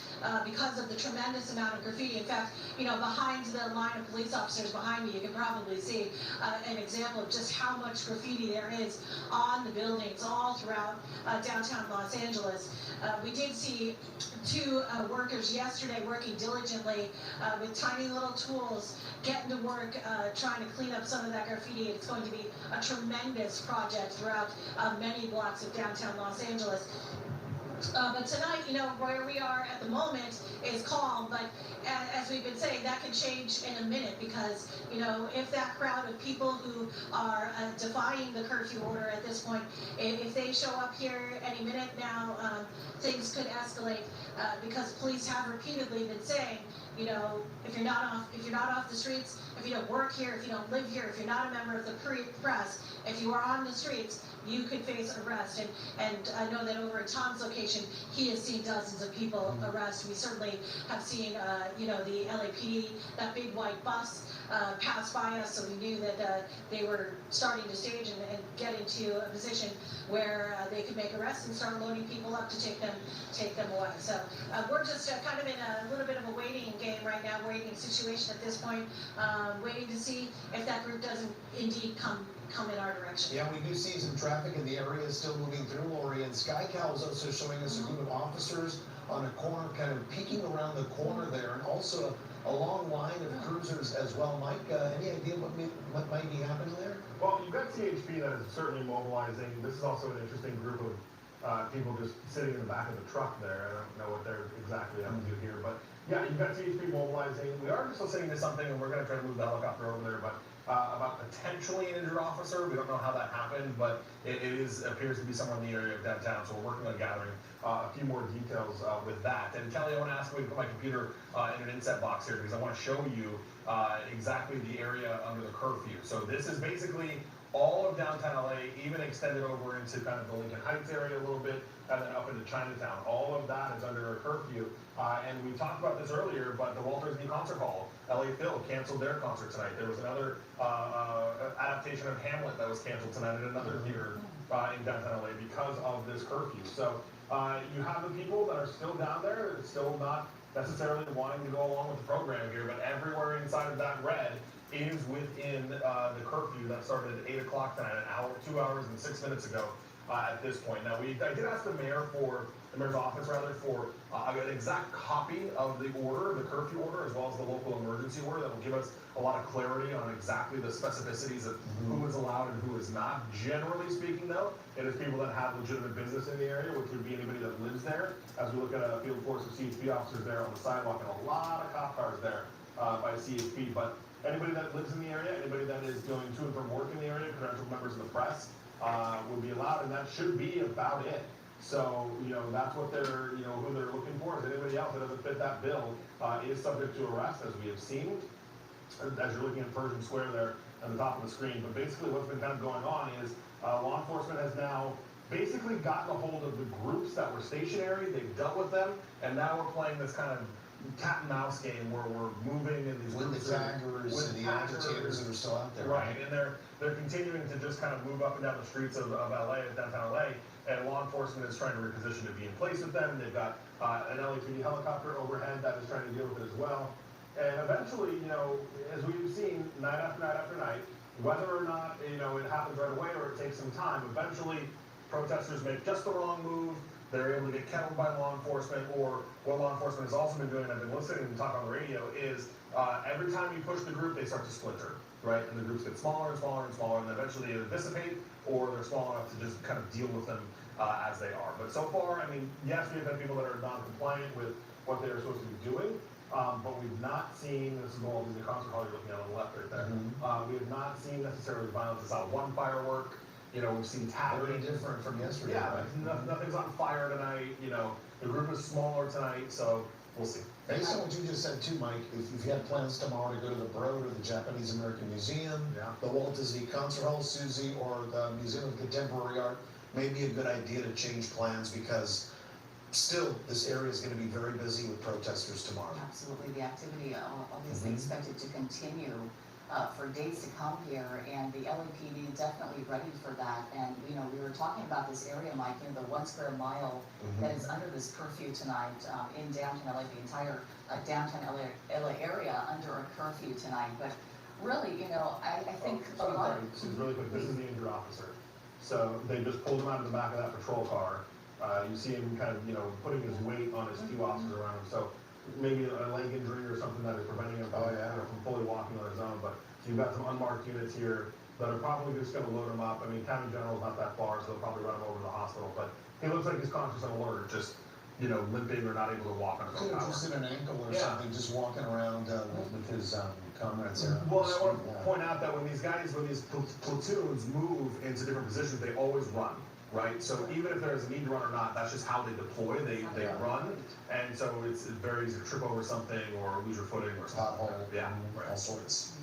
Because of the tremendous amount of graffiti. In fact, you know, behind the line of police officers behind me, you can probably see an example of just how much graffiti there is on the buildings all throughout downtown Los Angeles. We did see two workers yesterday working diligently with tiny little tools, getting to work, trying to clean up some of that graffiti. It's going to be a tremendous project throughout many blocks of downtown Los Angeles. But tonight, you know, where we are at the moment is calm, but as we've been saying, that can change in a minute because, you know, if that crowd of people who are defying the curfew order at this point, if they show up here any minute now, things could escalate because police have repeatedly been saying, you know, if you're not off the streets, if you don't work here, if you don't live here, if you're not a member of the press, if you are on the streets, you could face arrest. And I know that over at Tom's location, he has seen dozens of people arrested. We certainly have seen, you know, the LAPD, that big white bus pass by us, so we knew that they were starting to stage and get into a position where they could make arrests and start loading people up to take them away. So we're just kind of in a little bit of a waiting game right now, waiting situation at this point, waiting to see if that group doesn't indeed come in our direction. Yeah, we do see some traffic in the area still moving through, Lori, and SkyCal is also showing us a group of officers on a corner, kind of peeking around the corner there, and also a long line of cruisers as well. Mike, any idea what might be happening there? Well, you've got CHP that is certainly mobilizing. This is also an interesting group of people just sitting in the back of the truck there. I don't know what they're exactly up to here, but yeah, you've got CHP mobilizing. We are just listening to something, and we're going to try to move the helicopter over there, but about potentially an injured officer. We don't know how that happened, but it appears to be somewhere in the area of downtown, so we're working on gathering a few more details with that. And Kelly, I want to ask you to put my computer in an inset box here because I want to show you exactly the area under the curfew. So this is basically all of downtown LA, even extended over into kind of the Lincoln Heights area a little bit, and then up into Chinatown. All of that is under a curfew. And we talked about this earlier, but the Walter Disney Concert Hall, LA Phil, canceled their concert tonight. There was another adaptation of Hamlet that was canceled tonight at another theater in downtown LA because of this curfew. So you have the people that are still down there, that are still not necessarily wanting to go along with the program here, but everywhere inside of that red is within the curfew that started at 8 o'clock tonight, 2 hours and 6 minutes ago at this point. Now, I did ask the mayor's office for an exact copy of the order, the curfew order, as well as the local emergency order that will give us a lot of clarity on exactly the specificities of who is allowed and who is not. Generally speaking, though, it is people that have legitimate business in the area, which would be anybody that lives there. As we look at a field force of CHP officers there on the sidewalk and a lot of cop cars there by CHP, but anybody that lives in the area, anybody that is going to and from work in the area, credentialed members of the press, would be allowed, and that should be about it. So, you know, that's what they're, you know, who they're looking for. Is anybody else that doesn't fit that bill is subject to arrest, as we have seen, as you're looking at Pershing Square there at the top of the screen. But basically what's been kind of going on is law enforcement has now basically gotten a hold of the groups that were stationary. They've dealt with them, and now we're playing this kind of cat and mouse game where we're moving in these With groups the taggers and the agitators that are still out there. Right, and they're continuing to just kind of move up and down the streets of LA, downtown LA, and law enforcement is trying to reposition to be in place with them. They've got an LAPD helicopter overhead that is trying to deal with it as well. And eventually, you know, as we've seen night after night after night, whether or not, you know, it happens right away or it takes some time, eventually protesters make just the wrong move. They're able to get kettled by law enforcement, or what law enforcement has also been doing, I've been listening and talk on the radio, is every time you push the group, they start to splinter, right? And the groups get smaller and smaller and smaller, and eventually either dissipate, or they're small enough to just kind of deal with them as they are. But so far, I mean, yes, we've had people that are non-compliant with what they are supposed to be doing, but we've not seen, this is all the concert hall you're looking at on the left right there, we have not seen necessarily violence. It's not one firework. You know, we've seen tattering. Very different from yesterday. Yeah, right? nothing's on fire tonight. You know, the group is smaller tonight, so we'll see. Based on what you just said too, Mike, if you had plans tomorrow to go to the Broad or the Japanese American Museum, the Walt Disney Concert Hall, Susie, or the Museum of Contemporary Art, maybe a good idea to change plans because still this area is going to be very busy with protesters tomorrow. Absolutely, the activity obviously expected to continue for days to come here, and the LAPD definitely ready for that. And you know, we were talking about this area, Mike, you know, the 1 square mile that is under this curfew tonight in downtown LA, the entire downtown LA area under a curfew tonight. But really, you know, I think a lot. Really quick, this is the injured officer. So they just pulled him out of the back of that patrol car. You see him kind of, you know, putting his weight on his two officers around him. So maybe a leg injury or something that is preventing him from, from fully walking on his own. But so you've got some unmarked units here that are probably just going to load him up. I mean, County General's not that far, so they'll probably run him over to the hospital. But he looks like he's conscious and alert, just, you know, limping or not able to walk on his own Could have power. just hit an ankle or something, just walking around with his comrades there. Well, I want to point out that when these platoons move into different positions, they always run, right? So even if there's a need to run or not, that's just how they deploy. They run, and so it's very easy to trip over something or lose your footing or something. Yeah, right. All sorts.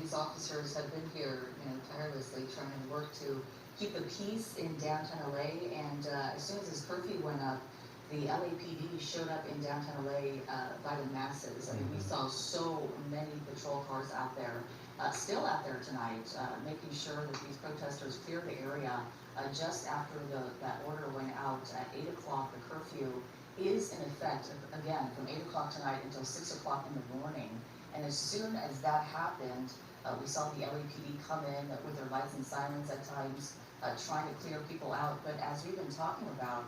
These officers have been here, you know, tirelessly trying to work to keep the peace in downtown LA. And as soon as this curfew went up, the LAPD showed up in downtown LA by the masses. I mean, we saw so many patrol cars out there, still out there tonight, making sure that these protesters clear the area. Just after that order went out at 8 o'clock, the curfew is in effect, again, from 8 o'clock tonight until 6 o'clock in the morning. And as soon as that happened, we saw the LAPD come in with their lights and sirens at times, trying to clear people out. But as we've been talking about,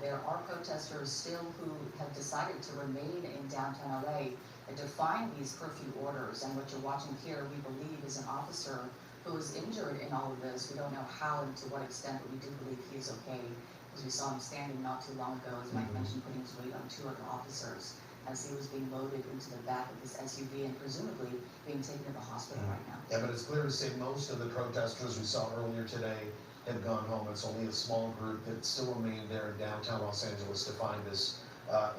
there are protesters still who have decided to remain in downtown LA and defying these curfew orders. And what you're watching here, we believe, is an officer who was injured in all of this. We don't know how and to what extent, but we do believe he is okay, because we saw him standing not too long ago, as Mike mentioned, putting his weight on 2 other officers as he was being loaded into the back of this SUV and presumably being taken to the hospital right now. Yeah, but it's clear to say most of the protesters we saw earlier today have gone home. It's only a small group that still remain there in downtown Los Angeles to find this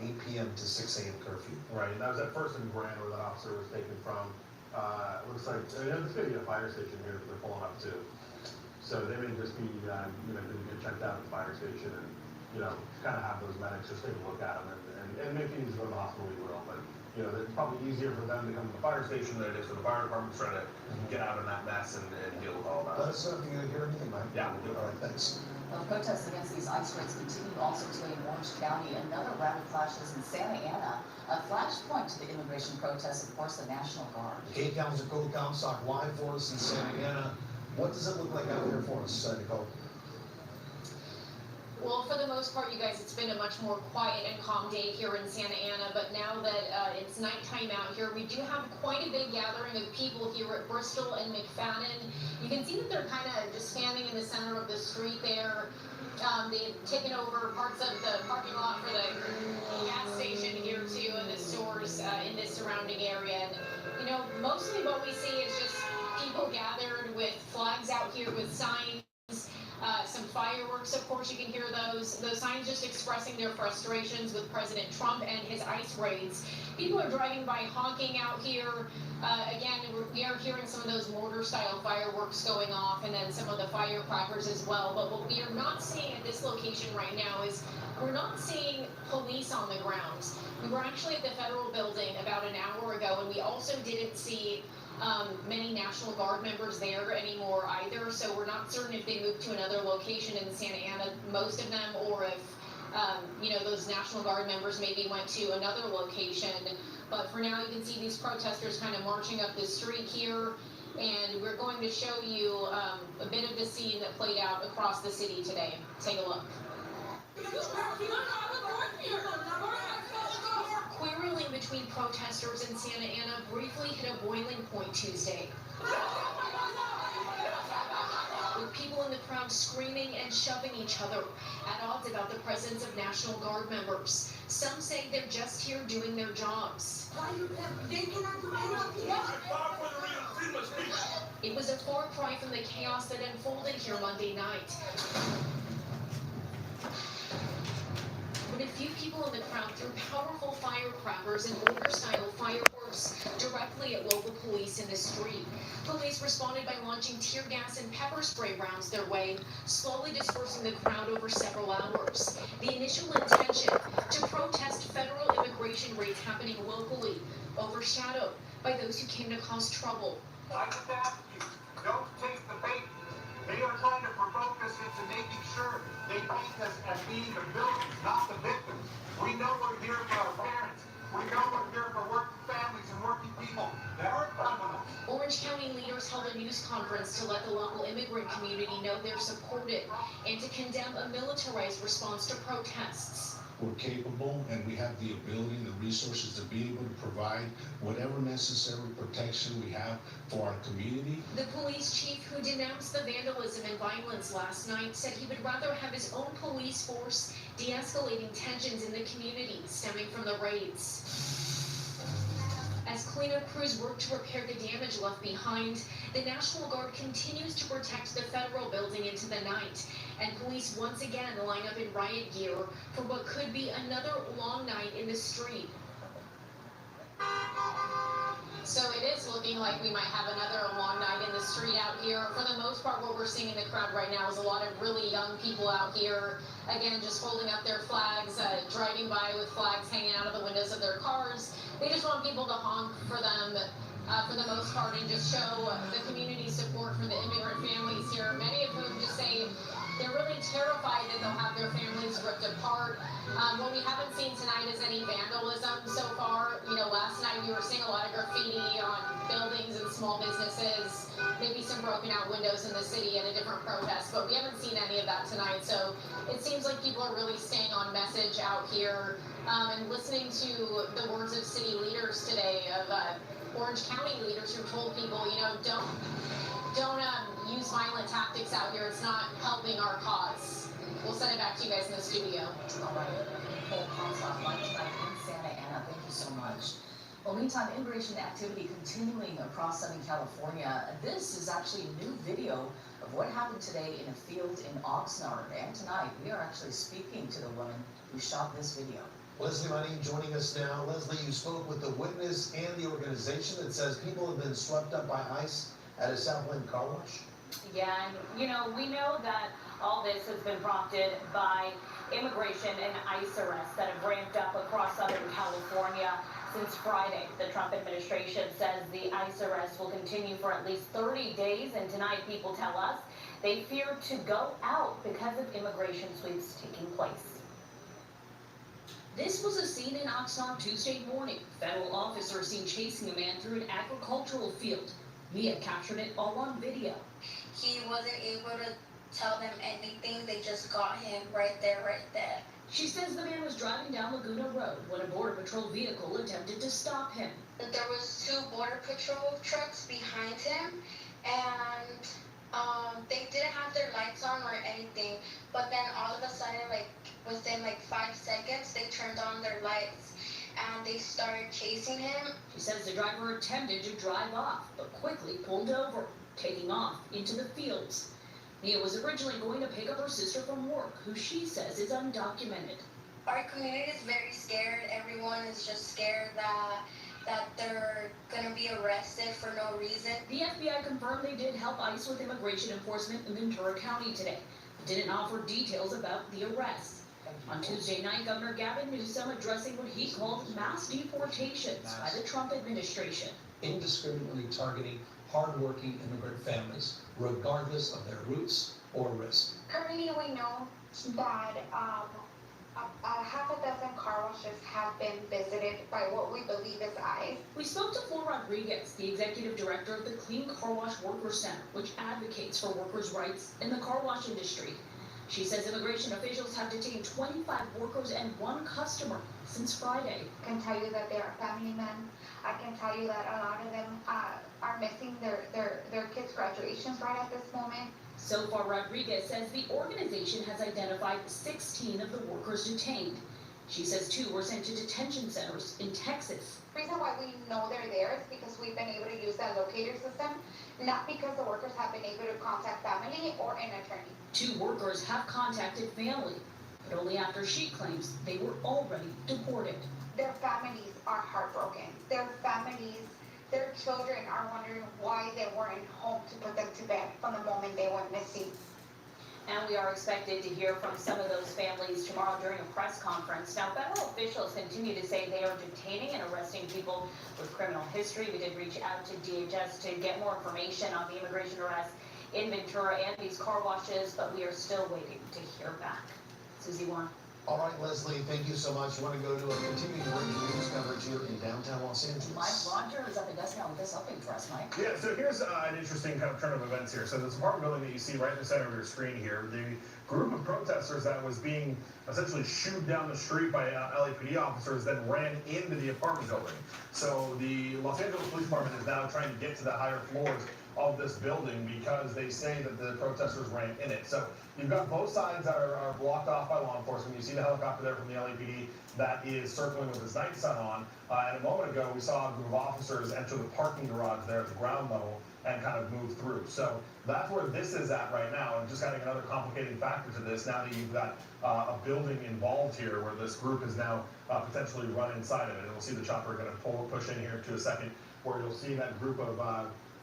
8 p.m. to 6 a.m. curfew. Right, and that was at first in Grand where that officer was taken from. Looks like, there's going to be a fire station here that they're pulling up too. So they may just be, you know, going to get checked out at the fire station and, you know, kind of have those medics just take a look at them and if he needs to go to the hospital, we will. But, you know, it's probably easier for them to come to the fire station than it is for the fire department to try to get out of that mess and deal with all that. Let us know if you hear anything, Mike. Yeah, we'll do it. All right, thanks. Well, protests against these ice raids continue also today in Orange County. Another round of clashes in Santa Ana. A flashpoint to the immigration protests, of course, the National Guard. Kate County's Dakota Comstock live for us in Santa Ana. What does it look like out there for us, Nicole? Well, for the most part, you guys, it's been a much more quiet and calm day here in Santa Ana, but now that it's nighttime out here, we do have quite a big gathering of people here at Bristol and McFadden. You can see that they're kind of just standing in the center of the street there. They've taken over parts of the parking lot for the gas station here too, and the stores in this surrounding area. And, you know, mostly what we see is just people gathered with flags out here with signs. some fireworks, of course, you can hear those signs just expressing their frustrations with President Trump and his ICE raids. People are driving by honking out here. Again, we are hearing some of those mortar-style fireworks going off, and then some of the firecrackers as well. But what we are not seeing at this location right now is we're not seeing police on the ground. We were actually at the federal building about an hour ago, and we also didn't see many National Guard members there anymore either, so we're not certain if they moved to another location in Santa Ana, most of them, or if those National Guard members maybe went to another location. But for now, you can see these protesters kind of marching up the street here, and we're going to show you a bit of the scene that played out across the city today. Take a look. Quarreling between protesters in Santa Ana briefly hit a boiling point Tuesday, with people in the crowd screaming and shoving each other, at odds about the presence of National Guard members. Some say they're just here doing their jobs. It was a far cry from the chaos that unfolded here Monday night, when a few people in the crowd threw powerful firecrackers and mortar-style fireworks directly at local police in the street. Police responded by launching tear gas and pepper spray rounds their way, slowly dispersing the crowd over several hours. The initial intention to protest federal immigration raids happening locally, overshadowed by those who came to cause trouble. I just ask you, don't take the bait. They are trying to provoke us into making sure they paint us as being the villains, not the victims. We know we're here for our parents. We know we're here for working families and working people that aren't criminals. Orange County leaders held a news conference to let the local immigrant community know they're supported and to condemn a militarized response to protests. We're capable and we have the ability and the resources to be able to provide whatever necessary protection we have for our community. The police chief who denounced the vandalism and violence last night said he would rather have his own police force de-escalating tensions in the community stemming from the raids. As cleanup crews work to repair the damage left behind, the National Guard continues to protect the federal building into the night, and police once again line up in riot gear for what could be another long night in the street. So it is looking like we might have another long night in the street out here. For the most part, what we're seeing in the crowd right now is a lot of really young people out here, again, just holding up their flags, driving by with flags hanging out of the windows of their cars. They just want people to honk for them, for the most part, and just show the community support for the immigrant families here, many of whom just say they're really terrified that they'll have their families ripped apart. What we haven't seen tonight is any vandalism so far. Last night we were seeing a lot of graffiti on buildings and small businesses, maybe some broken out windows in the city at a different protest, but we haven't seen any of that tonight. So it seems like people are really staying on message out here, and listening to the words of city leaders today, of Orange County leaders who told people, don't use violent tactics out here. It's not helping our cause. We'll send it back to you guys in the studio. All right. Nicole Consoff, live tonight in Santa Ana. Thank you so much. Well, meantime, immigration activity continuing across Southern California. This is actually a new video of what happened today in a field in Oxnard. And tonight, we are actually speaking to the woman who shot this video. Leslie Money joining us now. Leslie, you spoke with the witness and the organization that says people have been swept up by ICE at a Southland car wash. Yeah, and we know that all this has been prompted by immigration and ICE arrests that have ramped up across Southern California since Friday. The Trump administration says the ICE arrests will continue for at least 30 days, and tonight people tell us they fear to go out because of immigration sweeps taking place. This was a scene in Oxnard Tuesday morning. Federal officers seen chasing a man through an agricultural field. We have captured it all on video. He wasn't able to tell them anything. They just got him right there. She says the man was driving down Laguna Road when a Border Patrol vehicle attempted to stop him. There was 2 Border Patrol trucks behind him, and they didn't have their lights on or anything. But then all of a sudden, within 5 seconds, they turned on their lights and they started chasing him. She says the driver attempted to drive off, but quickly pulled over, taking off into the fields. Mia was originally going to pick up her sister from work, who she says is undocumented. Our community is very scared. Everyone is just scared that they're gonna be arrested for no reason. The FBI confirmed they did help ICE with immigration enforcement in Ventura County today, but didn't offer details about the arrest. On Tuesday night, Governor Gavin Newsom addressing what he called mass deportations by the Trump administration. Indiscriminately targeting hardworking immigrant families, regardless of their roots or risk. Currently, we know that half a dozen car washes have been visited by what we believe is ICE. We spoke to Flor Rodriguez, the executive director of the Clean Car Wash Workers Center, which advocates for workers' rights in the car wash industry. She says immigration officials have detained 25 workers and 1 customer since Friday. I can tell you that they are family men. I can tell you that a lot of them are missing their kids' graduations right at this moment. So far, Rodriguez says the organization has identified 16 of the workers detained. She says 2 were sent to detention centers in Texas. The reason why we know they're there is because we've been able to use that locator system, not because the workers have been able to contact family or an attorney. 2 workers have contacted family, but only after she claims they were already deported. Their families are heartbroken. Their families, their children are wondering why they weren't home to put them to bed from the moment they went missing. And we are expected to hear from some of those families tomorrow during a press conference. Now, federal officials continue to say they are detaining and arresting people with criminal history. We did reach out to DHS to get more information on the immigration arrests in Ventura and these car washes, but we are still waiting to hear back. Susie Warren. All right, Leslie, thank you so much. You want to go to a continuing breaking news coverage here in downtown Los Angeles? Mike Roger is up at desk now with this update for us, Mike. Yeah, so here's an interesting kind of turn of events here. So this apartment building that you see right in the center of your screen here, the group of protesters that was being essentially shooed down the street by LAPD officers then ran into the apartment building. So the Los Angeles Police Department is now trying to get to the higher floors of this building because they say that the protesters ran in it. So you've got both sides that are blocked off by law enforcement. You see the helicopter there from the LAPD that is circling with its night sun on. And a moment ago, we saw a group of officers enter the parking garage there at the ground level and kind of move through. So that's where this is at right now. And just adding another complicating factor to this, now that you've got a building involved here where this group is now potentially run inside of it. And we'll see the chopper going to push in here to a second, where you'll see that group of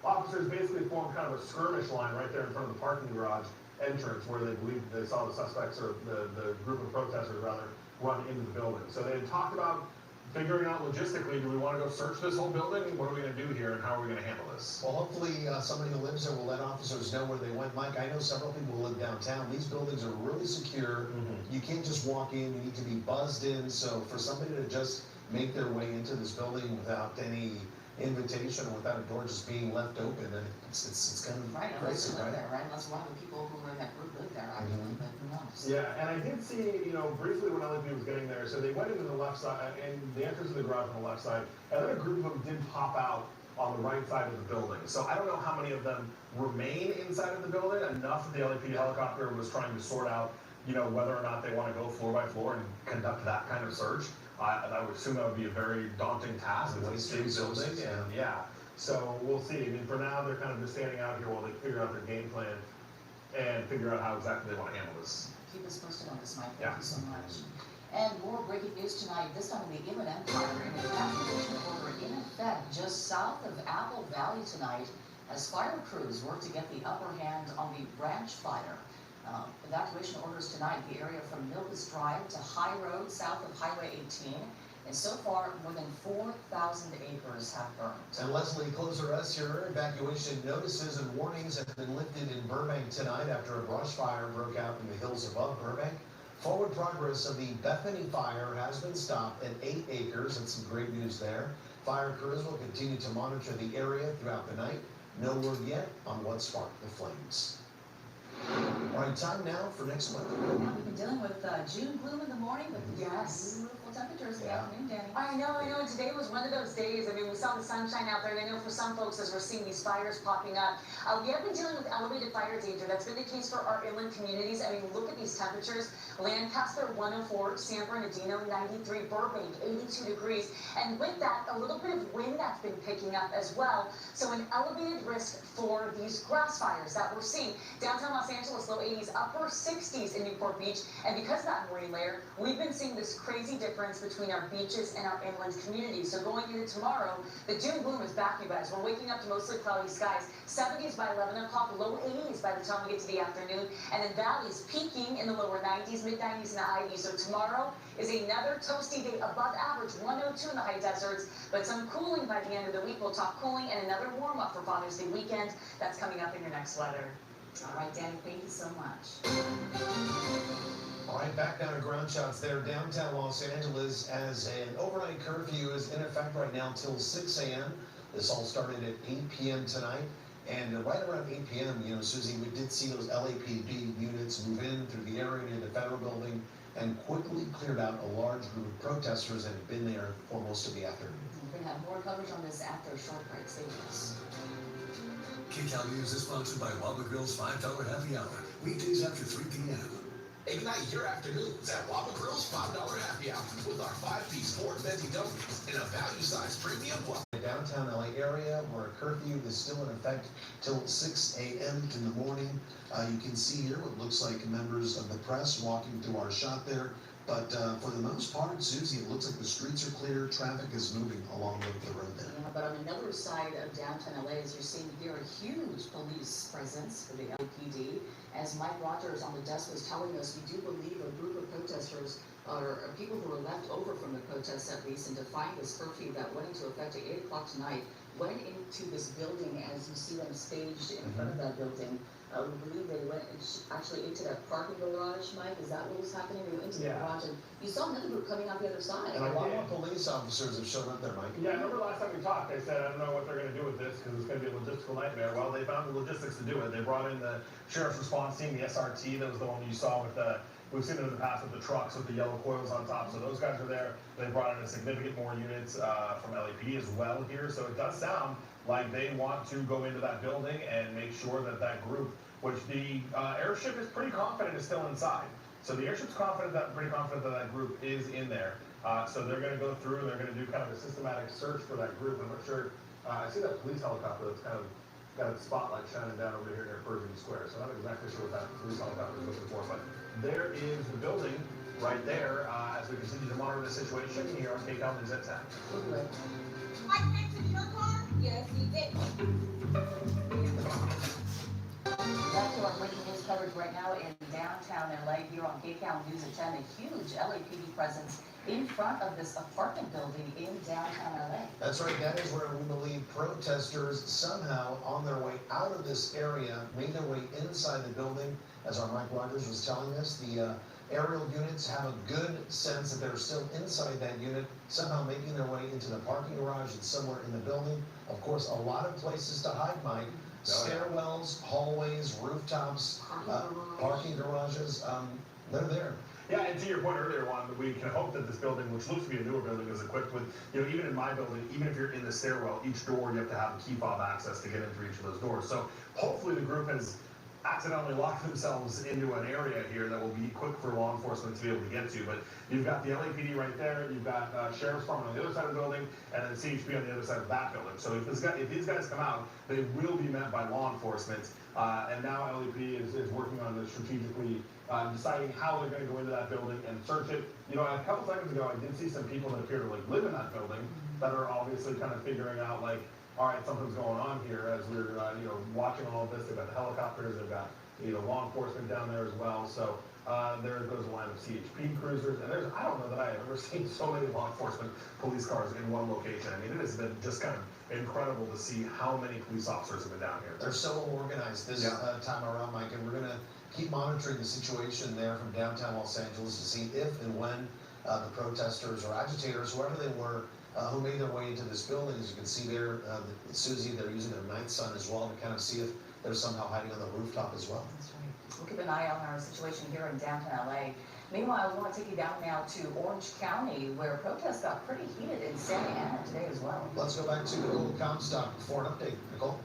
officers basically form kind of a skirmish line right there in front of the parking garage entrance where they believe they saw the suspects, or the group of protesters rather, run into the building. So they had talked about figuring out logistically, do we want to go search this whole building? What are we going to do here, and how are we going to handle this? Well, hopefully somebody who lives there will let officers know where they went. Mike, I know several people who live downtown. These buildings are really secure. You can't just walk in. You need to be buzzed in. So for somebody to just make their way into this building without any invitation or without a door just being left open, and it's kind of Right, crazy, unless you live right? there, right? Unless one of the people who were in that group lived there, actually, but who knows? Yeah, and I did see, briefly when LAPD was getting there, so they went into the left side, and the entrance to the garage on the left side, and then a group of them did pop out on the right side of the building. So I don't know how many of them remain inside of the building, enough that the LAPD helicopter was trying to sort out, whether or not they want to go floor by floor and conduct that kind of search. I would assume that would be a very daunting task. It's a big building, and yeah. So we'll see. I mean, for now, they're kind of just standing out here while they figure out their game plan and figure out how exactly they want to handle this. Keep us posted on this, Mike. Yeah. Thank you so much. And more breaking news tonight, this time in the Inland Empire, an evacuation order in effect just south of Apple Valley tonight as fire crews work to get the upper hand on the ranch fire. Evacuation orders tonight, the area from Milpas Drive to High Road south of Highway 18. And so far, more than 4,000 acres have burned. And Leslie, close the rest here. Evacuation notices and warnings have been lifted in Burbank tonight after a brush fire broke out in the hills above Burbank. Forward progress of the Bethany fire has been stopped at 8 acres. That's some great news there. Fire crews will continue to monitor the area throughout the night. No word yet on what sparked the flames. All right, time now for next weather. Now we've been dealing with June gloom in the morning, but the beautiful temperatures in the afternoon, Danny. I know, and today was one of those days. I mean, we saw the sunshine out there, and I know for some folks, as we're seeing these fires popping up, we have been dealing with elevated fire danger. That's been the case for our inland communities. I mean, look at these temperatures. Lancaster, 104, San Bernardino, 93, Burbank, 82 degrees. And with that, a little bit of wind that's been picking up as well. So an elevated risk for these grass fires that we're seeing. Downtown Los Angeles, low 80s, upper 60s in Newport Beach. And because of that marine layer, we've been seeing this crazy difference between our beaches and our inland communities. So going into tomorrow, the doom gloom is back, you guys. We're waking up to mostly cloudy skies, 70s by 11 o'clock, low 80s by the time we get to the afternoon, and then valleys peaking in the lower 90s, mid-90s in the high 80s. So tomorrow is another toasty day, above average, 102 in the high deserts, but some cooling by the end of the week. We'll talk cooling and another warm up for Father's Day weekend. That's coming up in your next weather. All right, Danny, thank you so much. All right, back down to ground shots there, downtown Los Angeles, as an overnight curfew is in effect right now till 6 a.m. This all started at 8 p.m. tonight. And right around 8 p.m., you know, Susie, we did see those LAPD units move in through the area near the federal building and quickly cleared out a large group of protesters that had been there for most of the afternoon. We're going to have more coverage on this after a short break. Stay with us. KCAL News is sponsored by Waba Grill's $5 happy hour, weekdays after 3 p.m. Ignite your afternoons at Waba Grill's $5 happy hour with our 5-piece Ford venti dumplings in a value-sized premium one. The downtown LA area where a curfew is still in effect till 6 a.m. in the morning. You can see here what looks like members of the press walking through our shot there. But for the most part, Susie, it looks like the streets are clear, traffic is moving along the road there. Yeah, but on another side of downtown LA, as you're seeing here, a huge police presence for the LAPD. As Mike Rogers on the desk was telling us, we do believe a group of protesters are people who were left over from the protests at least, and defying this curfew that went into effect at 8 o'clock tonight, went into this building as you see them staged in front of that building. We believe they went actually into that parking garage, Mike. Is that what was happening? They went into the garage, and you saw another group coming out the other side. And a lot more police officers have shown up there, Mike. Yeah, I remember last time we talked, they said, I don't know what they're going to do with this because it's going to be a logistical nightmare. Well, they found the logistics to do it. They brought in the sheriff's response team, the SRT. That was the one you saw with the, we've seen it in the past with the trucks with the yellow coils on top. So those guys are there. They brought in a significant more units from LAPD as well here. So it does sound like they want to go into that building and make sure that that group, which the airship is pretty confident is still inside. So the airship's pretty confident that that group is in there. So they're going to go through and they're going to do kind of a systematic search for that group. I'm not sure. I see that police helicopter that's kind of got its spotlight shining down over here near Pershing Square. So I'm not exactly sure what that police helicopter is looking for. But there is the building right there as we continue to monitor the situation here on KCAL News at 10. Mike entered your car? Yes, he did. Back to our breaking news coverage right now in downtown LA here on KCAL News at 10. A huge LAPD presence in front of this apartment building in downtown LA. That's right. That is where we believe protesters somehow on their way out of this area made their way inside the building. As our Mike Rogers was telling us, the aerial units have a good sense that they're still inside that unit, somehow making their way into the parking garage and somewhere in the building. Of course, a lot of places to hide, Mike. Stairwells, hallways, rooftops, parking garages, they're there. Yeah, and to your point earlier, Juan, we can hope that this building, which looks to be a newer building, is equipped with, you know, even in my building, even if you're in the stairwell, each door you have to have a key fob access to get into each of those doors. So hopefully the group has accidentally locked themselves into an area here that will be quick for law enforcement to be able to get to. But you've got the LAPD right there, you've got Sheriff's Department on the other side of the building, and then CHP on the other side of that building. So if these guys come out, they will be met by law enforcement. And now LAPD is working on this strategically, deciding how they're going to go into that building and search it. You know, a couple seconds ago, I did see some people that appear to like live in that building that are obviously kind of figuring out like, all right, something's going on here as we're, you know, watching all of this. They've got the helicopters, they've got, you know, law enforcement down there as well. So there goes a line of CHP cruisers. And there's, I don't know that I have ever seen so many law enforcement police cars in one location. I mean, it has been just kind of incredible to see how many police officers have been down here. They're so organized this time around, Mike, and we're going to keep monitoring the situation there from downtown Los Angeles to see if and when the protesters or agitators, whoever they were, who made their way into this building. As you can see there, Susie, they're using their night sun as well to kind of see if they're somehow hiding on the rooftop as well. That's right. Okay, an eye on our situation here in downtown LA. Meanwhile, we want to take you down now to Orange County, where protests got pretty heated in Santa Ana today as well. Let's go back to Nicole Comstock for an update. Nicole?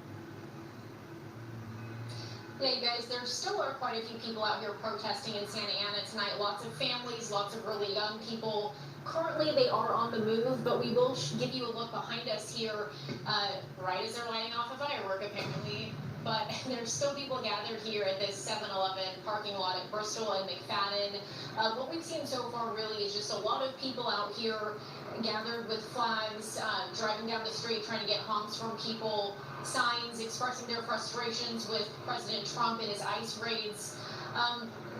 Yeah, you guys, there still are quite a few people out here protesting in Santa Ana tonight. Lots of families, lots of really young people. Currently, they are on the move, but we will give you a look behind us here, right as they're lighting off a firework, apparently. But there's still people gathered here at this 7-Eleven parking lot at Bristol and McFadden. What we've seen so far really is just a lot of people out here gathered with flags, driving down the street, trying to get honks from people, signs expressing their frustrations with President Trump and his ICE raids.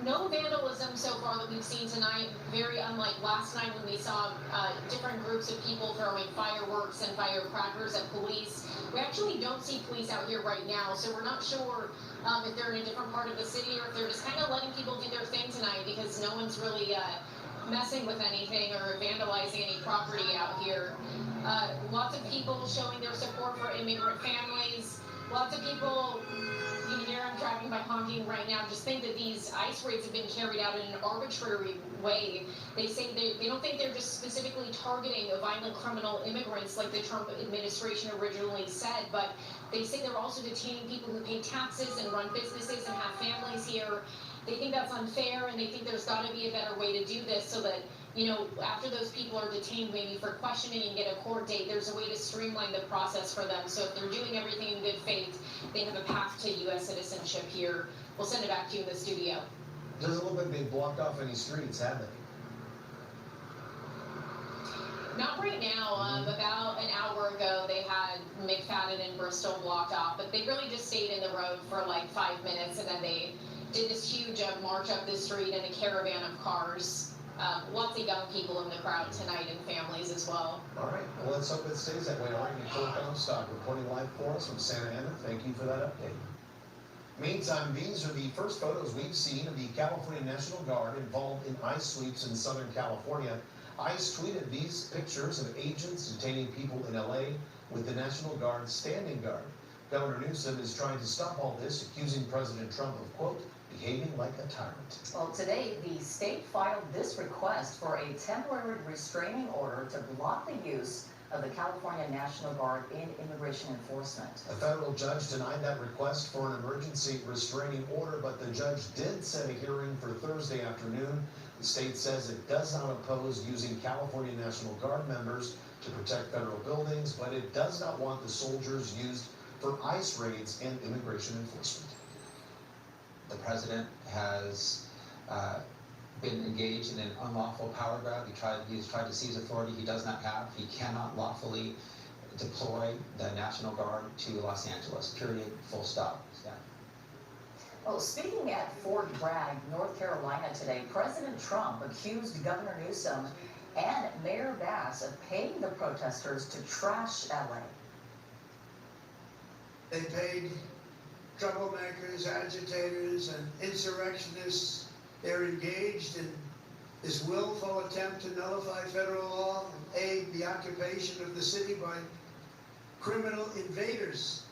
No vandalism so far that we've seen tonight, very unlike last night when we saw different groups of people throwing fireworks and firecrackers at police. We actually don't see police out here right now, so we're not sure if they're in a different part of the city or if they're just kind of letting people do their thing tonight because no one's really messing with anything or vandalizing any property out here. Lots of people showing their support for immigrant families. Lots of people, you can hear I'm driving by honking right now, just think that these ICE raids have been carried out in an arbitrary way. They say they don't think they're just specifically targeting violent criminal immigrants like the Trump administration originally said, but they say they're also detaining people who pay taxes and run businesses and have families here. They think that's unfair, and they think there's got to be a better way to do this so that, you know, after those people are detained maybe for questioning and get a court date, there's a way to streamline the process for them. So if they're doing everything in good faith, they have a path to U.S. citizenship here. We'll send it back to you in the studio. Doesn't look like they've blocked off any streets, have they? Not right now. About an hour ago, they had McFadden and Bristol blocked off, but they really just stayed in the road for like 5 minutes, and then they did this huge march up the street in a caravan of cars. Lots of young people in the crowd tonight and families as well. All right, well, let's hope it stays that way. All right, Nicole Comstock reporting live for us from Santa Ana. Thank you for that update. Meantime, these are the first photos we've seen of the California National Guard involved in ICE sweeps in Southern California. ICE tweeted these pictures of agents detaining people in LA with the National Guard standing guard. Governor Newsom is trying to stop all this, accusing President Trump of, quote, behaving like a tyrant. Well, today, the state filed this request for a temporary restraining order to block the use of the California National Guard in immigration enforcement. A federal judge denied that request for an emergency restraining order, but the judge did set a hearing for Thursday afternoon. The state says it does not oppose using California National Guard members to protect federal buildings, but it does not want the soldiers used for ICE raids and immigration enforcement. The president has been engaged in an unlawful power grab. He's tried to seize authority he does not have. He cannot lawfully deploy the National Guard to Los Angeles, period, full stop. Yeah. Well, speaking at Fort Bragg, North Carolina today, President Trump accused Governor Newsom and Mayor Bass of paying the protesters to trash LA. They paid troublemakers, agitators, and insurrectionists. They're engaged in this willful attempt to nullify federal law and aid the occupation of the city by criminal invaders.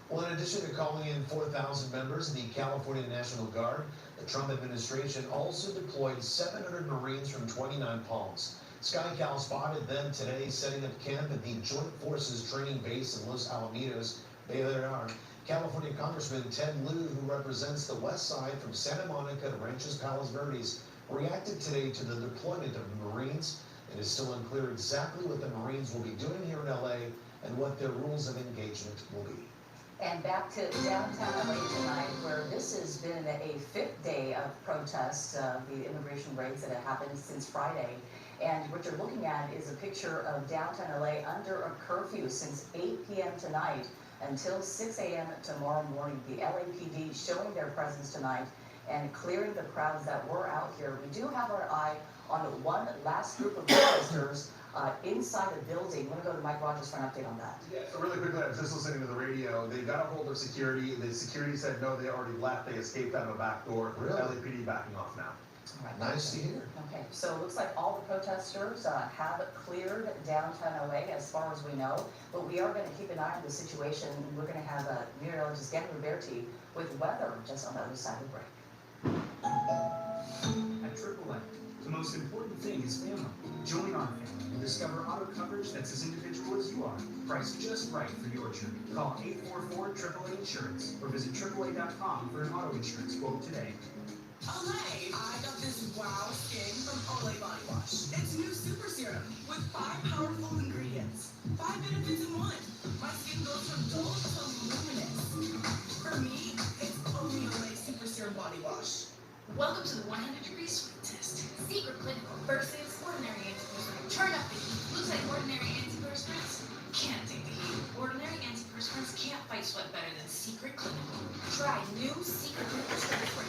Well, in addition to calling in 4,000 members of the California National Guard, the Trump administration also deployed 700 Marines from 29 Palms. SkyCal spotted them today setting up camp at the Joint Forces Training Base in Los Alamitos. There they are. California Congressman Ted Lieu, who represents the west side from Santa Monica to Ranchos Palos Verdes, reacted today to the deployment of the Marines. It is still unclear exactly what the Marines will be doing here in LA and what their rules of engagement will be. And back to downtown LA tonight, where this has been a fifth day of protests, the immigration raids that have happened since Friday. And what you're looking at is a picture of downtown LA under a curfew since 8 p.m. tonight until 6 a.m. tomorrow morning. The LAPD showing their presence tonight and clearing the crowds that were out here. We do have our eye on one last group of protesters inside the building. I'm going to go to Mike Rogers for an update on that. Yeah, so really quickly, I was just listening to the radio. They got a hold of security. The security said no, they already left. They escaped out of a back door. Really? LAPD backing off now. Right. Nice to hear. Okay, so it looks like all the protesters have cleared downtown LA as far as we know, but we are going to keep an eye on the situation. We're going to have meteorologist Dan Roberti with weather just on the other side of the break. At AAA, the most important thing is family. Join our family and discover auto coverage that's as individual as you are, priced just right for your journey. Call 844-AAA Insurance or visit AAA.com for an auto insurance quote today. Olay! I got this wow skin from Olay Body Wash. It's new super serum with 5 powerful ingredients. 5 benefits in one. My skin goes from dull to luminous. For me, it's only Olay Super Serum Body Wash. Welcome to the 100-degree sweet test. Secret clinical versus ordinary antiperspirant. Turn up the heat. Looks like ordinary antiperspirants can't take the heat. Ordinary antiperspirants can't fight sweat better than Secret Clinical. Try new Secret Clinical Sweat Spray.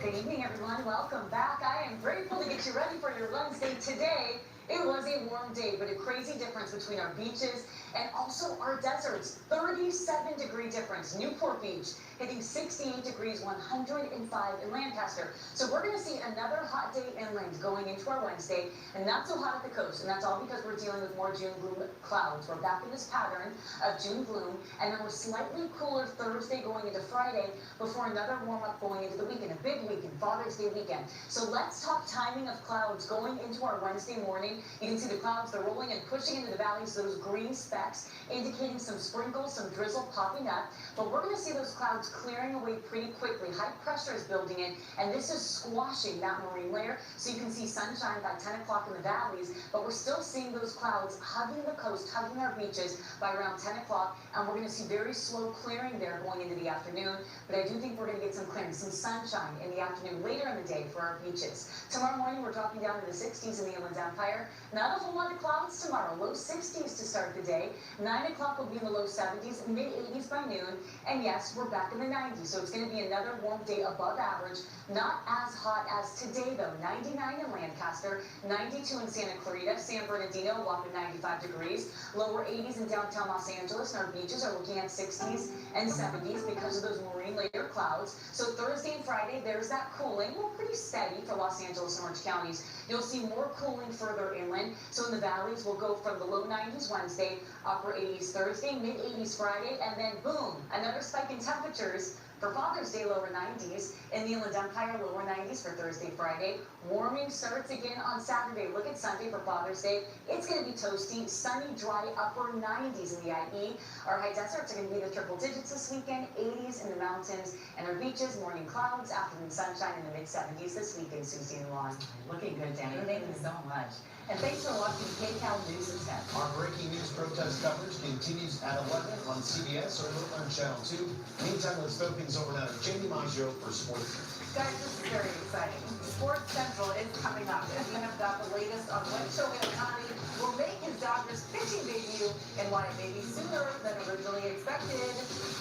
Good evening, everyone. Welcome back. I am grateful to get you ready for your Wednesday today. It was a warm day, but a crazy difference between our beaches and also our deserts. 37-degree difference. Newport Beach hitting 68 degrees, 105 in Lancaster. So we're going to see another hot day inland going into our Wednesday, and not so hot at the coast. And that's all because we're dealing with more June gloom clouds. We're back in this pattern of June gloom, and then we're slightly cooler Thursday going into Friday before another warm-up going into the weekend, a big weekend, Father's Day weekend. So let's talk timing of clouds going into our Wednesday morning. You can see the clouds, they're rolling and pushing into the valleys, those green specks, indicating some sprinkles, some drizzle popping up. But we're going to see those clouds clearing away pretty quickly. High pressure is building in, and this is squashing that marine layer. So you can see sunshine by 10 o'clock in the valleys, but we're still seeing those clouds hugging the coast, hugging our beaches by around 10 o'clock. And we're going to see very slow clearing there going into the afternoon. But I do think we're going to get some clearing, some sunshine in the afternoon, later in the day for our beaches. Tomorrow morning, we're dropping down to the 60s in the Inland Empire. Not a whole lot of clouds tomorrow. Low 60s to start the day. 9 o'clock will be in the low 70s, mid 80s by noon. And yes, we're back in the 90s. So it's going to be another warm day above average. Not as hot as today, though. 99 in Lancaster, 92 in Santa Clarita, San Bernardino, a whopping 95 degrees. Lower 80s in downtown Los Angeles, and our beaches are looking at 60s and 70s because of those marine layer clouds. So Thursday and Friday, there's that cooling. Well, pretty steady for Los Angeles and Orange counties. You'll see more cooling further inland. So in the valleys, we'll go from the low 90s Wednesday, upper 80s Thursday, mid 80s Friday, and then boom, another spike in temperatures for Father's Day, lower 90s. In the Inland Empire, lower 90s for Thursday, Friday. Warming starts again on Saturday. Look at Sunday for Father's Day. It's going to be toasty, sunny, dry, upper 90s in the IE. Our high deserts are going to be the triple digits this weekend, 80s in the mountains, and our beaches, morning clouds, afternoon sunshine in the mid 70s this weekend, Susie and Juan. Looking good, Danny. Thank you so much. And thanks for watching KCAL News at 10. Our breaking news protest coverage continues at 11 on CBS or on Channel 2. Meantime, let's throw things over now to Jamie Maggio for sports. Guys, this is very exciting. Sports Central is coming up, and we have got the latest on when Shohei Ohtani will make his Dodgers pitching debut and why it may be sooner than originally expected.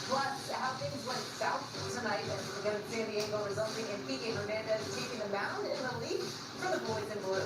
Plus, how things went south tonight against San Diego, resulting in Kike Hernandez taking the mound in relief for the boys in blue.